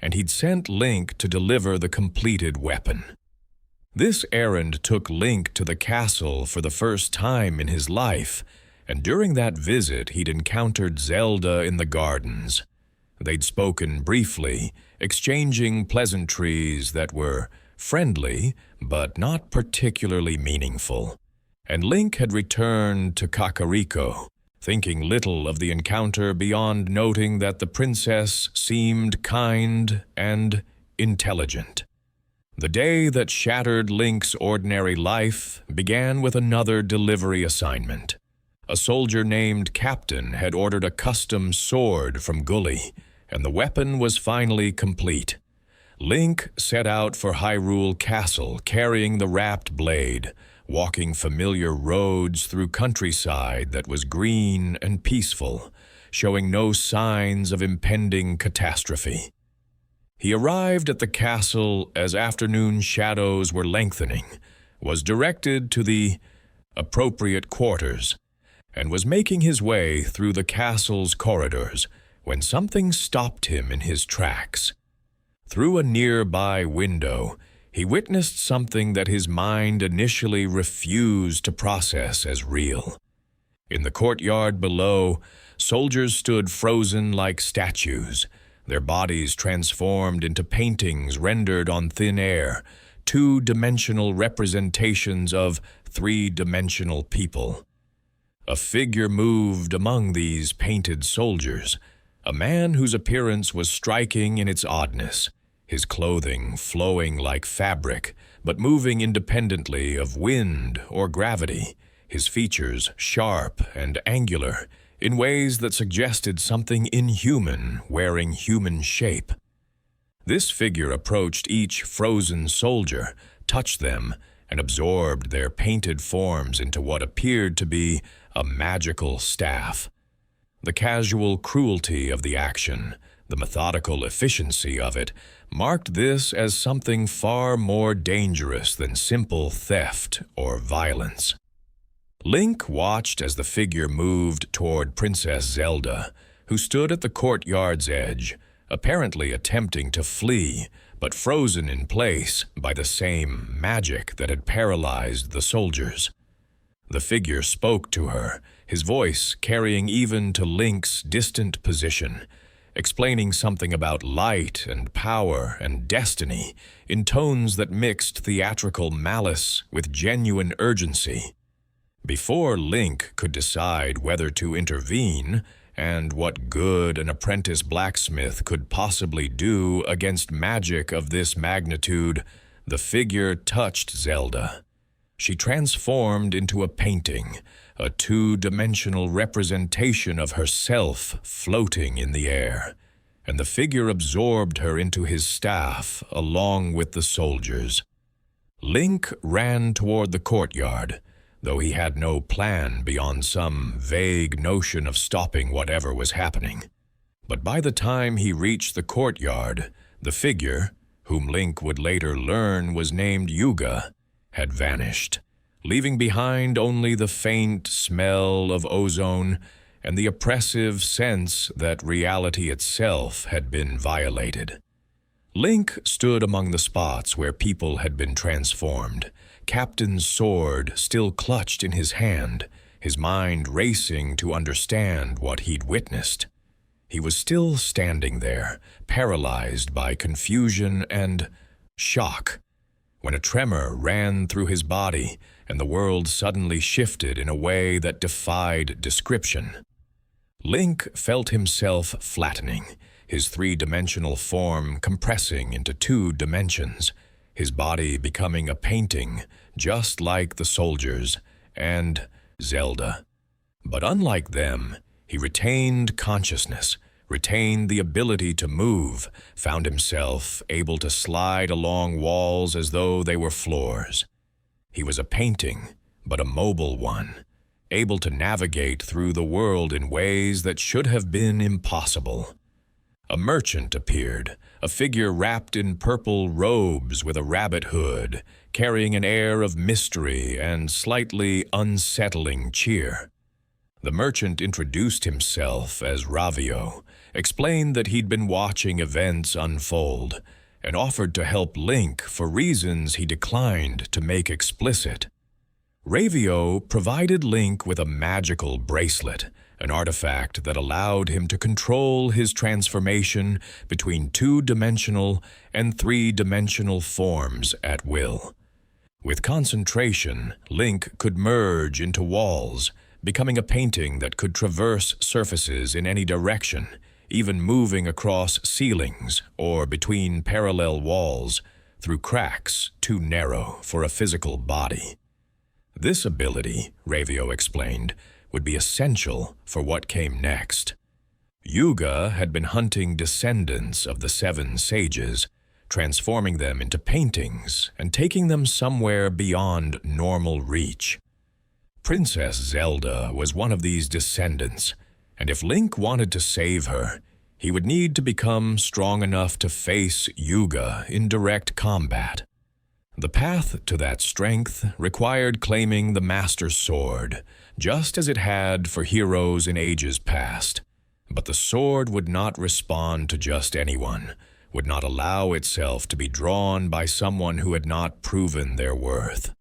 and he'd sent Link to deliver the completed weapon. This errand took Link to the castle for the first time in his life, and during that visit he'd encountered Zelda in the gardens. They'd spoken briefly, exchanging pleasantries that were friendly but not particularly meaningful, and Link had returned to Kakariko, thinking little of the encounter beyond noting that the princess seemed kind and intelligent. The day that shattered Link's ordinary life began with another delivery assignment. A soldier named Captain had ordered a custom sword from Gully, and the weapon was finally complete. Link set out for Hyrule Castle carrying the wrapped blade, walking familiar roads through countryside that was green and peaceful, showing no signs of impending catastrophe. He arrived at the castle as afternoon shadows were lengthening, was directed to the appropriate quarters, and was making his way through the castle's corridors when something stopped him in his tracks. Through a nearby window, he witnessed something that his mind initially refused to process as real. In the courtyard below, soldiers stood frozen like statues, their bodies transformed into paintings rendered on thin air, two-dimensional representations of three-dimensional people. A figure moved among these painted soldiers, a man whose appearance was striking in its oddness, his clothing flowing like fabric, but moving independently of wind or gravity, his features sharp and angular, in ways that suggested something inhuman wearing human shape. This figure approached each frozen soldier, touched them, and absorbed their painted forms into what appeared to be a magical staff. The casual cruelty of the action, the methodical efficiency of it, marked this as something far more dangerous than simple theft or violence. Link watched as the figure moved toward Princess Zelda, who stood at the courtyard's edge, apparently attempting to flee, but frozen in place by the same magic that had paralyzed the soldiers. The figure spoke to her, his voice carrying even to Link's distant position, explaining something about light and power and destiny in tones that mixed theatrical malice with genuine urgency. Before Link could decide whether to intervene and what good an apprentice blacksmith could possibly do against magic of this magnitude, the figure touched Zelda. She transformed into a painting, a two-dimensional representation of herself floating in the air, and the figure absorbed her into his staff along with the soldiers. Link ran toward the courtyard, though he had no plan beyond some vague notion of stopping whatever was happening. But by the time he reached the courtyard, the figure, whom Link would later learn was named Yuga, had vanished, leaving behind only the faint smell of ozone and the oppressive sense that reality itself had been violated. Link stood among the spots where people had been transformed, Captain's sword still clutched in his hand, his mind racing to understand what he'd witnessed. He was still standing there, paralyzed by confusion and shock, when a tremor ran through his body and the world suddenly shifted in a way that defied description. Link felt himself flattening, his three-dimensional form compressing into 2 dimensions, his body becoming a painting just like the soldiers and Zelda. But unlike them, he retained consciousness, retained the ability to move, found himself able to slide along walls as though they were floors. He was a painting, but a mobile one, able to navigate through the world in ways that should have been impossible. A merchant appeared, a figure wrapped in purple robes with a rabbit hood, carrying an air of mystery and slightly unsettling cheer. The merchant introduced himself as Ravio, explained that he'd been watching events unfold, and offered to help Link for reasons he declined to make explicit. Ravio provided Link with a magical bracelet, an artifact that allowed him to control his transformation between 2-dimensional and 3-dimensional forms at will. With concentration, Link could merge into walls, becoming a painting that could traverse surfaces in any direction, even moving across ceilings or between parallel walls through cracks too narrow for a physical body. This ability, Ravio explained, would be essential for what came next. Yuga had been hunting descendants of the 7 sages, transforming them into paintings and taking them somewhere beyond normal reach. Princess Zelda was one of these descendants, and if Link wanted to save her, he would need to become strong enough to face Yuga in direct combat. The path to that strength required claiming the Master Sword, just as it had for heroes in ages past. But the sword would not respond to just anyone, would not allow itself to be drawn by someone who had not proven their worth.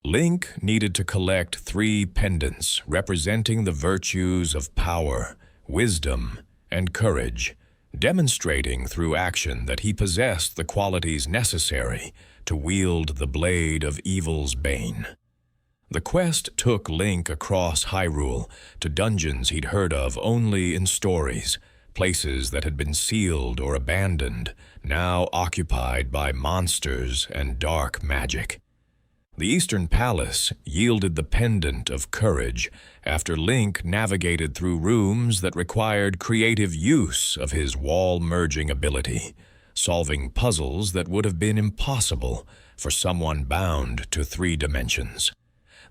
Link needed to collect 3 pendants representing the virtues of power, wisdom, and courage, demonstrating through action that he possessed the qualities necessary to wield the blade of evil's bane. The quest took Link across Hyrule to dungeons he'd heard of only in stories, places that had been sealed or abandoned, now occupied by monsters and dark magic. The Eastern Palace yielded the pendant of courage after Link navigated through rooms that required creative use of his wall-merging ability, solving puzzles that would have been impossible for someone bound to 3 dimensions.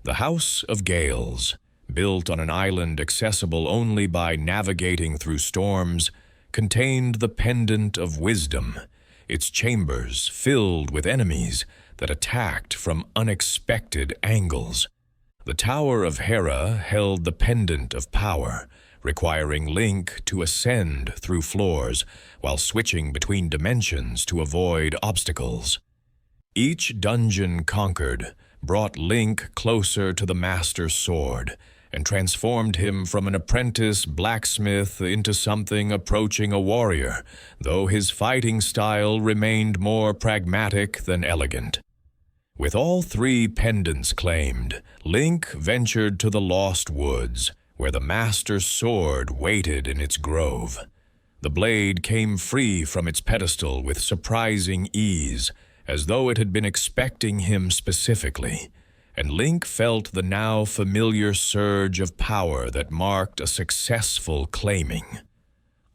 The House of Gales, built on an island accessible only by navigating through storms, contained the pendant of wisdom, its chambers filled with enemies that attacked from unexpected angles. The Tower of Hera held the pendant of power, requiring Link to ascend through floors while switching between dimensions to avoid obstacles. Each dungeon conquered brought Link closer to the Master Sword and transformed him from an apprentice blacksmith into something approaching a warrior, though his fighting style remained more pragmatic than elegant. With all 3 pendants claimed, Link ventured to the Lost Woods, where the Master Sword waited in its grove. The blade came free from its pedestal with surprising ease, as though it had been expecting him specifically, and Link felt the now familiar surge of power that marked a successful claiming.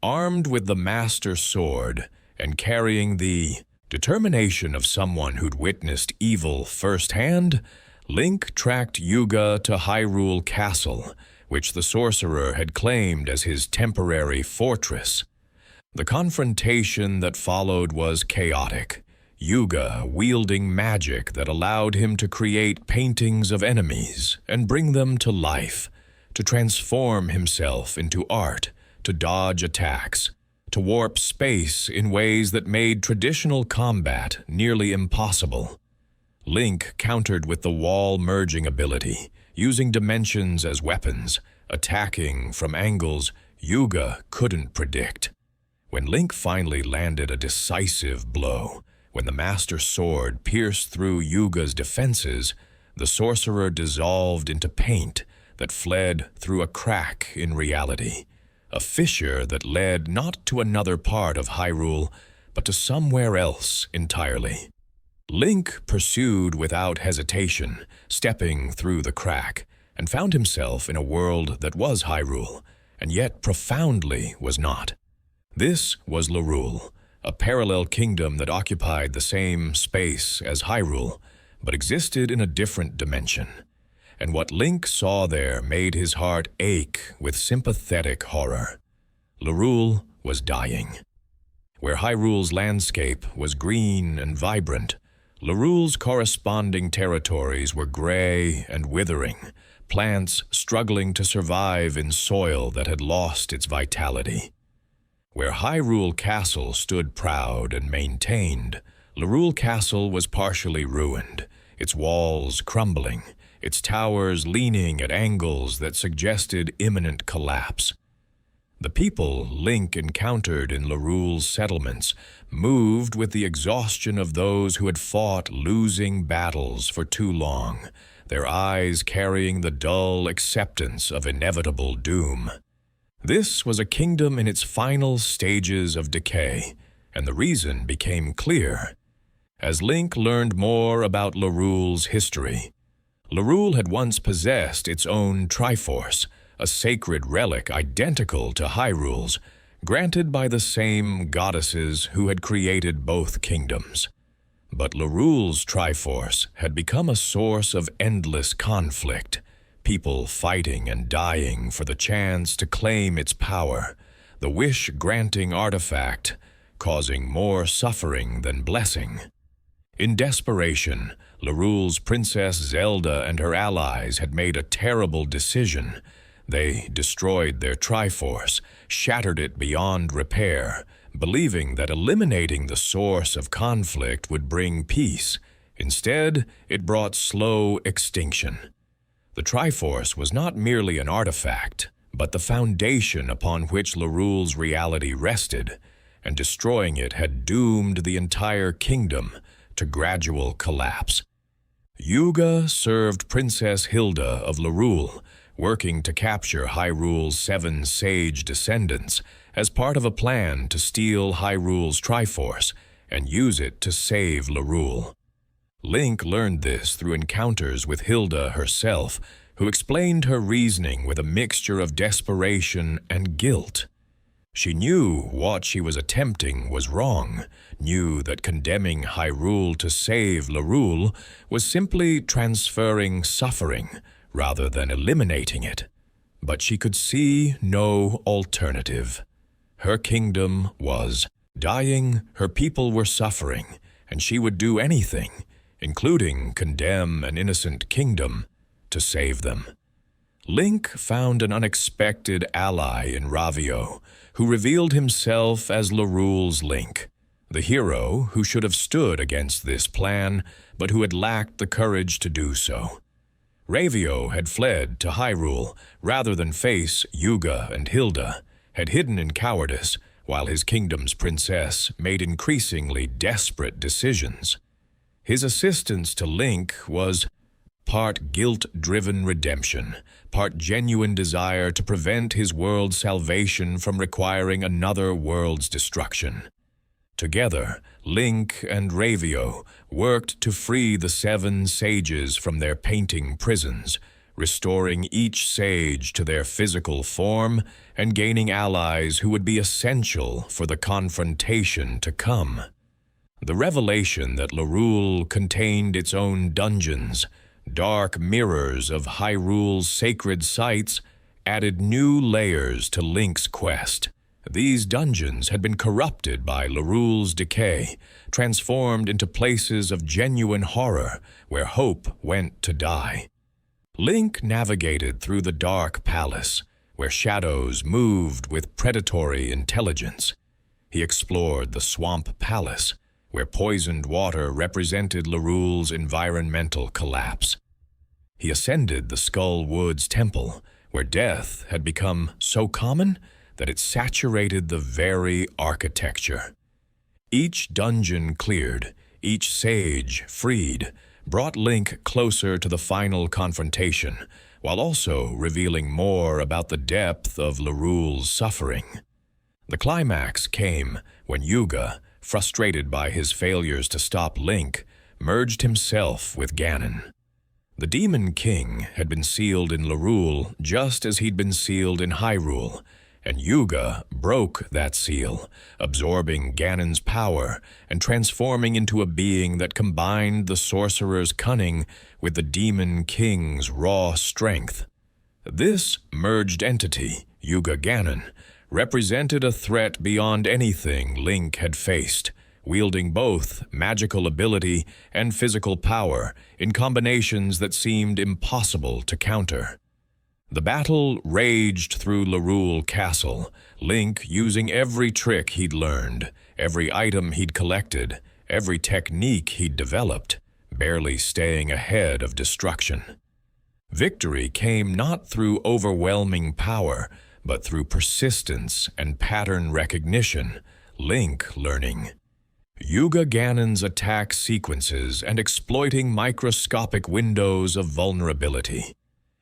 Armed with the Master Sword and carrying the determination of someone who'd witnessed evil firsthand, Link tracked Yuga to Hyrule Castle, which the sorcerer had claimed as his temporary fortress. The confrontation that followed was chaotic, Yuga wielding magic that allowed him to create paintings of enemies and bring them to life, to transform himself into art, to dodge attacks, to warp space in ways that made traditional combat nearly impossible. Link countered with the wall-merging ability, using dimensions as weapons, attacking from angles Yuga couldn't predict. When Link finally landed a decisive blow, When the Master Sword pierced through Yuga's defenses, the sorcerer dissolved into paint that fled through a crack in reality, a fissure that led not to another part of Hyrule, but to somewhere else entirely. Link pursued without hesitation, stepping through the crack, and found himself in a world that was Hyrule, and yet profoundly was not. This was Lorule, a parallel kingdom that occupied the same space as Hyrule, but existed in a different dimension. And what Link saw there made his heart ache with sympathetic horror. Lorule was dying. Where Hyrule's landscape was green and vibrant, Lorule's corresponding territories were gray and withering, plants struggling to survive in soil that had lost its vitality. Where Hyrule Castle stood proud and maintained, Lorule Castle was partially ruined, its walls crumbling, its towers leaning at angles that suggested imminent collapse. The people Link encountered in Lorule's settlements moved with the exhaustion of those who had fought losing battles for too long, their eyes carrying the dull acceptance of inevitable doom. This was a kingdom in its final stages of decay, and the reason became clear. As Link learned more about Lorule's history, Lorule had once possessed its own Triforce, a sacred relic identical to Hyrule's, granted by the same goddesses who had created both kingdoms. But Lorule's Triforce had become a source of endless conflict, people fighting and dying for the chance to claim its power, the wish-granting artifact causing more suffering than blessing. In desperation, Lorule's Princess Zelda and her allies had made a terrible decision. They destroyed their Triforce, shattered it beyond repair, believing that eliminating the source of conflict would bring peace. Instead, it brought slow extinction. The Triforce was not merely an artifact, but the foundation upon which Lorule's reality rested, and destroying it had doomed the entire kingdom to gradual collapse. Yuga served Princess Hilda of Lorule, working to capture Hyrule's 7 sage descendants as part of a plan to steal Hyrule's Triforce and use it to save Lorule. Link learned this through encounters with Hilda herself, who explained her reasoning with a mixture of desperation and guilt. She knew what she was attempting was wrong, knew that condemning Hyrule to save Lorule was simply transferring suffering rather than eliminating it. But she could see no alternative. Her kingdom was dying, her people were suffering, and she would do anything, including condemn an innocent kingdom, to save them. Link found an unexpected ally in Ravio, who revealed himself as Lorule's Link, the hero who should have stood against this plan, but who had lacked the courage to do so. Ravio had fled to Hyrule rather than face Yuga and Hilda, had hidden in cowardice, while his kingdom's princess made increasingly desperate decisions. His assistance to Link was part guilt-driven redemption, part genuine desire to prevent his world's salvation from requiring another world's destruction. Together, Link and Ravio worked to free the 7 sages from their painting prisons, restoring each sage to their physical form and gaining allies who would be essential for the confrontation to come. The revelation that Lorule contained its own dungeons, dark mirrors of Hyrule's sacred sites, added new layers to Link's quest. These dungeons had been corrupted by Lorule's decay, transformed into places of genuine horror where hope went to die. Link navigated through the dark palace, where shadows moved with predatory intelligence. He explored the swamp palace, where poisoned water represented Lorule's environmental collapse. He ascended the Skull Woods Temple, where death had become so common that it saturated the very architecture. Each dungeon cleared, each sage freed, brought Link closer to the final confrontation, while also revealing more about the depth of Hyrule's suffering. The climax came when Yuga, frustrated by his failures to stop Link, merged himself with Ganon. The Demon King had been sealed in Hyrule just as he'd been sealed in Hyrule, and Yuga broke that seal, absorbing Ganon's power and transforming into a being that combined the sorcerer's cunning with the Demon King's raw strength. This merged entity, Yuga Ganon, represented a threat beyond anything Link had faced, wielding both magical ability and physical power in combinations that seemed impossible to counter. The battle raged through Hyrule Castle, Link using every trick he'd learned, every item he'd collected, every technique he'd developed, barely staying ahead of destruction. Victory came not through overwhelming power, but through persistence and pattern recognition, Link learning. Yuga Ganon's attack sequences and exploiting microscopic windows of vulnerability.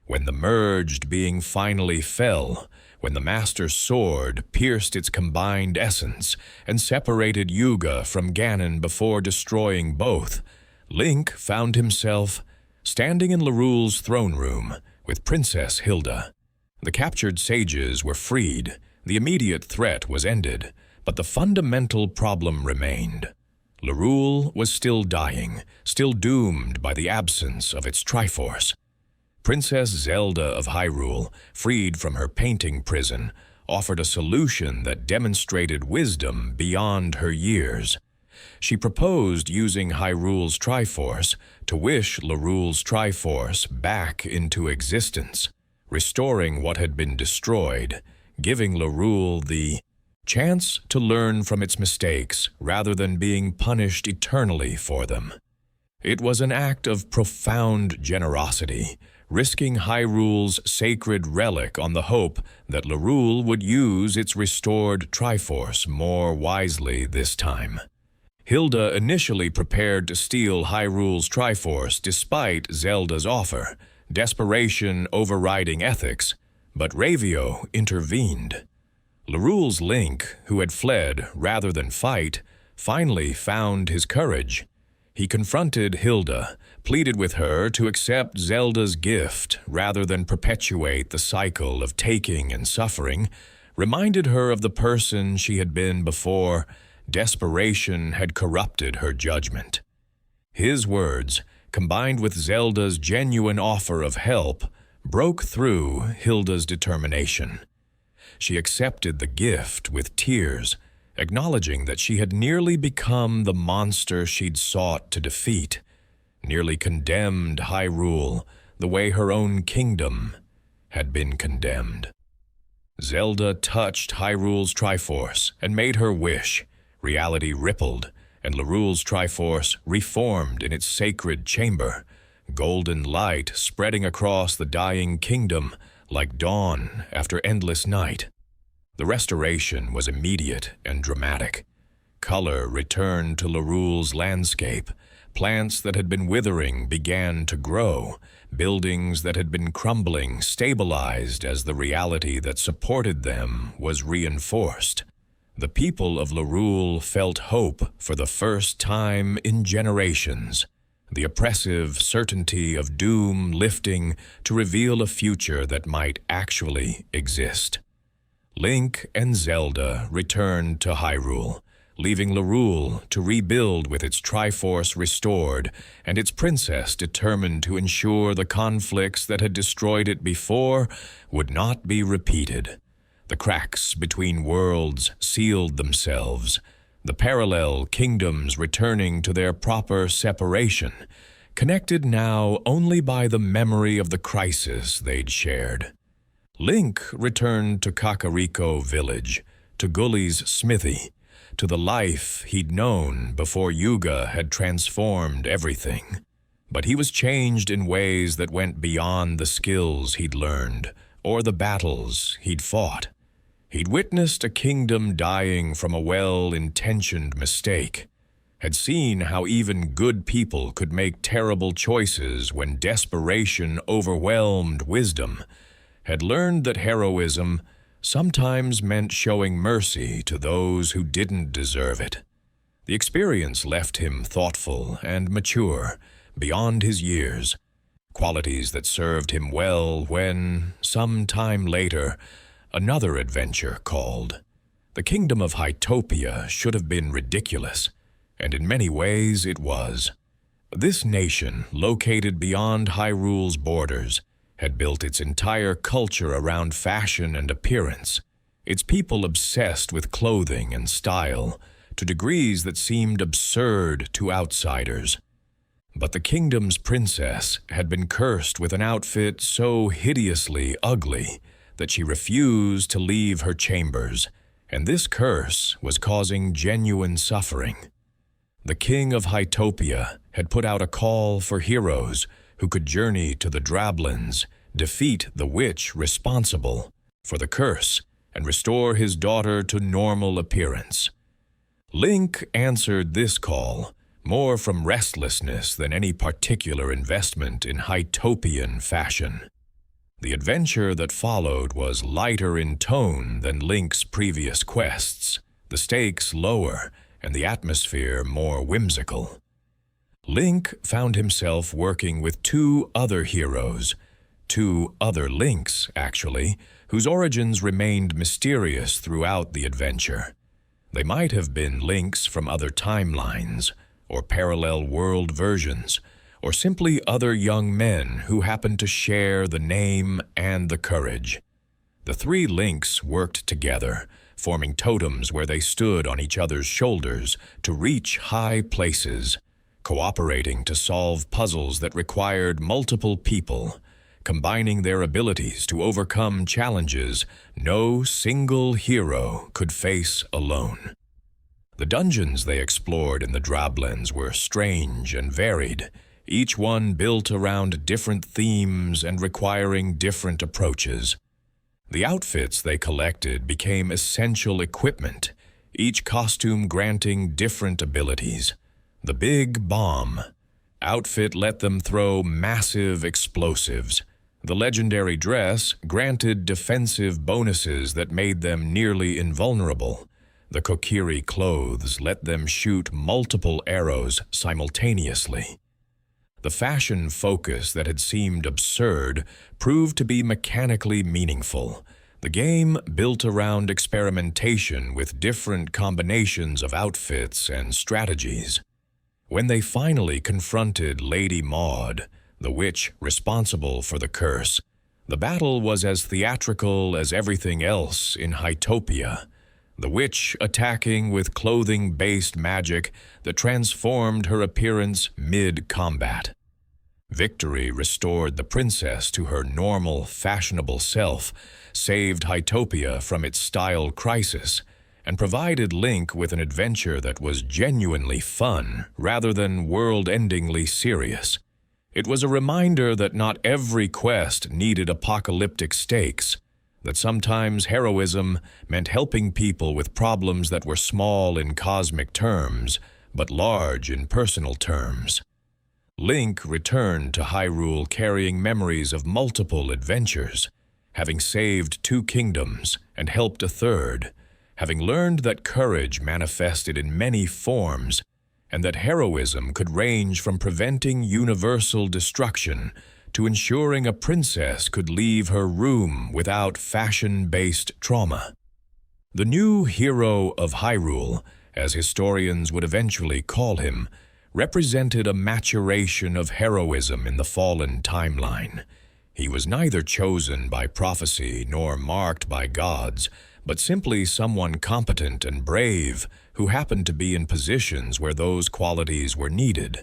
When the merged being finally fell, when the Master's sword pierced its combined essence and separated Yuga from Ganon before destroying both, Link found himself standing in Hyrule's throne room with Princess Hilda. The captured sages were freed, the immediate threat was ended, but the fundamental problem remained. Hyrule was still dying, still doomed by the absence of its Triforce. Princess Zelda of Hyrule, freed from her painting prison, offered a solution that demonstrated wisdom beyond her years. She proposed using Hyrule's Triforce to wish Hyrule's Triforce back into existence, restoring what had been destroyed, giving Hyrule the chance to learn from its mistakes rather than being punished eternally for them. It was an act of profound generosity, risking Hyrule's sacred relic on the hope that Hyrule would use its restored Triforce more wisely this time. Hilda initially prepared to steal Hyrule's Triforce despite Zelda's offer, desperation overriding ethics, but Ravio intervened. Hyrule's Link, who had fled rather than fight, finally found his courage. He confronted Hilda, pleaded with her to accept Zelda's gift rather than perpetuate the cycle of taking and suffering, reminded her of the person she had been before desperation had corrupted her judgment. His words, combined with Zelda's genuine offer of help, broke through Hilda's determination. She accepted the gift with tears, acknowledging that she had nearly become the monster she'd sought to defeat, nearly condemned Hyrule the way her own kingdom had been condemned. Zelda touched Hyrule's Triforce and made her wish. Reality rippled, and Hyrule's Triforce reformed in its sacred chamber, golden light spreading across the dying kingdom like dawn after endless night. The restoration was immediate and dramatic. Color returned to Hyrule's landscape. Plants that had been withering began to grow. Buildings that had been crumbling stabilized as the reality that supported them was reinforced. The people of Hyrule felt hope for the first time in generations, the oppressive certainty of doom lifting to reveal a future that might actually exist. Link and Zelda returned to Hyrule, leaving Hyrule to rebuild with its Triforce restored and its princess determined to ensure the conflicts that had destroyed it before would not be repeated. The cracks between worlds sealed themselves, the parallel kingdoms returning to their proper separation, connected now only by the memory of the crisis they'd shared. Link returned to Kakariko Village, to Gully's smithy, to the life he'd known before Yuga had transformed everything. But he was changed in ways that went beyond the skills he'd learned or the battles he'd fought. He'd witnessed a kingdom dying from a well-intentioned mistake. had seen how even good people could make terrible choices when desperation overwhelmed wisdom, had learned that heroism sometimes meant showing mercy to those who didn't deserve it. The experience left him thoughtful and mature, beyond his years, qualities that served him well when, some time later, another adventure called. The kingdom of Hytopia should have been ridiculous, and in many ways it was. This nation, located beyond Hyrule's borders, had built its entire culture around fashion and appearance, its people obsessed with clothing and style, to degrees that seemed absurd to outsiders. But the kingdom's princess had been cursed with an outfit so hideously ugly that she refused to leave her chambers, and this curse was causing genuine suffering. The king of Hytopia had put out a call for heroes who could journey to the Drablands, defeat the witch responsible for the curse, and restore his daughter to normal appearance. Link answered this call, more from restlessness than any particular investment in Hytopian fashion. The adventure that followed was lighter in tone than Link's previous quests, the stakes lower and the atmosphere more whimsical. Link found himself working with two other heroes, two other Links, actually, whose origins remained mysterious throughout the adventure. They might have been Links from other timelines, or parallel world versions, or simply other young men who happened to share the name and the courage. The three Links worked together, forming totems where they stood on each other's shoulders to reach high places, cooperating to solve puzzles that required multiple people, combining their abilities to overcome challenges no single hero could face alone. The dungeons they explored in the Drablands were strange and varied, each one built around different themes and requiring different approaches. The outfits they collected became essential equipment, each costume granting different abilities. The Big Bomb outfit let them throw massive explosives. The legendary dress granted defensive bonuses that made them nearly invulnerable. The Kokiri clothes let them shoot multiple arrows simultaneously. The fashion focus that had seemed absurd proved to be mechanically meaningful. The game built around experimentation with different combinations of outfits and strategies. When they finally confronted Lady Maud, the witch responsible for the curse, the battle was as theatrical as everything else in Hytopia. The witch attacking with clothing-based magic that transformed her appearance mid-combat. Victory restored the princess to her normal, fashionable self, saved Hytopia from its style crisis, and provided Link with an adventure that was genuinely fun rather than world-endingly serious. It was a reminder that not every quest needed apocalyptic stakes, that sometimes heroism meant helping people with problems that were small in cosmic terms, but large in personal terms. Link returned to Hyrule carrying memories of multiple adventures, having saved 2 kingdoms and helped a third, having learned that courage manifested in many forms, and that heroism could range from preventing universal destruction to ensuring a princess could leave her room without fashion-based trauma. The new hero of Hyrule, as historians would eventually call him, represented a maturation of heroism in the fallen timeline. He was neither chosen by prophecy nor marked by gods, but simply someone competent and brave who happened to be in positions where those qualities were needed.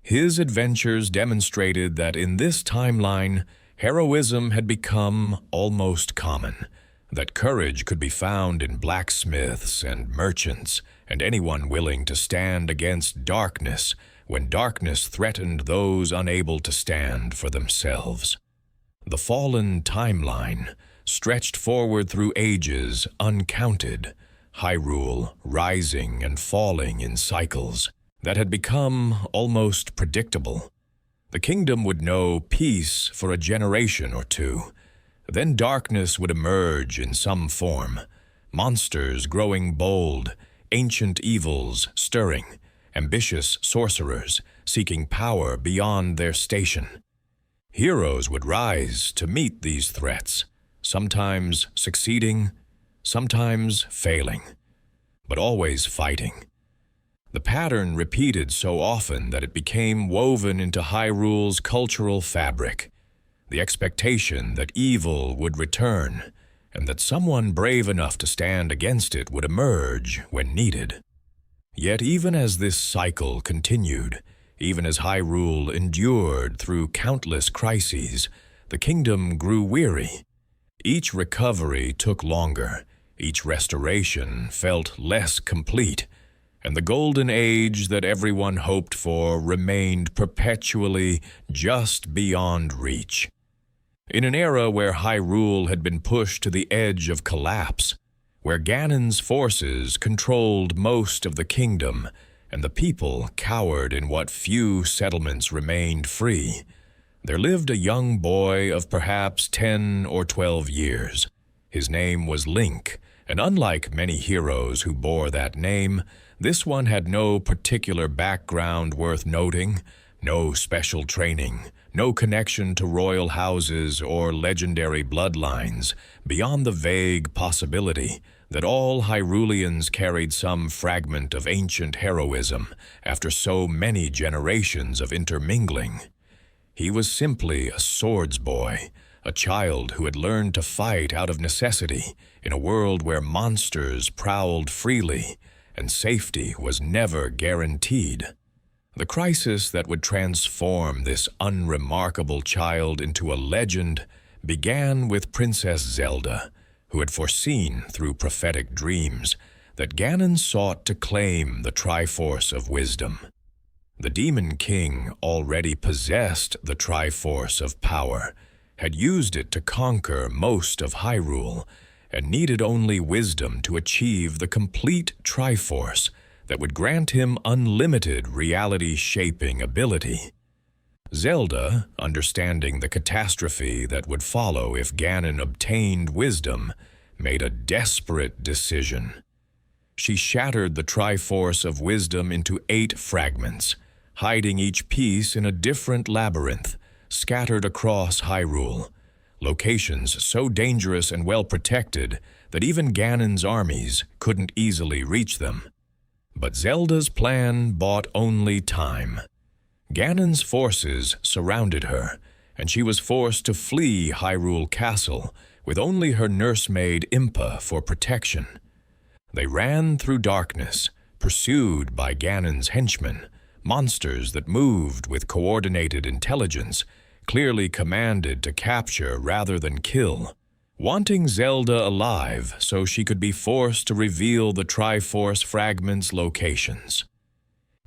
His adventures demonstrated that in this timeline, heroism had become almost common, that courage could be found in blacksmiths and merchants, and anyone willing to stand against darkness when darkness threatened those unable to stand for themselves. The fallen timeline stretched forward through ages uncounted, Hyrule rising and falling in cycles, that had become almost predictable. The kingdom would know peace for a generation or two. Then darkness would emerge in some form, monsters growing bold, ancient evils stirring, ambitious sorcerers seeking power beyond their station. Heroes would rise to meet these threats, sometimes succeeding, sometimes failing, but always fighting. The pattern repeated so often that it became woven into Hyrule's cultural fabric, the expectation that evil would return and that someone brave enough to stand against it would emerge when needed. Yet even as this cycle continued, even as Hyrule endured through countless crises, the kingdom grew weary. Each recovery took longer, each restoration felt less complete, and the golden age that everyone hoped for remained perpetually just beyond reach. In an era where Hyrule had been pushed to the edge of collapse, where Ganon's forces controlled most of the kingdom, and the people cowered in what few settlements remained free, there lived a young boy of perhaps 10 or 12 years. His name was Link, and unlike many heroes who bore that name, this one had no particular background worth noting, no special training, no connection to royal houses or legendary bloodlines, beyond the vague possibility that all Hyruleans carried some fragment of ancient heroism after so many generations of intermingling. He was simply a swords boy, a child who had learned to fight out of necessity in a world where monsters prowled freely and safety was never guaranteed. The crisis that would transform this unremarkable child into a legend began with Princess Zelda, who had foreseen through prophetic dreams that Ganon sought to claim the Triforce of Wisdom. The Demon King already possessed the Triforce of Power, had used it to conquer most of Hyrule, and needed only wisdom to achieve the complete Triforce that would grant him unlimited reality-shaping ability. Zelda, understanding the catastrophe that would follow if Ganon obtained wisdom, made a desperate decision. She shattered the Triforce of Wisdom into 8 fragments, hiding each piece in a different labyrinth, scattered across Hyrule, locations so dangerous and well-protected that even Ganon's armies couldn't easily reach them. But Zelda's plan bought only time. Ganon's forces surrounded her, and she was forced to flee Hyrule Castle with only her nursemaid Impa for protection. They ran through darkness, pursued by Ganon's henchmen, monsters that moved with coordinated intelligence, clearly commanded to capture rather than kill, wanting Zelda alive so she could be forced to reveal the Triforce fragments' locations.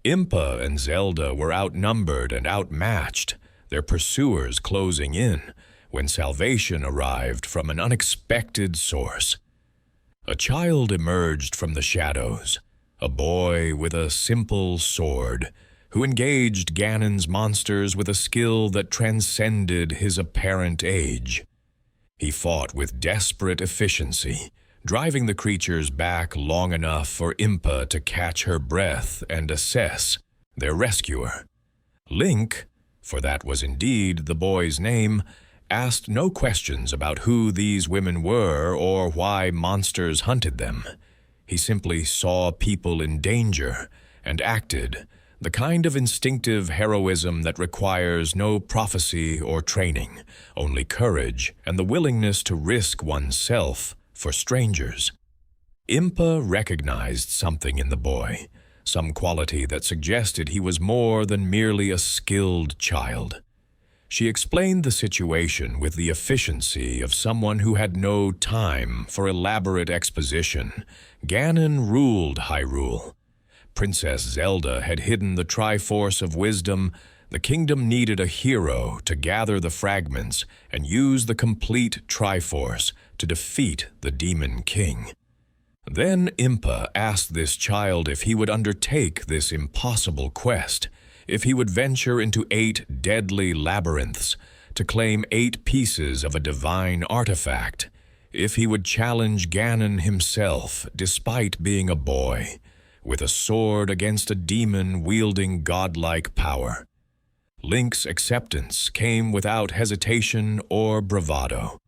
Impa and Zelda were outnumbered and outmatched, their pursuers closing in, when salvation arrived from an unexpected source. A child emerged from the shadows, a boy with a simple sword, who engaged Ganon's monsters with a skill that transcended his apparent age. He fought with desperate efficiency, driving the creatures back long enough for Impa to catch her breath and assess their rescuer. Link, for that was indeed the boy's name, asked no questions about who these women were or why monsters hunted them. He simply saw people in danger and acted, the kind of instinctive heroism that requires no prophecy or training, only courage and the willingness to risk oneself for strangers. Impa recognized something in the boy, some quality that suggested he was more than merely a skilled child. She explained the situation with the efficiency of someone who had no time for elaborate exposition. Ganon ruled Hyrule. Princess Zelda had hidden the Triforce of Wisdom. The kingdom needed a hero to gather the fragments and use the complete Triforce to defeat the Demon King. Then Impa asked this child if he would undertake this impossible quest, if he would venture into 8 deadly labyrinths to claim 8 pieces of a divine artifact, if he would challenge Ganon himself, despite being a boy, with a sword against a demon wielding godlike power. Link's acceptance came without hesitation or bravado.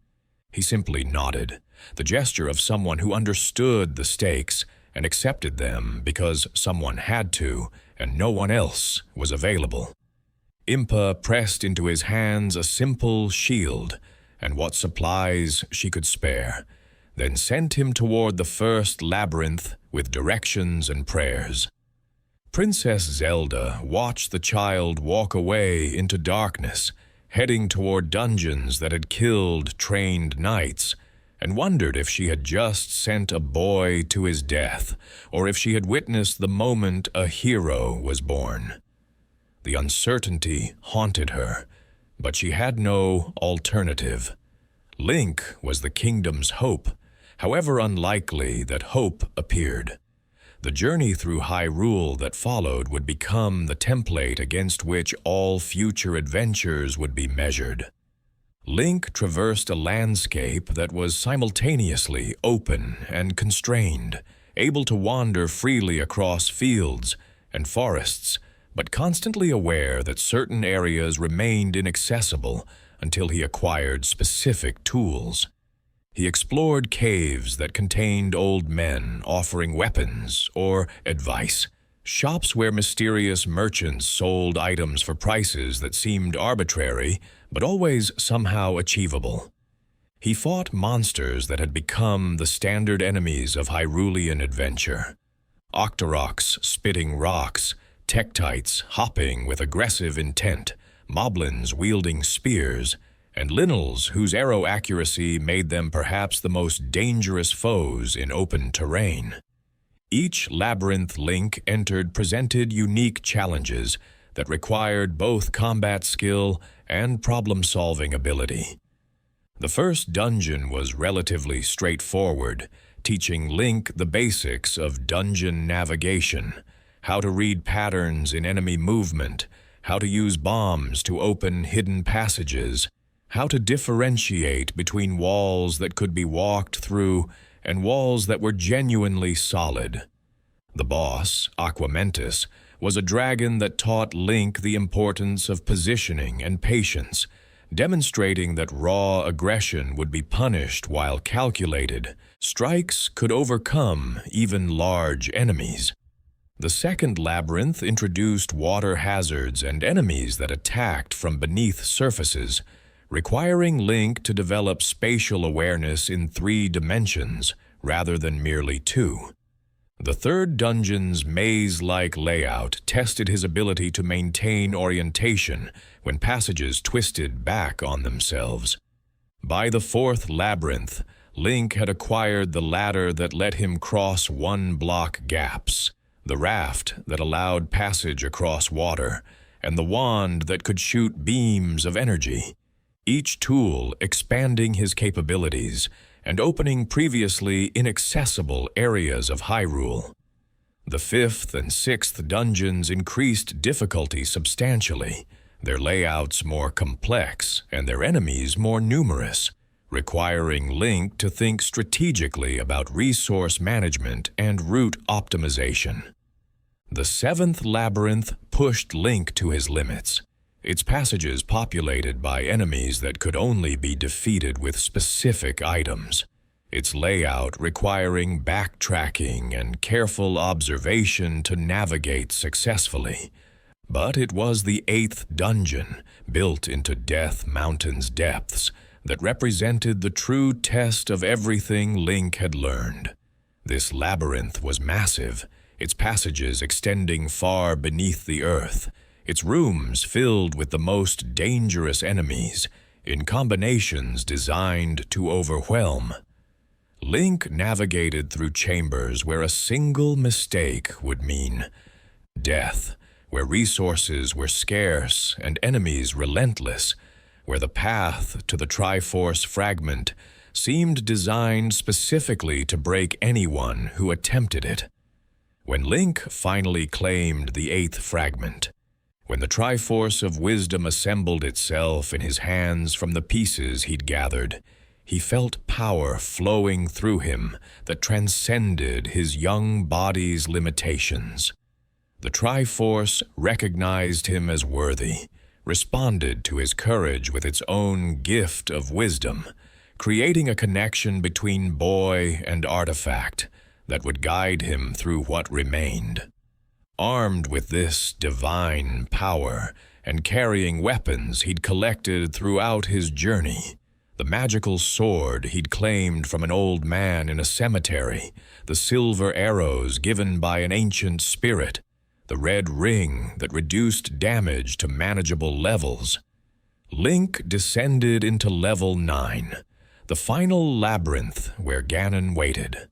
He simply nodded, the gesture of someone who understood the stakes and accepted them because someone had to and no one else was available. Impa pressed into his hands a simple shield and what supplies she could spare, then sent him toward the first labyrinth with directions and prayers. Princess Zelda watched the child walk away into darkness, heading toward dungeons that had killed trained knights, and wondered if she had just sent a boy to his death, or if she had witnessed the moment a hero was born. The uncertainty haunted her, but she had no alternative. Link was the kingdom's hope, however unlikely that hope appeared. The journey through Hyrule that followed would become the template against which all future adventures would be measured. Link traversed a landscape that was simultaneously open and constrained, able to wander freely across fields and forests, but constantly aware that certain areas remained inaccessible until he acquired specific tools. He explored caves that contained old men offering weapons or advice, shops where mysterious merchants sold items for prices that seemed arbitrary but always somehow achievable. He fought monsters that had become the standard enemies of Hyrulean adventure. Octoroks spitting rocks, Tektites hopping with aggressive intent, moblins wielding spears, and Linnels whose arrow accuracy made them perhaps the most dangerous foes in open terrain. Each labyrinth Link entered presented unique challenges that required both combat skill and problem-solving ability. The first dungeon was relatively straightforward, teaching Link the basics of dungeon navigation, how to read patterns in enemy movement, how to use bombs to open hidden passages, how to differentiate between walls that could be walked through and walls that were genuinely solid. The boss, Aquamentus, was a dragon that taught Link the importance of positioning and patience, demonstrating that raw aggression would be punished while calculated. Strikes could overcome even large enemies. The second labyrinth introduced water hazards and enemies that attacked from beneath surfaces, requiring Link to develop spatial awareness in 3 dimensions rather than merely 2. The third dungeon's maze-like layout tested his ability to maintain orientation when passages twisted back on themselves. By the fourth labyrinth, Link had acquired the ladder that let him cross 1-block gaps, the raft that allowed passage across water, and the wand that could shoot beams of energy, each tool expanding his capabilities and opening previously inaccessible areas of Hyrule. The 5th and 6th dungeons increased difficulty substantially, their layouts more complex and their enemies more numerous, requiring Link to think strategically about resource management and route optimization. The 7th labyrinth pushed Link to his limits, its passages populated by enemies that could only be defeated with specific items, its layout requiring backtracking and careful observation to navigate successfully. But it was the 8th dungeon, built into Death Mountain's depths, that represented the true test of everything Link had learned. This labyrinth was massive, its passages extending far beneath the earth, its rooms filled with the most dangerous enemies, in combinations designed to overwhelm. Link navigated through chambers where a single mistake would mean death, where resources were scarce and enemies relentless, where the path to the Triforce fragment seemed designed specifically to break anyone who attempted it. When Link finally claimed the 8th fragment, when the Triforce of Wisdom assembled itself in his hands from the pieces he'd gathered, he felt power flowing through him that transcended his young body's limitations. The Triforce recognized him as worthy, responded to his courage with its own gift of wisdom, creating a connection between boy and artifact that would guide him through what remained. Armed with this divine power and carrying weapons he'd collected throughout his journey, the magical sword he'd claimed from an old man in a cemetery, the silver arrows given by an ancient spirit, the red ring that reduced damage to manageable levels, Link descended into level 9, the final labyrinth where Ganon waited.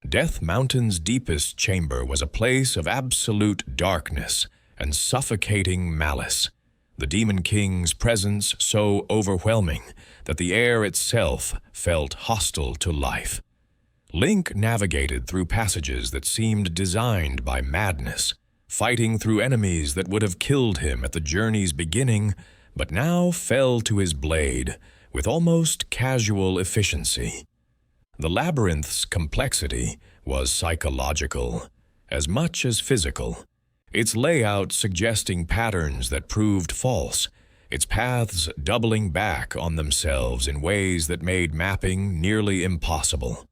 Death Mountain's deepest chamber was a place of absolute darkness and suffocating malice, the Demon King's presence so overwhelming that the air itself felt hostile to life. Link navigated through passages that seemed designed by madness, fighting through enemies that would have killed him at the journey's beginning, but now fell to his blade with almost casual efficiency. The labyrinth's complexity was psychological, as much as physical, its layout suggesting patterns that proved false, its paths doubling back on themselves in ways that made mapping nearly impossible.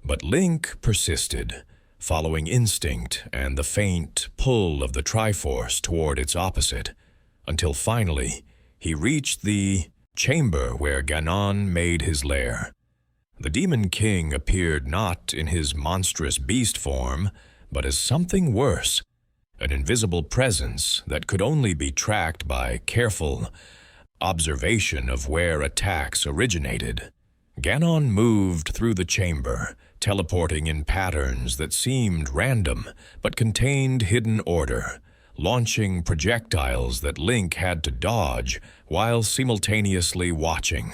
But Link persisted, following instinct and the faint pull of the Triforce toward its opposite, until finally he reached the chamber where Ganon made his lair. The Demon King appeared not in his monstrous beast form, but as something worse, an invisible presence that could only be tracked by careful observation of where attacks originated. Ganon moved through the chamber, teleporting in patterns that seemed random but contained hidden order, launching projectiles that Link had to dodge while simultaneously watching.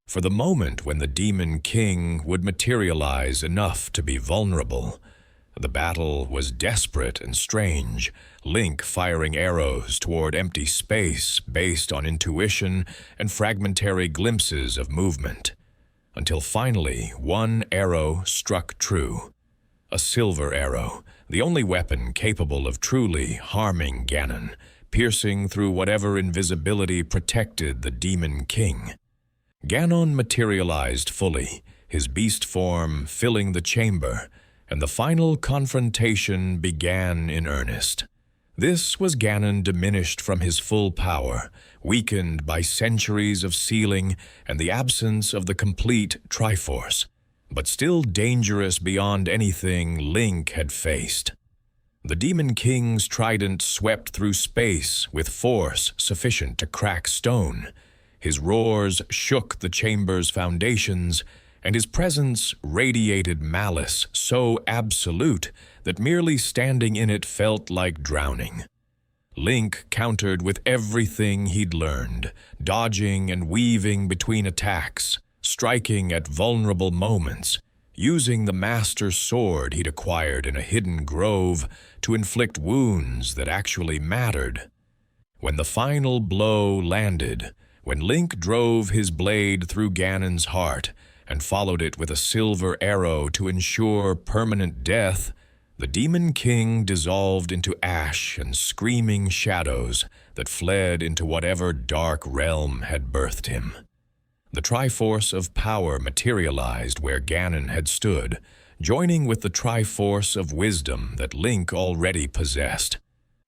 For the moment when the Demon King would materialize enough to be vulnerable, the battle was desperate and strange, Link firing arrows toward empty space based on intuition and fragmentary glimpses of movement, until finally one arrow struck true. A silver arrow, the only weapon capable of truly harming Ganon, piercing through whatever invisibility protected the Demon King. Ganon materialized fully, his beast form filling the chamber, and the final confrontation began in earnest. This was Ganon diminished from his full power, weakened by centuries of sealing and the absence of the complete Triforce, but still dangerous beyond anything Link had faced. The Demon King's trident swept through space with force sufficient to crack stone. His roars shook the chamber's foundations, and his presence radiated malice so absolute that merely standing in it felt like drowning. Link countered with everything he'd learned, dodging and weaving between attacks, striking at vulnerable moments, using the master sword he'd acquired in a hidden grove to inflict wounds that actually mattered. When the final blow landed, when Link drove his blade through Ganon's heart and followed it with a silver arrow to ensure permanent death, the Demon King dissolved into ash and screaming shadows that fled into whatever dark realm had birthed him. The Triforce of Power materialized where Ganon had stood, joining with the Triforce of Wisdom that Link already possessed.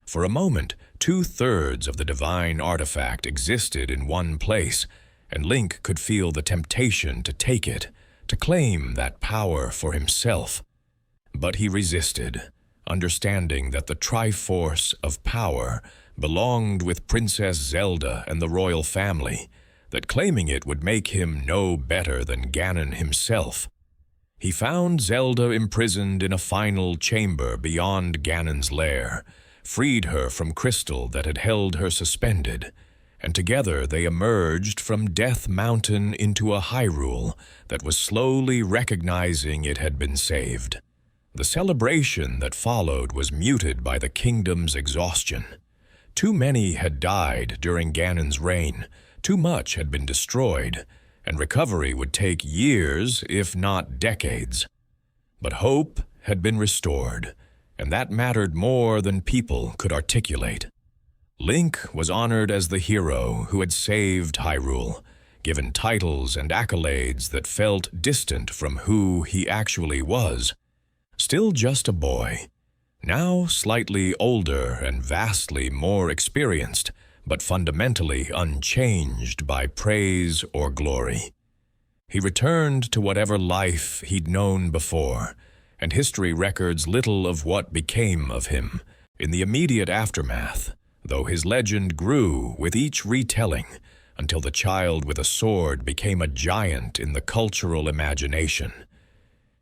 For a moment, 2/3 of the divine artifact existed in one place, and Link could feel the temptation to take it, to claim that power for himself. But he resisted, understanding that the Triforce of Power belonged with Princess Zelda and the royal family, that claiming it would make him no better than Ganon himself. He found Zelda imprisoned in a final chamber beyond Ganon's lair, freed her from crystal that had held her suspended, and together they emerged from Death Mountain into a hyrule that was slowly recognizing it had been saved. The celebration that followed was muted by the kingdom's exhaustion. Too many had died during Ganon's reign, too much had been destroyed, and recovery would take years, if not decades. But hope had been restored, and that mattered more than people could articulate. Link was honored as the hero who had saved Hyrule, given titles and accolades that felt distant from who he actually was. Still just a boy, now slightly older and vastly more experienced, but fundamentally unchanged by praise or glory. He returned to whatever life he'd known before, and history records little of what became of him in the immediate aftermath, though his legend grew with each retelling until the child with a sword became a giant in the cultural imagination.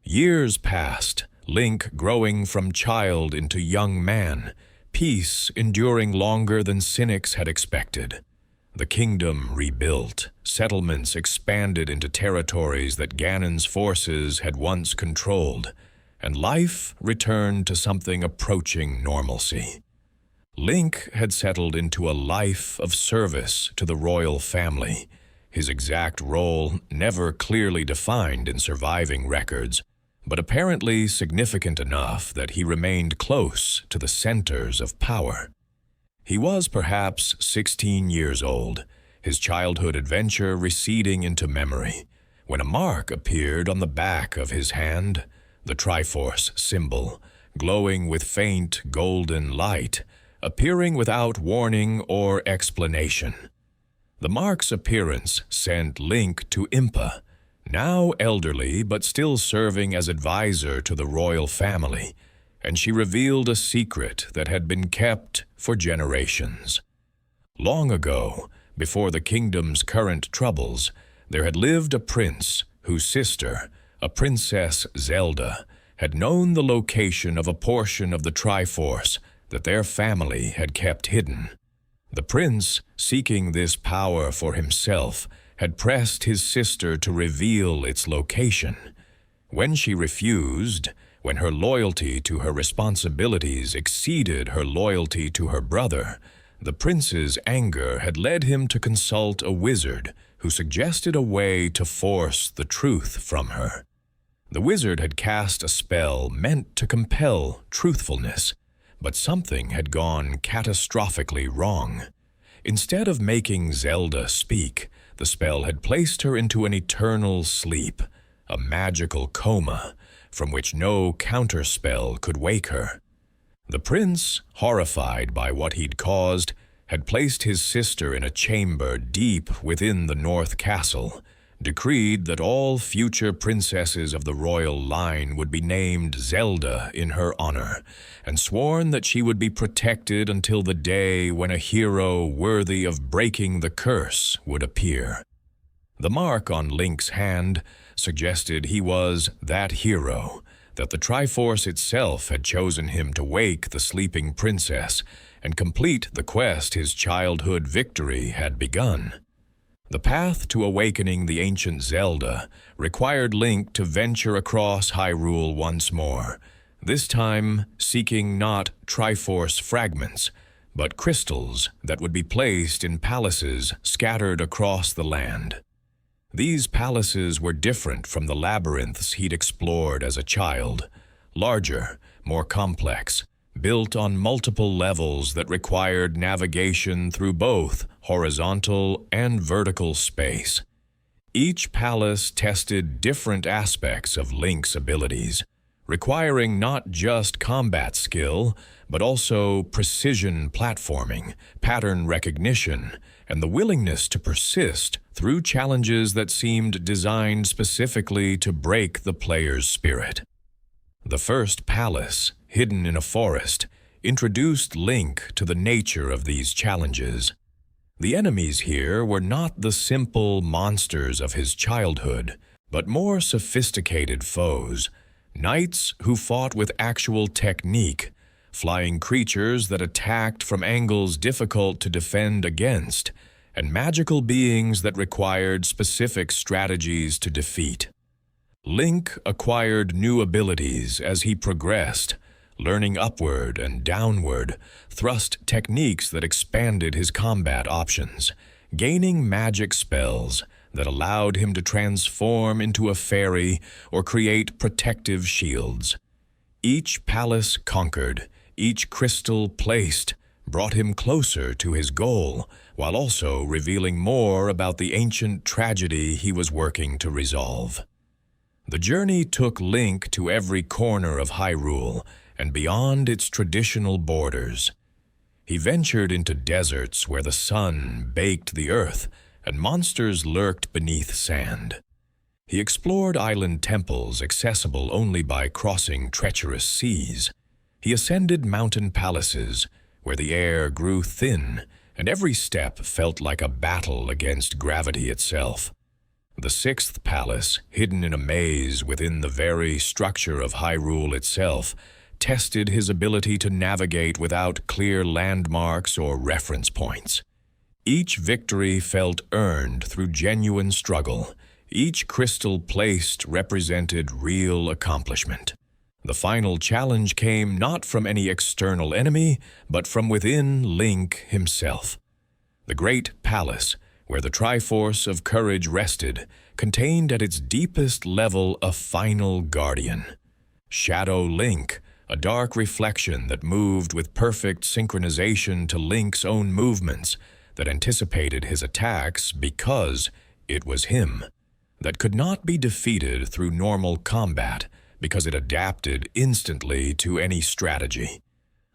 Years passed, Link growing from child into young man, peace enduring longer than cynics had expected. The kingdom rebuilt, settlements expanded into territories that Ganon's forces had once controlled, and life returned to something approaching normalcy. Link had settled into a life of service to the royal family, his exact role never clearly defined in surviving records, but apparently significant enough that he remained close to the centers of power. He was perhaps 16 years old, his childhood adventure receding into memory, when a mark appeared on the back of his hand, the Triforce symbol, glowing with faint golden light, appearing without warning or explanation. The mark's appearance sent Link to Impa, now elderly but still serving as advisor to the royal family, and she revealed a secret that had been kept for generations. Long ago, before the kingdom's current troubles, there had lived a prince whose sister, a Princess Zelda, had known the location of a portion of the Triforce that their family had kept hidden. The prince, seeking this power for himself, had pressed his sister to reveal its location. When she refused, when her loyalty to her responsibilities exceeded her loyalty to her brother, the prince's anger had led him to consult a wizard who suggested a way to force the truth from her. The wizard had cast a spell meant to compel truthfulness, but something had gone catastrophically wrong. Instead of making Zelda speak, the spell had placed her into an eternal sleep, a magical coma, from which no counterspell could wake her. The prince, horrified by what he'd caused, had placed his sister in a chamber deep within the North Castle, decreed that all future princesses of the royal line would be named Zelda in her honor, and sworn that she would be protected until the day when a hero worthy of breaking the curse would appear. The mark on Link's hand suggested he was that hero, that the Triforce itself had chosen him to wake the sleeping princess and complete the quest his childhood victory had begun. The path to awakening the ancient Zelda required Link to venture across Hyrule once more, this time seeking not Triforce fragments, but crystals that would be placed in palaces scattered across the land. These palaces were different from the labyrinths he'd explored as a child, larger, more complex, built on multiple levels that required navigation through both horizontal and vertical space. Each palace tested different aspects of Link's abilities, requiring not just combat skill, but also precision platforming, pattern recognition, and the willingness to persist through challenges that seemed designed specifically to break the player's spirit. The first palace, hidden in a forest, introduced Link to the nature of these challenges. The enemies here were not the simple monsters of his childhood, but more sophisticated foes, knights who fought with actual technique, flying creatures that attacked from angles difficult to defend against, and magical beings that required specific strategies to defeat. Link acquired new abilities as he progressed, learning upward and downward, thrust techniques that expanded his combat options, gaining magic spells that allowed him to transform into a fairy or create protective shields. Each palace conquered, each crystal placed, brought him closer to his goal, while also revealing more about the ancient tragedy he was working to resolve. The journey took Link to every corner of Hyrule and beyond its traditional borders. He ventured into deserts where the sun baked the earth and monsters lurked beneath sand. He explored island temples accessible only by crossing treacherous seas. He ascended mountain palaces where the air grew thin and every step felt like a battle against gravity itself. The sixth palace, hidden in a maze within the very structure of Hyrule itself, tested his ability to navigate without clear landmarks or reference points. Each victory felt earned through genuine struggle. Each crystal placed represented real accomplishment. The final challenge came not from any external enemy, but from within Link himself. The great palace, where the Triforce of Courage rested, contained at its deepest level a final guardian. Shadow Link, a dark reflection that moved with perfect synchronization to Link's own movements, that anticipated his attacks because it was him, that could not be defeated through normal combat because it adapted instantly to any strategy.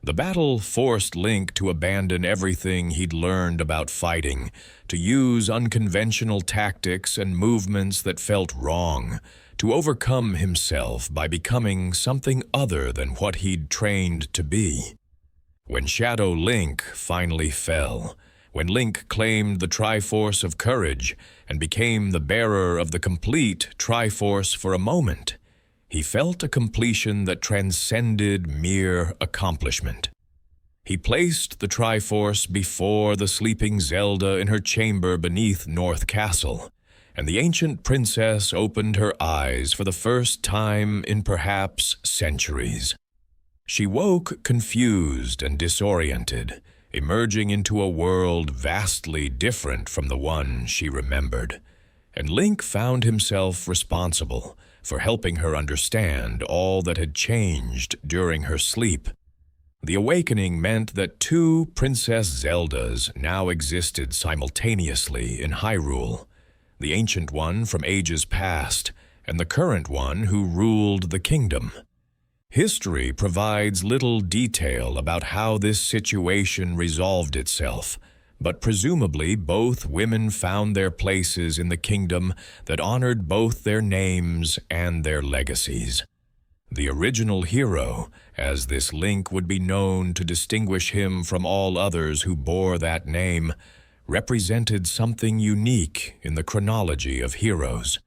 The battle forced Link to abandon everything he'd learned about fighting, to use unconventional tactics and movements that felt wrong, to overcome himself by becoming something other than what he'd trained to be. When Shadow Link finally fell, when Link claimed the Triforce of Courage and became the bearer of the complete Triforce for a moment, he felt a completion that transcended mere accomplishment. He placed the Triforce before the sleeping Zelda in her chamber beneath North Castle, and the ancient princess opened her eyes for the first time in perhaps centuries. She woke confused and disoriented, emerging into a world vastly different from the one she remembered, and Link found himself responsible for helping her understand all that had changed during her sleep. The awakening meant that two Princess Zeldas now existed simultaneously in Hyrule, the ancient one from ages past and the current one who ruled the kingdom. History provides little detail about how this situation resolved itself, but presumably both women found their places in the kingdom that honored both their names and their legacies. The original hero, as this Link would be known to distinguish him from all others who bore that name, represented something unique in the chronology of heroes.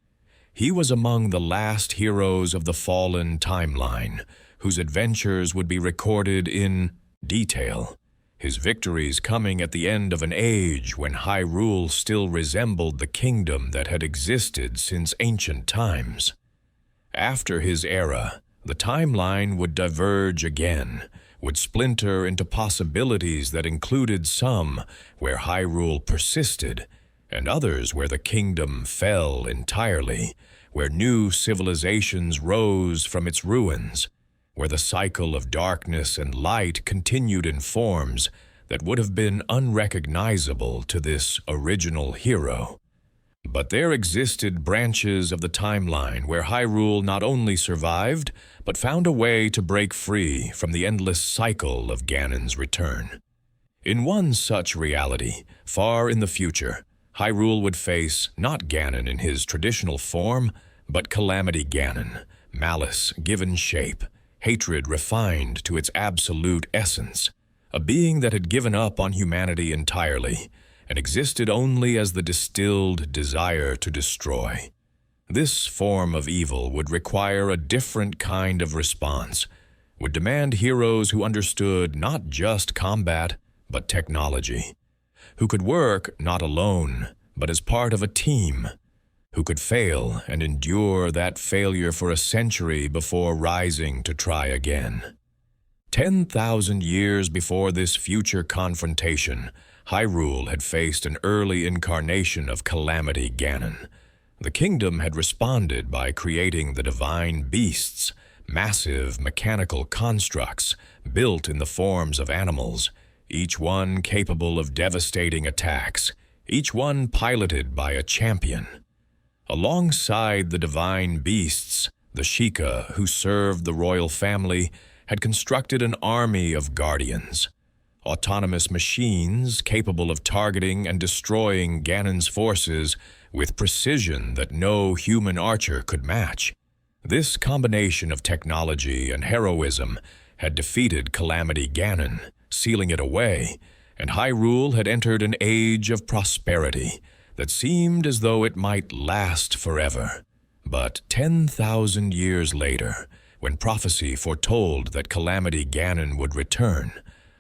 He was among the last heroes of the fallen timeline, whose adventures would be recorded in detail. His victories coming at the end of an age when Hyrule still resembled the kingdom that had existed since ancient times. After his era, the timeline would diverge again, would splinter into possibilities that included some where Hyrule persisted, and others where the kingdom fell entirely, where new civilizations rose from its ruins, where the cycle of darkness and light continued in forms that would have been unrecognizable to this original hero. But there existed branches of the timeline where Hyrule not only survived, but found a way to break free from the endless cycle of Ganon's return. In one such reality, far in the future, Hyrule would face not Ganon in his traditional form, but Calamity Ganon, malice given shape, hatred refined to its absolute essence, a being that had given up on humanity entirely and existed only as the distilled desire to destroy. This form of evil would require a different kind of response, would demand heroes who understood not just combat, but technology, who could work not alone, but as part of a team, who could fail and endure that failure for a century before rising to try again. 10,000 years before this future confrontation, Hyrule had faced an early incarnation of Calamity Ganon. The kingdom had responded by creating the divine beasts, massive mechanical constructs built in the forms of animals, each one capable of devastating attacks, each one piloted by a champion. Alongside the divine beasts, the Sheikah who served the royal family had constructed an army of guardians, autonomous machines capable of targeting and destroying Ganon's forces with precision that no human archer could match. This combination of technology and heroism had defeated Calamity Ganon, sealing it away, and Hyrule had entered an age of prosperity that seemed as though it might last forever. But 10,000 years later, when prophecy foretold that Calamity Ganon would return,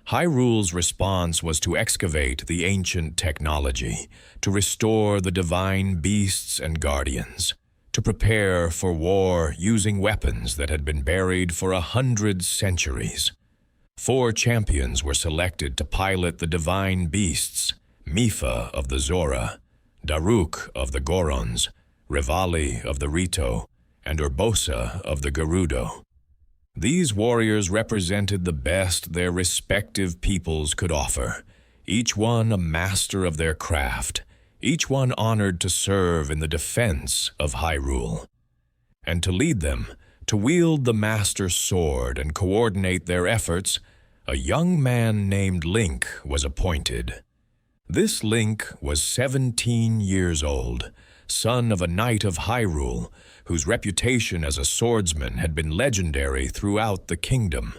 Hyrule's response was to excavate the ancient technology, to restore the divine beasts and guardians, to prepare for war using weapons that had been buried for 100 centuries. 4 champions were selected to pilot the divine beasts: Mipha of the Zora, Daruk of the Gorons, Revali of the Rito, and Urbosa of the Gerudo. These warriors represented the best their respective peoples could offer, each one a master of their craft, each one honored to serve in the defense of Hyrule. And to lead them, to wield the master sword and coordinate their efforts, a young man named Link was appointed. This Link was 17 years old, son of a knight of Hyrule, whose reputation as a swordsman had been legendary throughout the kingdom.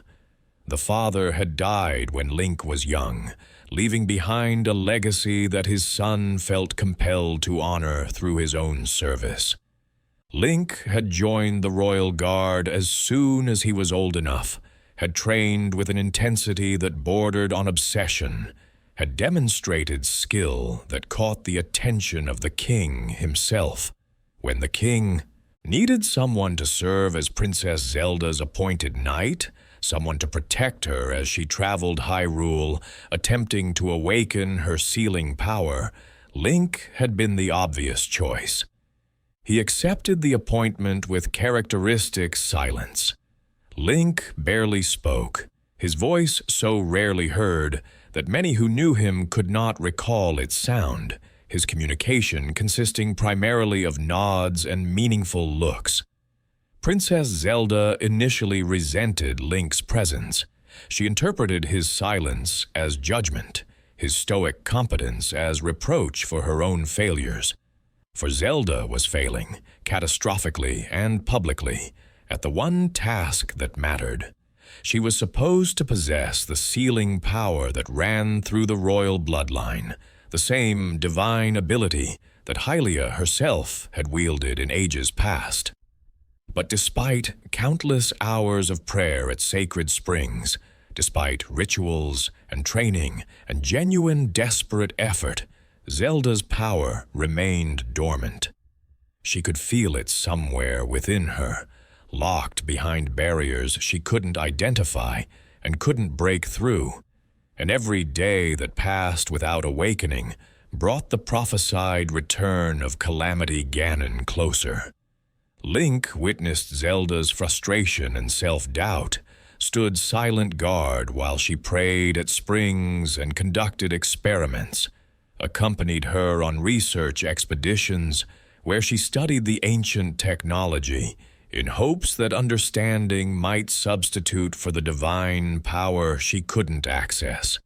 The father had died when Link was young, leaving behind a legacy that his son felt compelled to honor through his own service. Link had joined the royal guard as soon as he was old enough, had trained with an intensity that bordered on obsession, had demonstrated skill that caught the attention of the king himself. When the king needed someone to serve as Princess Zelda's appointed knight, someone to protect her as she traveled Hyrule, attempting to awaken her sealing power, Link had been the obvious choice. He accepted the appointment with characteristic silence. Link barely spoke, his voice so rarely heard that many who knew him could not recall its sound, his communication consisting primarily of nods and meaningful looks. Princess Zelda initially resented Link's presence. She interpreted his silence as judgment, his stoic competence as reproach for her own failures. For Zelda was failing, catastrophically and publicly, at the one task that mattered. She was supposed to possess the sealing power that ran through the royal bloodline, the same divine ability that Hylia herself had wielded in ages past. But despite countless hours of prayer at sacred springs, despite rituals and training and genuine desperate effort, Zelda's power remained dormant. She could feel it somewhere within her, locked behind barriers she couldn't identify and couldn't break through, and every day that passed without awakening brought the prophesied return of Calamity Ganon closer. Link witnessed Zelda's frustration and self-doubt, stood silent guard while she prayed at springs and conducted experiments, accompanied her on research expeditions where she studied the ancient technology in hopes that understanding might substitute for the divine power she couldn't access.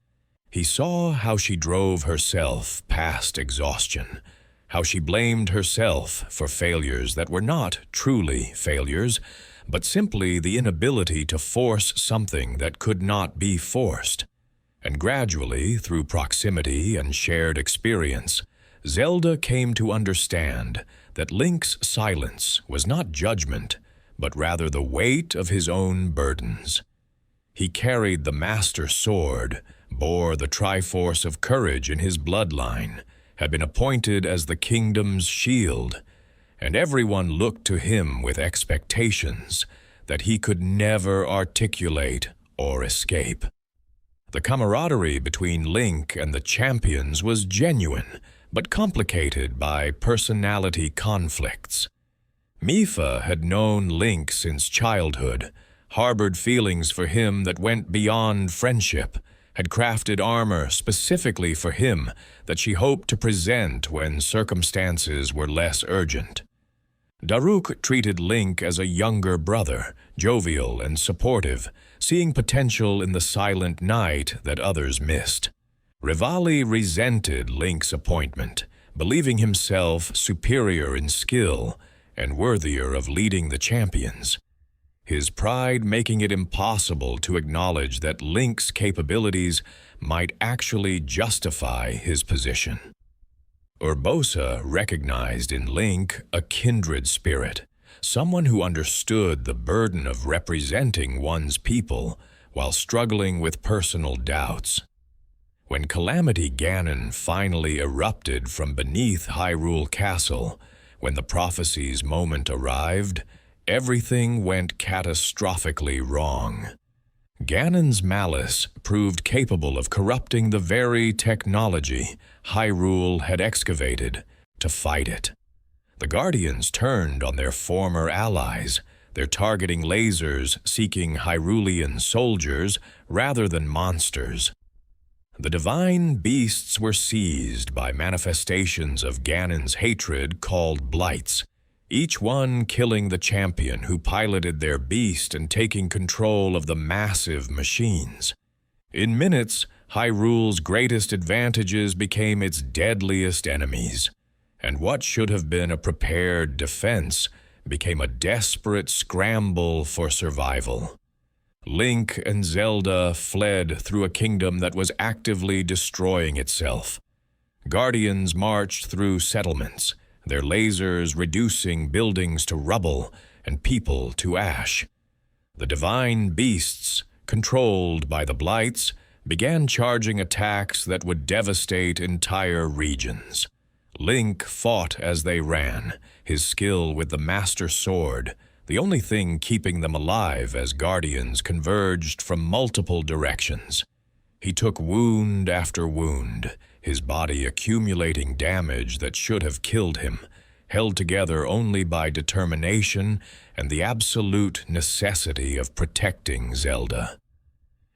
He saw how she drove herself past exhaustion, how she blamed herself for failures that were not truly failures, but simply the inability to force something that could not be forced. And gradually, through proximity and shared experience, Zelda came to understand that Link's silence was not judgment, but rather the weight of his own burdens. He carried the Master Sword, bore the Triforce of Courage in his bloodline, had been appointed as the kingdom's shield, and everyone looked to him with expectations that he could never articulate or escape. The camaraderie between Link and the champions was genuine, but complicated by personality conflicts. Mipha had known Link since childhood, harbored feelings for him that went beyond friendship, had crafted armor specifically for him that she hoped to present when circumstances were less urgent. Daruk treated Link as a younger brother, jovial and supportive, seeing potential in the silent knight that others missed. Rivali resented Link's appointment, believing himself superior in skill and worthier of leading the champions, his pride making it impossible to acknowledge that Link's capabilities might actually justify his position. Urbosa recognized in Link a kindred spirit, someone who understood the burden of representing one's people while struggling with personal doubts. When Calamity Ganon finally erupted from beneath Hyrule Castle, when the prophecy's moment arrived, everything went catastrophically wrong. Ganon's malice proved capable of corrupting the very technology Hyrule had excavated to fight it. The Guardians turned on their former allies, their targeting lasers seeking Hyrulean soldiers rather than monsters. The divine beasts were seized by manifestations of Ganon's hatred called blights, each one killing the champion who piloted their beast and taking control of the massive machines. In minutes, Hyrule's greatest advantages became its deadliest enemies, and what should have been a prepared defense became a desperate scramble for survival. Link and Zelda fled through a kingdom that was actively destroying itself. Guardians marched through settlements, their lasers reducing buildings to rubble and people to ash. The divine beasts, controlled by the blights, began charging attacks that would devastate entire regions. Link fought as they ran, his skill with the Master Sword, the only thing keeping them alive as Guardians converged from multiple directions. He took wound after wound, his body accumulating damage that should have killed him, held together only by determination and the absolute necessity of protecting Zelda.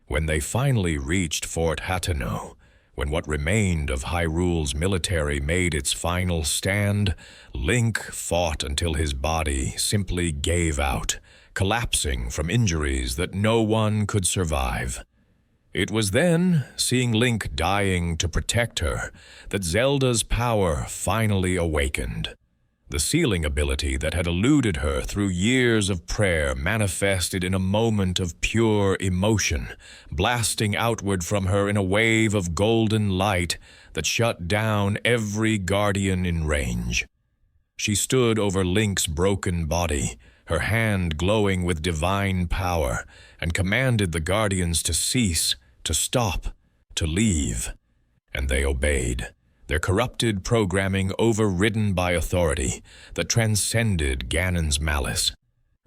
When they finally reached Fort Hateno, when what remained of Hyrule's military made its final stand, Link fought until his body simply gave out, collapsing from injuries that no one could survive. It was then, seeing Link dying to protect her, that Zelda's power finally awakened. The sealing ability that had eluded her through years of prayer manifested in a moment of pure emotion, blasting outward from her in a wave of golden light that shut down every guardian in range. She stood over Link's broken body, her hand glowing with divine power, and commanded the guardians to cease, to stop, to leave. And they obeyed, their corrupted programming overridden by authority that transcended Ganon's malice.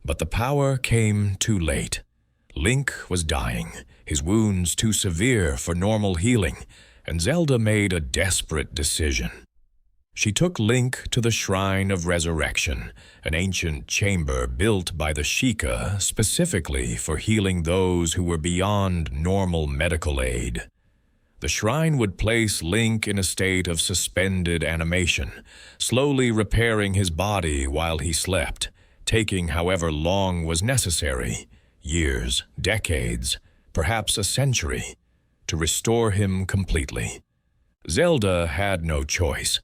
But the power came too late. Link was dying, his wounds too severe for normal healing, and Zelda made a desperate decision. She took Link to the Shrine of Resurrection, an ancient chamber built by the Sheikah specifically for healing those who were beyond normal medical aid. The shrine would place Link in a state of suspended animation, slowly repairing his body while he slept, taking however long was necessary, years, decades, perhaps a century, to restore him completely. Zelda had no choice.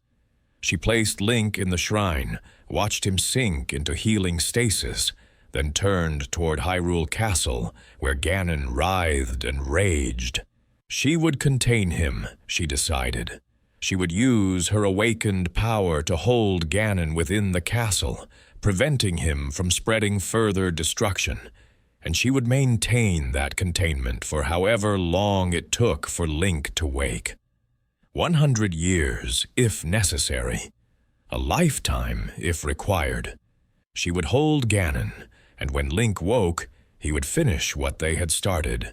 She placed Link in the shrine, watched him sink into healing stasis, then turned toward Hyrule Castle, where Ganon writhed and raged. She would contain him, she decided. She would use her awakened power to hold Ganon within the castle, preventing him from spreading further destruction. and she would maintain that containment for however long it took for Link to wake. 100 years, if necessary. A lifetime, if required. She would hold Ganon, and when Link woke, he would finish what they had started.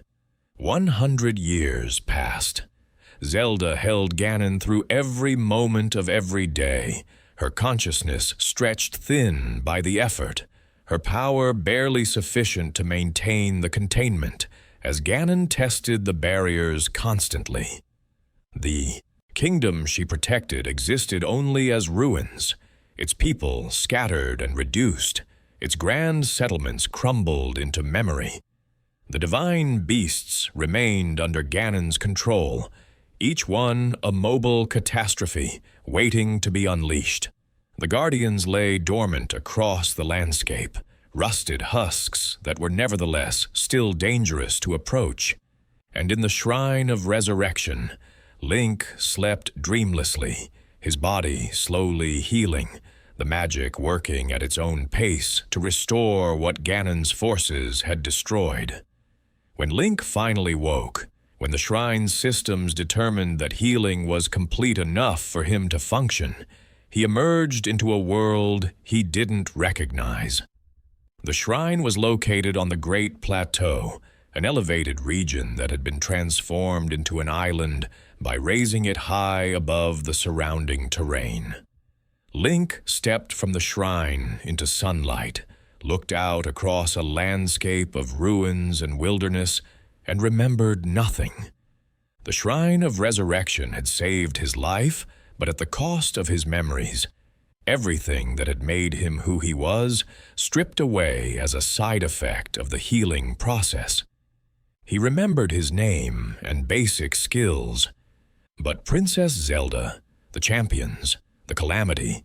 100 years passed. Zelda held Ganon through every moment of every day, her consciousness stretched thin by the effort, her power barely sufficient to maintain the containment, as Ganon tested the barriers constantly. The kingdom she protected existed only as ruins, its people scattered and reduced, its grand settlements crumbled into memory. The divine beasts remained under Ganon's control, each one a mobile catastrophe waiting to be unleashed. The guardians lay dormant across the landscape, rusted husks that were nevertheless still dangerous to approach. And in the shrine of resurrection, Link slept dreamlessly, his body slowly healing, the magic working at its own pace to restore what Ganon's forces had destroyed. When Link finally woke, when the shrine's systems determined that healing was complete enough for him to function, he emerged into a world he didn't recognize. The shrine was located on the Great Plateau, an elevated region that had been transformed into an island by raising it high above the surrounding terrain. Link stepped from the shrine into sunlight, looked out across a landscape of ruins and wilderness, and remembered nothing. The Shrine of Resurrection had saved his life, but at the cost of his memories. Everything that had made him who he was stripped away as a side effect of the healing process. He remembered his name and basic skills, but Princess Zelda, the champions, the calamity,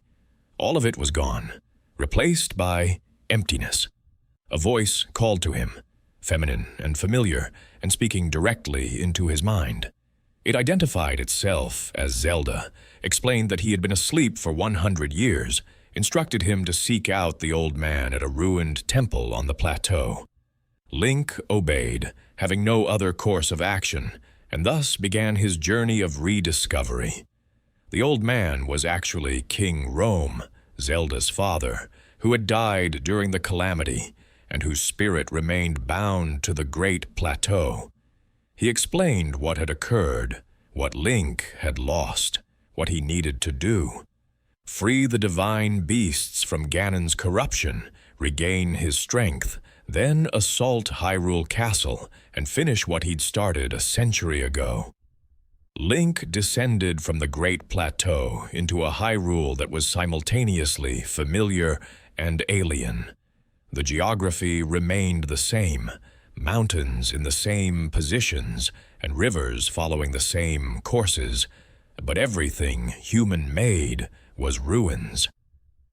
all of it was gone, replaced by emptiness. A voice called to him, feminine and familiar, and speaking directly into his mind. It identified itself as Zelda, explained that he had been asleep for 100 years, instructed him to seek out the old man at a ruined temple on the plateau. Link obeyed, having no other course of action, and thus began his journey of rediscovery. The old man was actually King Rome, Zelda's father, who had died during the calamity, and whose spirit remained bound to the Great Plateau. He explained what had occurred, what Link had lost, what he needed to do. Free the divine beasts from Ganon's corruption, regain his strength, then assault Hyrule Castle and finish what he'd started a century ago. Link descended from the Great Plateau into a Hyrule that was simultaneously familiar and alien. The geography remained the same, mountains in the same positions and rivers following the same courses, but everything human-made was ruins.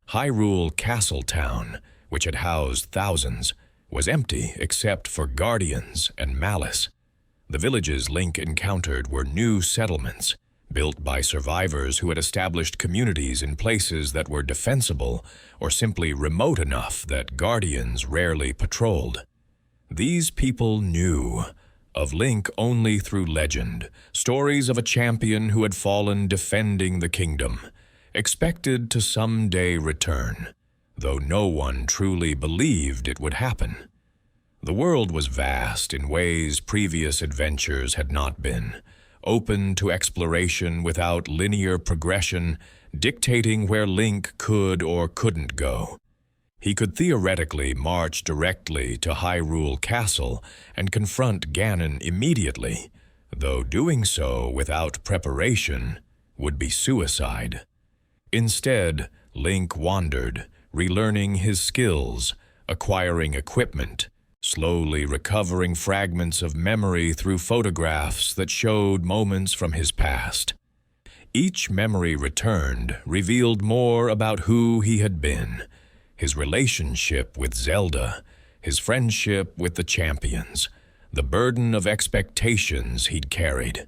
Hyrule Castle Town, which had housed thousands, was empty except for guardians and malice. The villages Link encountered were new settlements, built by survivors who had established communities in places that were defensible or simply remote enough that guardians rarely patrolled. These people knew of Link only through legend, stories of a champion who had fallen defending the kingdom, expected to someday return, though no one truly believed it would happen. The world was vast in ways previous adventures had not been, open to exploration without linear progression, dictating where Link could or couldn't go. He could theoretically march directly to Hyrule Castle and confront Ganon immediately, though doing so without preparation would be suicide. Instead, Link wandered, relearning his skills, acquiring equipment, slowly recovering fragments of memory through photographs that showed moments from his past. Each memory returned revealed more about who he had been, his relationship with Zelda, his friendship with the champions, the burden of expectations he'd carried.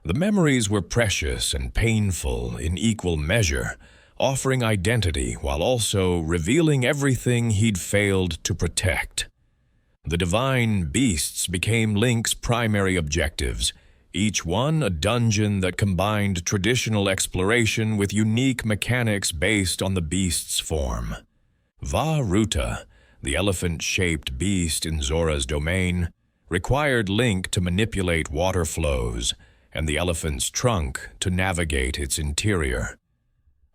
The memories were precious and painful in equal measure, offering identity while also revealing everything he'd failed to protect. The divine beasts became Link's primary objectives, each one a dungeon that combined traditional exploration with unique mechanics based on the beast's form. Vah-Ruta, the elephant-shaped beast in Zora's domain, required Link to manipulate water flows and the elephant's trunk to navigate its interior.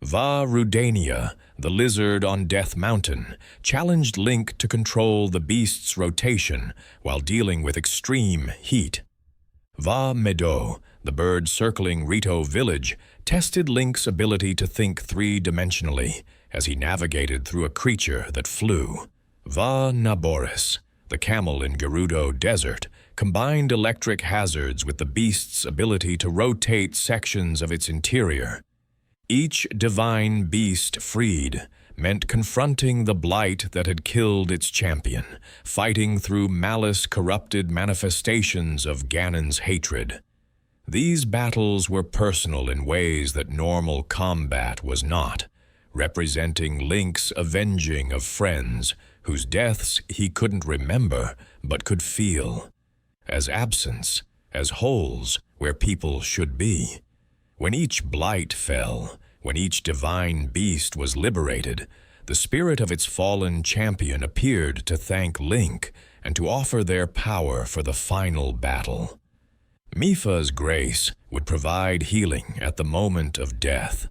Vah-Rudania, the lizard on Death Mountain, challenged Link to control the beast's rotation while dealing with extreme heat. Vah-Medoh, the bird circling Rito Village, tested Link's ability to think three-dimensionally as he navigated through a creature that flew. Vah-Naboris, the camel in Gerudo Desert, combined electric hazards with the beast's ability to rotate sections of its interior. Each divine beast freed meant confronting the blight that had killed its champion, fighting through malice-corrupted manifestations of Ganon's hatred. These battles were personal in ways that normal combat was not, representing Link's avenging of friends whose deaths he couldn't remember but could feel, as absence, as holes where people should be. When each blight fell, when each divine beast was liberated, the spirit of its fallen champion appeared to thank Link and to offer their power for the final battle. Mipha's grace would provide healing at the moment of death.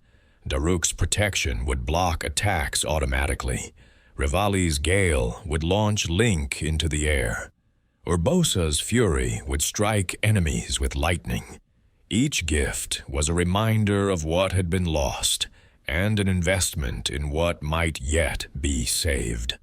Daruk's protection would block attacks automatically. Rivali's gale would launch Link into the air. Urbosa's fury would strike enemies with lightning. Each gift was a reminder of what had been lost and an investment in what might yet be saved.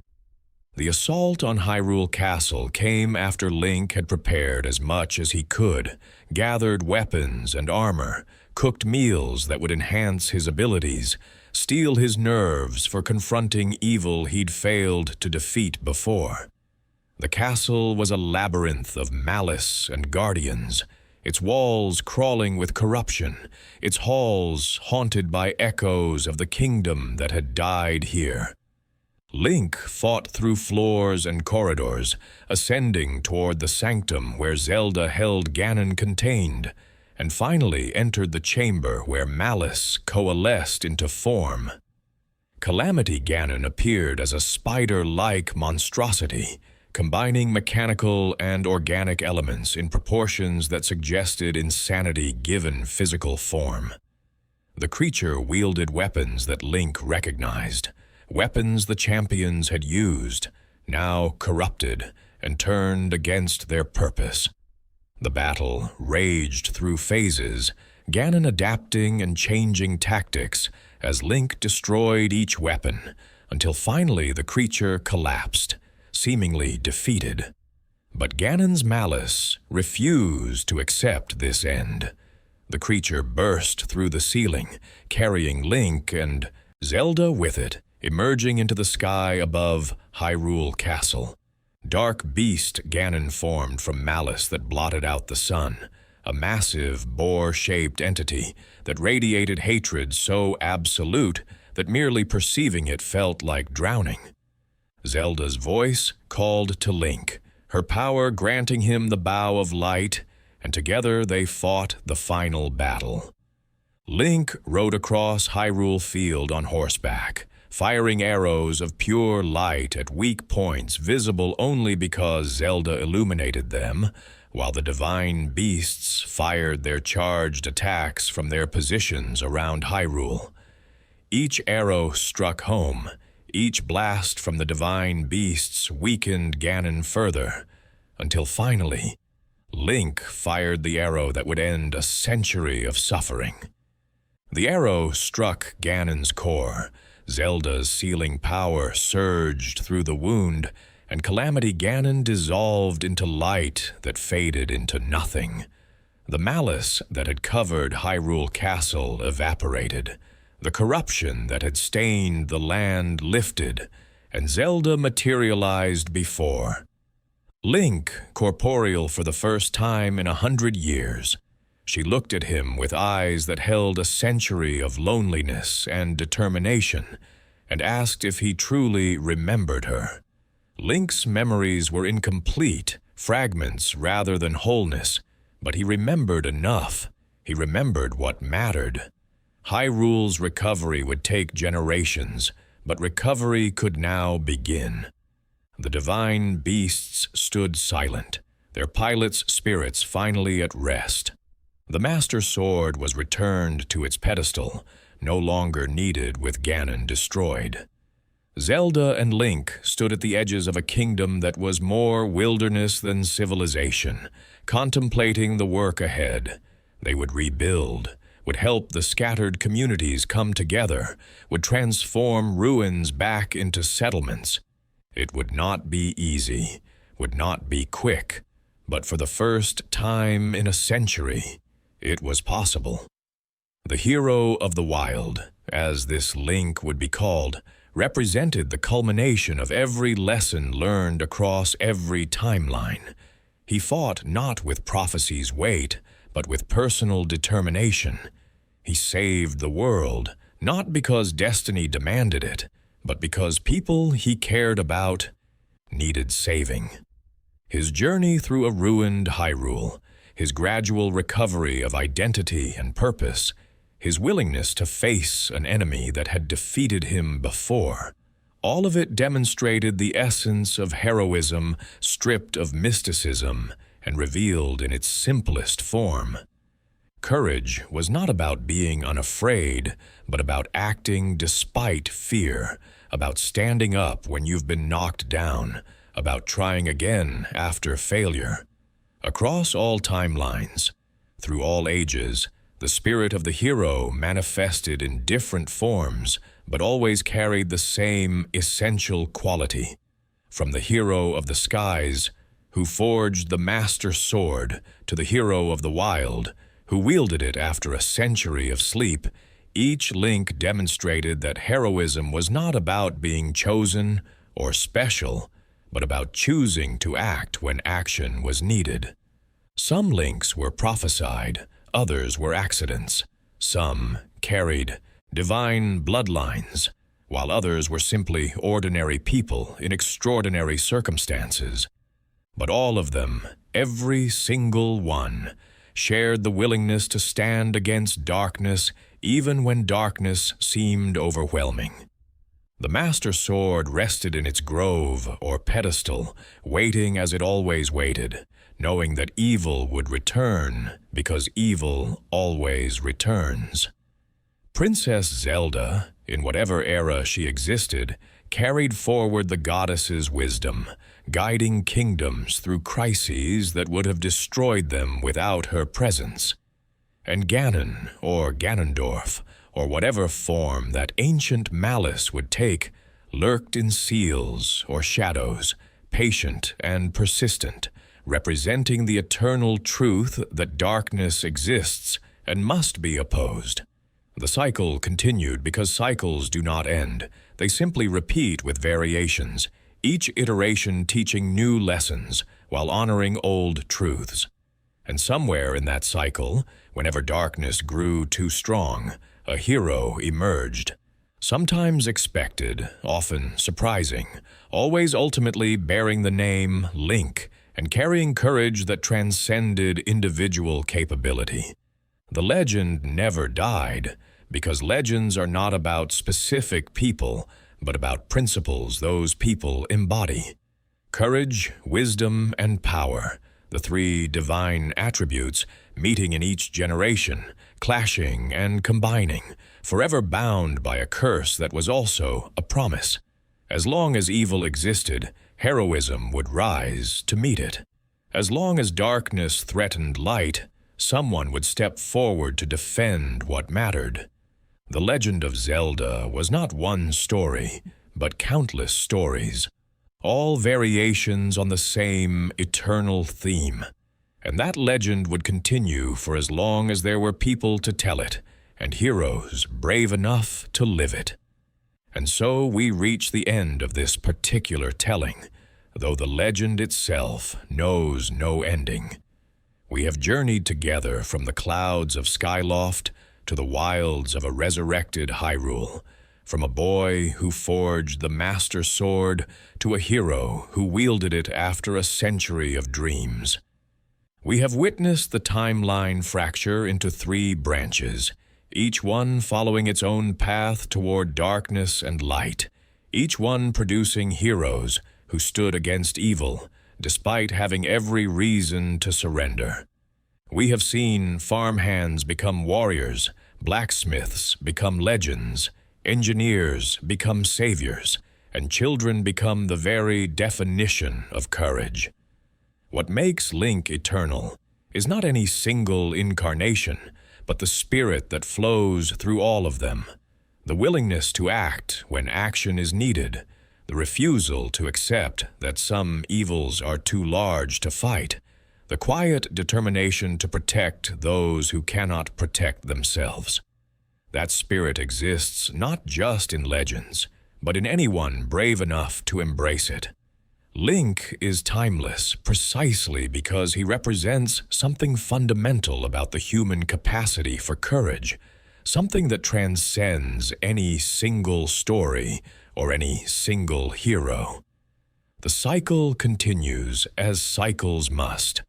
The assault on Hyrule Castle came after Link had prepared as much as he could, gathered weapons and armor, cooked meals that would enhance his abilities, steel his nerves for confronting evil he'd failed to defeat before. The castle was a labyrinth of malice and guardians, its walls crawling with corruption, its halls haunted by echoes of the kingdom that had died here. Link fought through floors and corridors, ascending toward the sanctum where Zelda held Ganon contained, and finally entered the chamber where malice coalesced into form. Calamity Ganon appeared as a spider-like monstrosity, combining mechanical and organic elements in proportions that suggested insanity given physical form. The creature wielded weapons that Link recognized, weapons the champions had used, now corrupted and turned against their purpose. The battle raged through phases, Ganon adapting and changing tactics as Link destroyed each weapon, until finally the creature collapsed, seemingly defeated. But Ganon's malice refused to accept this end. The creature burst through the ceiling, carrying Link and Zelda with it, emerging into the sky above Hyrule Castle. Dark beast Ganon formed from malice that blotted out the sun, a massive boar-shaped entity that radiated hatred so absolute that merely perceiving it felt like drowning. Zelda's voice called to Link, her power granting him the bow of light, and together they fought the final battle. Link rode across Hyrule Field on horseback, firing arrows of pure light at weak points visible only because Zelda illuminated them, while the divine beasts fired their charged attacks from their positions around Hyrule. Each arrow struck home. Each blast from the divine beasts weakened Ganon further, until finally, Link fired the arrow that would end a century of suffering. The arrow struck Ganon's core. Zelda's sealing power surged through the wound, and Calamity Ganon dissolved into light that faded into nothing. The malice that had covered Hyrule Castle evaporated. The corruption that had stained the land lifted, and Zelda materialized before. Link, corporeal for the first time in 100 years. She looked at him with eyes that held a century of loneliness and determination, and asked if he truly remembered her. Link's memories were incomplete, fragments rather than wholeness, but he remembered enough. He remembered what mattered. Hyrule's recovery would take generations, but recovery could now begin. The divine beasts stood silent, their pilots' spirits finally at rest. The Master Sword was returned to its pedestal, no longer needed with Ganon destroyed. Zelda and Link stood at the edges of a kingdom that was more wilderness than civilization, contemplating the work ahead. They would rebuild, would help the scattered communities come together, would transform ruins back into settlements. It would not be easy, would not be quick, but for the first time in a century, it was possible. The hero of the wild, as this Link would be called, represented the culmination of every lesson learned across every timeline. He fought not with prophecy's weight, but with personal determination. He saved the world, not because destiny demanded it, but because people he cared about needed saving. His journey through a ruined Hyrule, his gradual recovery of identity and purpose, his willingness to face an enemy that had defeated him before, all of it demonstrated the essence of heroism stripped of mysticism and revealed in its simplest form. Courage was not about being unafraid, but about acting despite fear, about standing up when you've been knocked down, about trying again after failure. Across all timelines, through all ages, the spirit of the hero manifested in different forms, but always carried the same essential quality. From the hero of the skies, who forged the Master Sword, to the hero of the wild, who wielded it after a century of sleep, each Link demonstrated that heroism was not about being chosen or special, but about choosing to act when action was needed. Some Links were prophesied, others were accidents. Some carried divine bloodlines, while others were simply ordinary people in extraordinary circumstances. But all of them, every single one, shared the willingness to stand against darkness even when darkness seemed overwhelming. The Master Sword rested in its grove or pedestal, waiting as it always waited, knowing that evil would return because evil always returns. Princess Zelda, in whatever era she existed, carried forward the goddess's wisdom, guiding kingdoms through crises that would have destroyed them without her presence. And Ganon, or Ganondorf, or whatever form that ancient malice would take, lurked in seals or shadows, patient and persistent, representing the eternal truth that darkness exists and must be opposed. The cycle continued because cycles do not end. They simply repeat with variations, each iteration teaching new lessons while honoring old truths. And somewhere in that cycle, whenever darkness grew too strong, a hero emerged. Sometimes expected, often surprising, always ultimately bearing the name Link and carrying courage that transcended individual capability. The legend never died, because legends are not about specific people, but about principles those people embody. Courage, wisdom, and power, the three divine attributes, meeting in each generation, clashing and combining, forever bound by a curse that was also a promise. As long as evil existed, heroism would rise to meet it. As long as darkness threatened light, someone would step forward to defend what mattered. The legend of Zelda was not one story, but countless stories, all variations on the same eternal theme. And that legend would continue for as long as there were people to tell it, and heroes brave enough to live it. And so we reach the end of this particular telling, though the legend itself knows no ending. We have journeyed together from the clouds of Skyloft to the wilds of a resurrected Hyrule, from a boy who forged the master sword to a hero who wielded it after a century of dreams. We have witnessed the timeline fracture into 3 branches, each one following its own path toward darkness and light, each one producing heroes who stood against evil, despite having every reason to surrender. We have seen farmhands become warriors, blacksmiths become legends, engineers become saviors, and children become the very definition of courage. What makes Link eternal is not any single incarnation, but the spirit that flows through all of them. The willingness to act when action is needed, the refusal to accept that some evils are too large to fight, the quiet determination to protect those who cannot protect themselves. That spirit exists not just in legends, but in anyone brave enough to embrace it. Link is timeless precisely because he represents something fundamental about the human capacity for courage, something that transcends any single story or any single hero. The cycle continues as cycles must.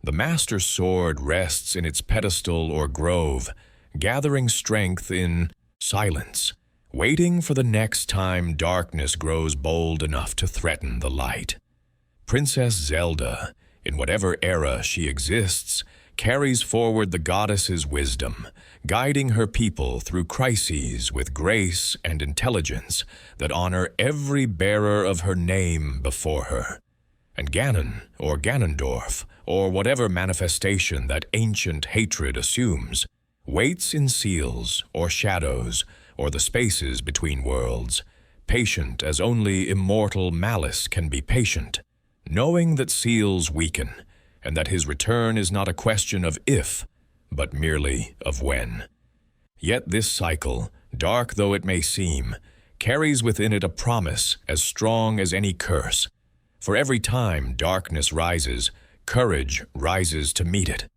The Master Sword rests in its pedestal or grove, gathering strength in silence, waiting for the next time darkness grows bold enough to threaten the light. Princess Zelda, in whatever era she exists, carries forward the goddess's wisdom, guiding her people through crises with grace and intelligence that honor every bearer of her name before her. And Ganon, or Ganondorf, or whatever manifestation that ancient hatred assumes, waits in seals or shadows or the spaces between worlds, patient as only immortal malice can be patient, knowing that seals weaken and that his return is not a question of if, but merely of when. Yet this cycle, dark though it may seem, carries within it a promise as strong as any curse. For every time darkness rises, courage rises to meet it.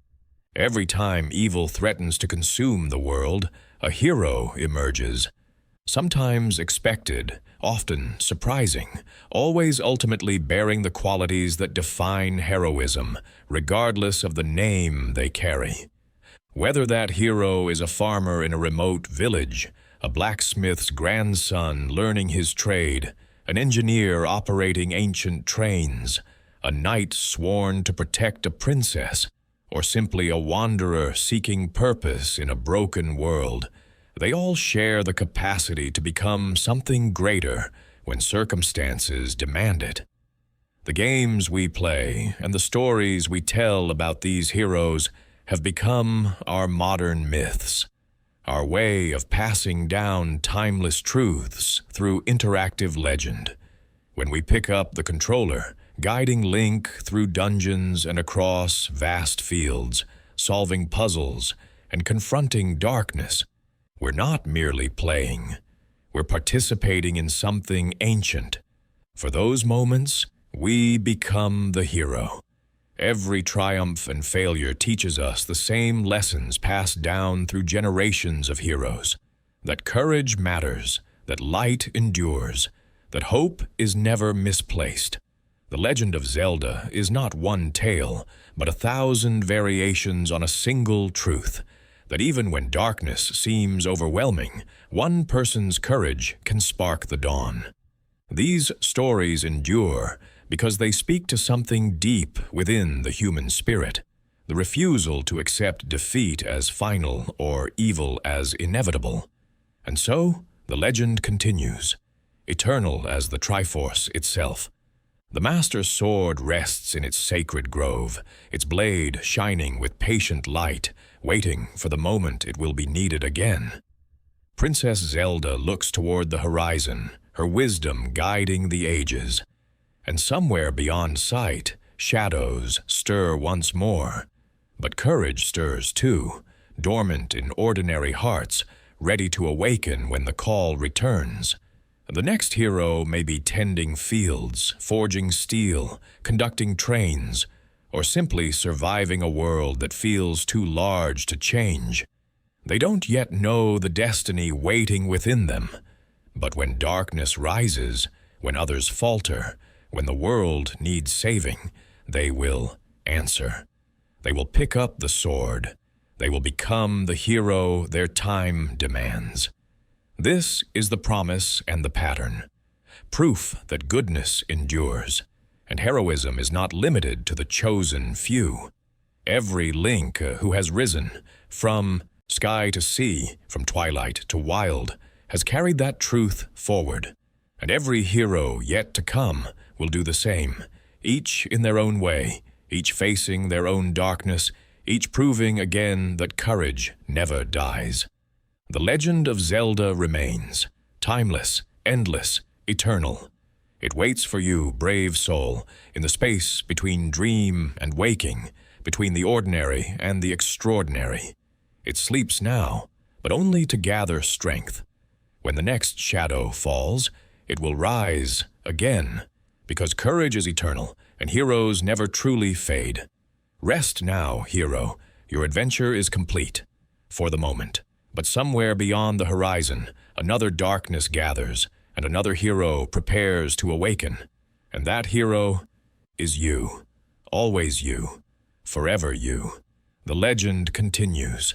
Every time evil threatens to consume the world, a hero emerges. Sometimes expected, often surprising, always ultimately bearing the qualities that define heroism, regardless of the name they carry. Whether that hero is a farmer in a remote village, a blacksmith's grandson learning his trade, an engineer operating ancient trains, a knight sworn to protect a princess, or simply a wanderer seeking purpose in a broken world, they all share the capacity to become something greater when circumstances demand it. The games we play and the stories we tell about these heroes have become our modern myths, our way of passing down timeless truths through interactive legend. When we pick up the controller, guiding Link through dungeons and across vast fields, solving puzzles and confronting darkness, we're not merely playing. We're participating in something ancient. For those moments, we become the hero. Every triumph and failure teaches us the same lessons passed down through generations of heroes. That courage matters, that light endures, that hope is never misplaced. The legend of Zelda is not one tale, but 1,000 variations on a single truth, that even when darkness seems overwhelming, one person's courage can spark the dawn. These stories endure because they speak to something deep within the human spirit, the refusal to accept defeat as final or evil as inevitable. And so, the legend continues, eternal as the Triforce itself. The Master Sword rests in its sacred grove, its blade shining with patient light, waiting for the moment it will be needed again. Princess Zelda looks toward the horizon, her wisdom guiding the ages. And somewhere beyond sight, shadows stir once more. But courage stirs too, dormant in ordinary hearts, ready to awaken when the call returns. The next hero may be tending fields, forging steel, conducting trains, or simply surviving a world that feels too large to change. They don't yet know the destiny waiting within them, But when darkness rises, when others falter, when the world needs saving, they will answer. They will pick up the sword. They will become the hero their time demands. This is the promise and the pattern, proof that goodness endures, and heroism is not limited to the chosen few. Every Link who has risen, from sky to sea, from twilight to wild, has carried that truth forward, and every hero yet to come will do the same, each in their own way, each facing their own darkness, each proving again that courage never dies. The legend of Zelda remains, timeless, endless, eternal. It waits for you, brave soul, in the space between dream and waking, between the ordinary and the extraordinary. It sleeps now, but only to gather strength. When the next shadow falls, it will rise again, because courage is eternal, and heroes never truly fade. Rest now, hero. Your adventure is complete, for the moment. But somewhere beyond the horizon, another darkness gathers, and another hero prepares to awaken. And that hero is you. Always you. Forever you. The legend continues.